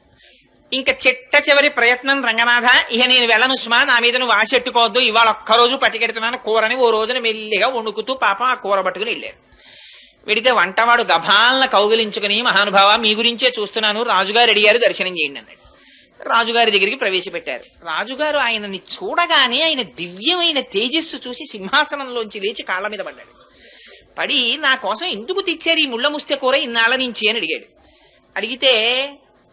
ఇంకా చిట్ట చివరి ప్రయత్నం, రంగనాథ ఇక నేను వెళ్ళను సుమా, నా మీద నువ్వు ఆశెట్టుకోవద్దు, ఇవాళ ఒక్కరోజు పట్టుకెడుతున్నాను కూరని. ఓ రోజున మెల్లిగా వండుకుతూ పాపం ఆ కూర పట్టుకుని వెళ్ళారు. వెడితే వంటవాడు గభాలన కౌగిలించుకుని, మహానుభావ మీ గురించే చూస్తున్నాను, రాజుగారు అడిగారు దర్శనం చేయండి అన్నాడు. రాజుగారి దగ్గరికి ప్రవేశపెట్టారు. రాజుగారు ఆయనని చూడగానే ఆయన దివ్యమైన తేజస్సు చూసి సింహాసనంలోంచి లేచి కాళ్ళ మీద పడ్డాడు. పడి నా కోసం ఎందుకు తెచ్చారు ఈ ముళ్ళ ముస్తె కూర ఇన్నాళ్ళ నుంచి అని అడిగాడు. అడిగితే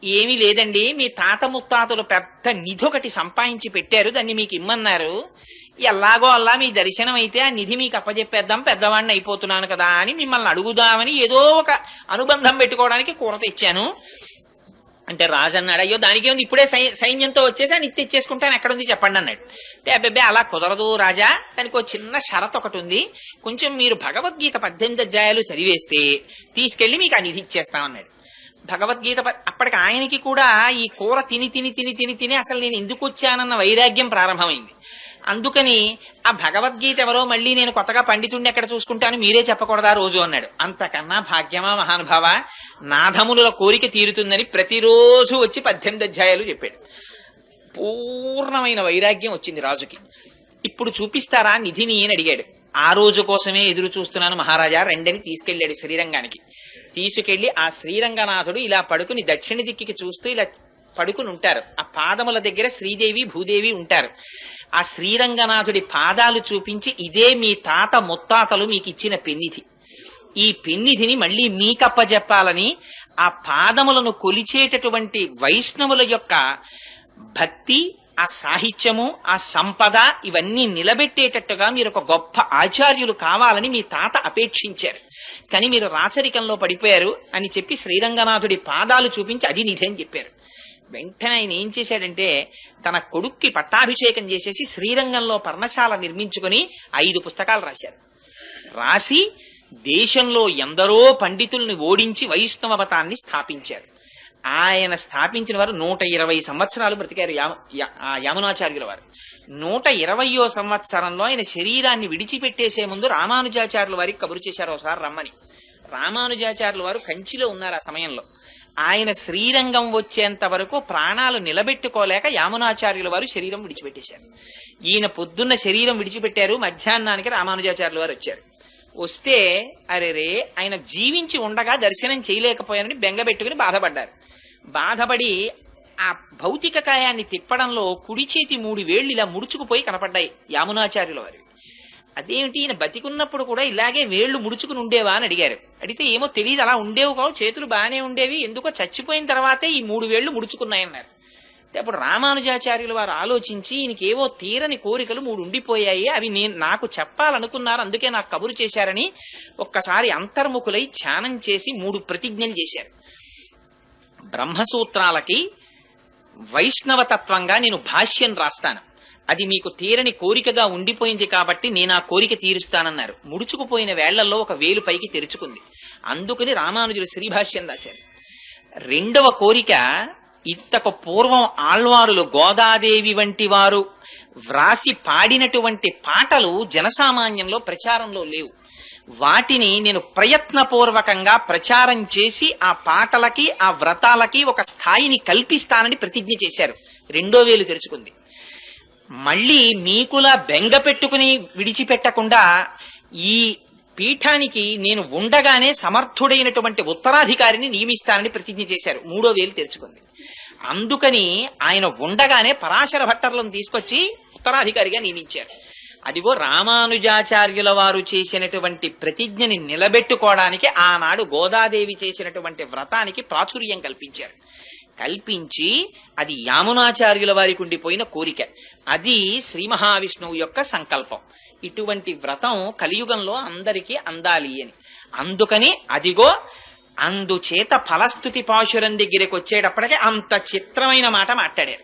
ఏమీ లేదండి, మీ తాత ముత్తాతలు పెద్ద నిధి ఒకటి సంపాదించి పెట్టారు, దాన్ని మీకు ఇమ్మన్నారు, ఎలాగో అలా మీ దర్శనం అయితే ఆ నిధి మీకు అప్పచెప్పేద్దాం, పెద్దవాడిని అయిపోతున్నాను కదా అని మిమ్మల్ని అడుగుదామని ఏదో ఒక అనుబంధం పెట్టుకోవడానికి కూర తెచ్చాను అంటే రాజు అన్నాడు, అయ్యో దానికి ఏముంది, ఇప్పుడే సైన్యంతో వచ్చేసి ఆ నిత్య తెచ్చేసుకుంటాను, ఎక్కడుంది చెప్పండి అన్నాడు. అంటే అబ్బాయి అలా కుదరదు రాజా, దానికి ఒక చిన్న షరత్ ఒకటి ఉంది, కొంచెం మీరు భగవద్గీత 18 అధ్యాయాలు చదివేస్తే తీసుకెళ్లి మీకు ఆ నిధి ఇచ్చేస్తామన్నాడు. భగవద్గీత అప్పటికి ఆయనకి కూడా ఈ కూర తిని తిని తిని తిని తిని అసలు నేను ఎందుకు వచ్చానన్న వైరాగ్యం ప్రారంభమైంది. అందుకని ఆ భగవద్గీత ఎవరో మళ్ళీ నేను కొత్తగా పండితుడిని ఎక్కడ చూసుకుంటాను, మీరే చెప్పకూడదా రోజు అన్నాడు. అంతకన్నా భాగ్యమా మహానుభావ, నాథముల కోరిక తీరుతుందని ప్రతిరోజు వచ్చి 18 అధ్యాయాలు చెప్పాడు. పూర్ణమైన వైరాగ్యం వచ్చింది రాజుకి. ఇప్పుడు చూపిస్తారా నిధిని అని అడిగాడు. ఆ రోజు కోసమే ఎదురు చూస్తున్నాను మహారాజా, రెండని తీసుకెళ్లాడు శ్రీరంగానికి. తీసుకెళ్లి ఆ శ్రీరంగనాథుడు ఇలా పడుకుని దక్షిణ దిక్కికి చూస్తూ ఇలా పడుకుని ఉంటారు. ఆ పాదముల దగ్గర శ్రీదేవి భూదేవి ఉంటారు. ఆ శ్రీరంగనాథుడి పాదాలు చూపించి, ఇదే మీ తాత ముత్తాతలు మీకు ఇచ్చిన పెన్నిధి, ఈ పెన్నిధిని మళ్ళీ మీకప్పజెప్పాలని ఆ పాదములను కొలిచేటటువంటి వైష్ణవుల యొక్క భక్తి, ఆ సాహిత్యము, ఆ సంపద ఇవన్నీ నిలబెట్టేటట్టుగా మీరు ఒక గొప్ప ఆచార్యులు కావాలని మీ తాత అపేక్షించారు, కానీ మీరు రాచరికంలో పడిపోయారు అని చెప్పి శ్రీరంగనాథుడి పాదాలు చూపించి అది నిధి అని చెప్పారు. వెంటనే ఆయన ఏం చేశాడంటే తన కొడుక్కి పట్టాభిషేకం చేసేసి శ్రీరంగంలో పర్ణశాల నిర్మించుకుని 5 పుస్తకాలు రాశారు. రాసి దేశంలో ఎందరో పండితుల్ని ఓడించి వైష్ణవ మతాన్ని స్థాపించారు. ఆయన స్థాపించిన వారు 120 సంవత్సరాలు బ్రతికారు. యామునాచార్యుల వారు 120వ సంవత్సరంలో ఆయన శరీరాన్ని విడిచిపెట్టేసే ముందు రామానుజాచార్యుల వారికి కబురు చేశారు ఒకసారి రమ్మని. రామానుజాచార్యుల వారు కంచిలో ఉన్నారు ఆ సమయంలో. ఆయన శ్రీరంగం వచ్చేంత వరకు ప్రాణాలు నిలబెట్టుకోలేక యామునాచార్యుల వారు శరీరం విడిచిపెట్టేశారు. ఈయన పొద్దున్న శరీరం విడిచిపెట్టారు, మధ్యాహ్నానికి రామానుజాచార్యుల వారు వచ్చారు. వస్తే అరెరే ఆయన జీవించి ఉండగా దర్శనం చేయలేకపోయారని బెంగబెట్టుకుని బాధపడ్డారు. బాధపడి ఆ భౌతిక కాయాన్ని తిప్పడంలో కుడి చేతి 3 వేళ్లు ఇలా ముడుచుకుపోయి కనపడ్డాయి యామునాచార్యుల వారు. అదేమిటి, ఈయన బతికున్నప్పుడు కూడా ఇలాగే వేళ్లు ముడుచుకుని ఉండేవా అని అడిగారు. అడిగితే ఏమో తెలియదు, అలా ఉండేవి కావు, చేతులు బాగానే ఉండేవి, ఎందుకో చచ్చిపోయిన తర్వాతే ఈ 3 వేళ్లు ముడుచుకున్నాయన్నారు. అప్పుడు రామానుజాచార్యుల వారు ఆలోచించి ఈయనకేవో తీరని కోరికలు 3 ఉండిపోయాయి, అవి నాకు చెప్పాలనుకున్నారు, అందుకే నాకు కబురు చేశారని ఒక్కసారి అంతర్ముఖులై ధ్యానం చేసి 3 ప్రతిజ్ఞలు చేశారు. బ్రహ్మసూత్రాలకి వైష్ణవతత్వంగా నేను భాష్యం రాస్తాను, అది మీకు తీరని కోరికగా ఉండిపోయింది కాబట్టి నేను ఆ కోరిక తీరుస్తానన్నారు. ముడుచుకుపోయిన వేళ్లలో ఒక వేలు పైకి తెరుచుకుంది, అందుకని రామానుజులు శ్రీభాష్యం రాశారు. 2వ కోరిక, ఇంతకు పూర్వం ఆళ్వారులు గోదాదేవి వంటి వారు వ్రాసి పాడినటువంటి పాటలు జనసామాన్యంలో ప్రచారంలో లేవు, వాటిని నేను ప్రయత్నపూర్వకంగా ప్రచారం చేసి ఆ పాటలకి ఆ వ్రతాలకి ఒక స్థాయిని కల్పిస్తానని ప్రతిజ్ఞ చేశారు. 2వ వేలు తెరుచుకుంది. మళ్ళీ మీకులా బెంగ పెట్టుకుని విడిచిపెట్టకుండా ఈ పీఠానికి నేను ఉండగానే సమర్థుడైనటువంటి ఉత్తరాధికారిని నియమిస్తానని ప్రతిజ్ఞ చేశారు. 3వ వేలు తెరుచుకుంది. అందుకని ఆయన ఉండగానే పరాశర భట్టర్లను తీసుకొచ్చి ఉత్తరాధికారిగా నియమించారు. అదిగో రామానుజాచార్యుల వారు చేసినటువంటి ప్రతిజ్ఞని నిలబెట్టుకోవడానికి ఆనాడు గోదాదేవి చేసినటువంటి వ్రతానికి ప్రాచుర్యం కల్పించారు. కల్పించి అది యామునాచార్యుల వారికి ఉండిపోయిన కోరిక, అది శ్రీ మహావిష్ణువు యొక్క సంకల్పం. ఇటువంటి వ్రతం కలియుగంలో అందరికీ అందాలి అని. అందుకని అదిగో అందుచేత ఫలస్థుతి పాశురం దగ్గరికి వచ్చేటప్పటికి అంత చిత్రమైన మాట మాట్లాడారు.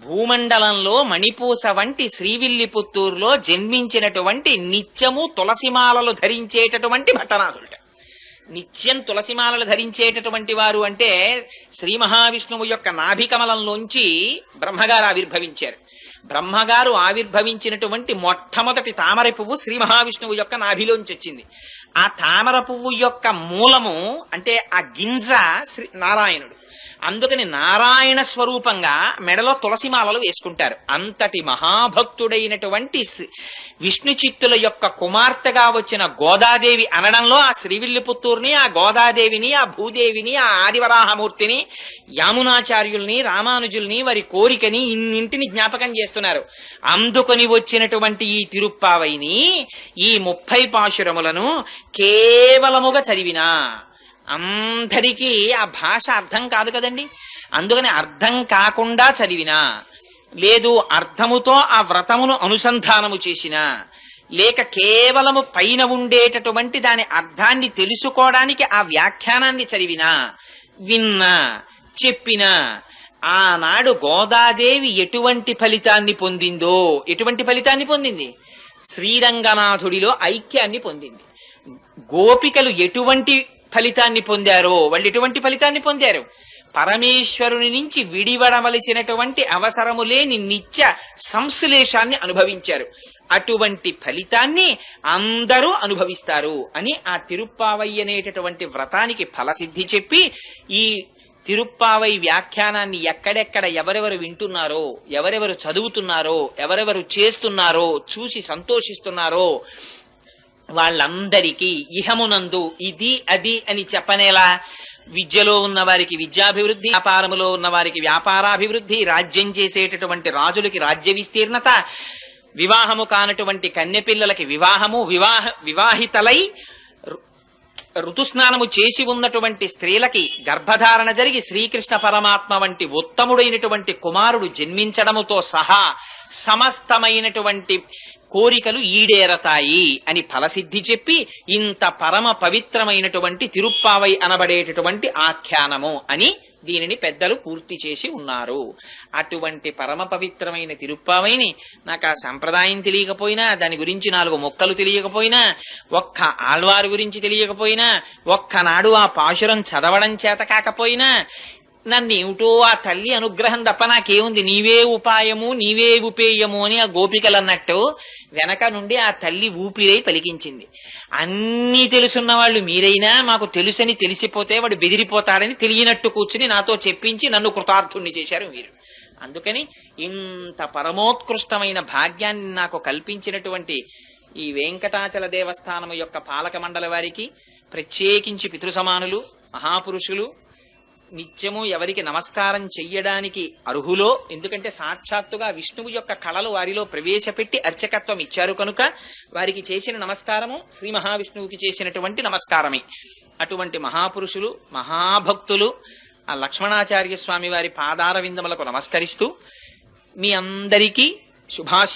భూమండలంలో మణిపూస వంటి శ్రీవిల్లిపుత్తూరులో జన్మించినటువంటి నిత్యము తులసిమాలలు ధరించేటటువంటి భట్టనాథుడు. నిత్యం తులసిమాలలు ధరించేటటువంటి వారు అంటే శ్రీ మహావిష్ణువు యొక్క నాభికమలంలోంచి బ్రహ్మగారు ఆవిర్భవించారు. బ్రహ్మగారు ఆవిర్భవించినటువంటి మొట్టమొదటి తామర పువ్వు శ్రీ మహావిష్ణువు యొక్క నాభిలోంచి వచ్చింది. ఆ తామర పువ్వు యొక్క మూలము అంటే ఆ గింజ శ్రీ నారాయణుడు. అందుకని నారాయణ స్వరూపంగా మెడలో తులసిమాలలు వేసుకుంటారు. అంతటి మహాభక్తుడైనటువంటి విష్ణు చిత్తుల యొక్క కుమార్తెగా వచ్చిన గోదాదేవి అనడంలో ఆ శ్రీవిల్లిపుత్తూరుని, ఆ గోదాదేవిని, ఆ భూదేవిని, ఆ ఆదివరాహమూర్తిని, యామునాచార్యుల్ని, రామానుజుల్ని, వారి కోరికని ఇన్నింటిని జ్ఞాపకం చేస్తున్నారు. అందుకొని వచ్చినటువంటి ఈ తిరుప్పావైని, ఈ 30 పాశురములను కేవలముగా చదివినా అందరికీ ఆ భాష అర్థం కాదు కదండి. అందుకని అర్థం కాకుండా చదివినా, లేదు అర్థముతో ఆ వ్రతమును అనుసంధానము చేసినా, లేక కేవలము పైన ఉండేటటువంటి దాని అర్థాన్ని తెలుసుకోవడానికి ఆ వ్యాఖ్యానాన్ని చదివినా, విన్నా, చెప్పినా, ఆనాడు గోదాదేవి ఎటువంటి ఫలితాన్ని పొందిందో, ఎటువంటి ఫలితాన్ని పొందింది? శ్రీరంగనాథుడిలో ఐక్యాన్ని పొందింది. గోపికలు ఎటువంటి ఫలితాన్ని పొందారో, వాళ్ళు ఎటువంటి ఫలితాన్ని పొందారు? పరమేశ్వరుని నుంచి విడివడవలసినటువంటి అవసరము లేని నిత్య సంశ్లేషాన్ని అనుభవించారు. అటువంటి ఫలితాన్ని అందరూ అనుభవిస్తారు అని ఆ తిరుప్పావై అనేటటువంటి వ్రతానికి ఫలసిద్ధి చెప్పి, ఈ తిరుప్పావై వ్యాఖ్యానాన్ని ఎక్కడెక్కడ ఎవరెవరు వింటున్నారో, ఎవరెవరు చదువుతున్నారో, ఎవరెవరు చేస్తున్నారో, చూసి సంతోషిస్తున్నారో వాళ్ళందరికీ ఇహమునందు ఇది అది అని చెప్పనేలా, విద్యలో ఉన్న వారికి విద్యాభివృద్ధి, వ్యాపారములో ఉన్న వారికి వ్యాపారాభివృద్ధి, రాజ్యం చేసేటటువంటి రాజులకి రాజ్య విస్తీర్ణత, వివాహము కానటువంటి కన్యపిల్లలకి వివాహము, వివాహితలై ఋతుస్నానము చేసి ఉన్నటువంటి స్త్రీలకి గర్భధారణ జరిగి శ్రీకృష్ణ పరమాత్మ వంటి ఉత్తముడైనటువంటి కుమారుడు జన్మించడముతో సహా సమస్తమైనటువంటి కోరికలు ఈడేరతాయి అని ఫలసిద్ధి చెప్పి, ఇంత పరమ పవిత్రమైనటువంటి తిరుప్పావై అనబడేటటువంటి ఆఖ్యానము అని దీనిని పెద్దలు పూర్తి చేసి ఉన్నారు. అటువంటి పరమ పవిత్రమైన తిరుప్పావైని నాకు ఆ సంప్రదాయం తెలియకపోయినా, దాని గురించి 4 ముక్కలు తెలియకపోయినా, ఒక్క ఆళ్వారు గురించి తెలియకపోయినా, ఒక్కనాడు ఆ పాశురం చదవడం చేత కాకపోయినా, నన్నేమిటో ఆ తల్లి అనుగ్రహం తప్ప నాకేముంది, నీవే ఉపాయము నీవే ఉపేయము అని ఆ గోపికలు అన్నట్టు వెనక నుండి ఆ తల్లి ఊపిరై పలికించింది. అన్నీ తెలుసున్న వాళ్ళు మీరైనా మాకు తెలుసని తెలిసిపోతే వాడు బెదిరిపోతాడని తెలియనట్టు కూర్చుని నాతో చెప్పించి నన్ను కృతార్థుణ్ణి చేశారు మీరు. అందుకని ఇంత పరమోత్కృష్టమైన భాగ్యాన్ని నాకు కల్పించినటువంటి ఈ వెంకటాచల దేవస్థానము యొక్క పాలక మండలి వారికి, ప్రత్యేకించి పితృసమానులు, మహాపురుషులు, నిత్యము ఎవరికి నమస్కారం చెయ్యడానికి అర్హులో, ఎందుకంటే సాక్షాత్తుగా విష్ణువు యొక్క కళలు వారిలో ప్రవేశపెట్టి అర్చకత్వం ఇచ్చారు కనుక వారికి చేసిన నమస్కారము శ్రీ మహావిష్ణువుకి చేసినటువంటి నమస్కారమే. అటువంటి మహాపురుషులు, మహాభక్తులు ఆ లక్ష్మణాచార్య స్వామి వారి పాదార విందములకు నమస్కరిస్తూ మీ అందరికీ శుభాశీస్సులు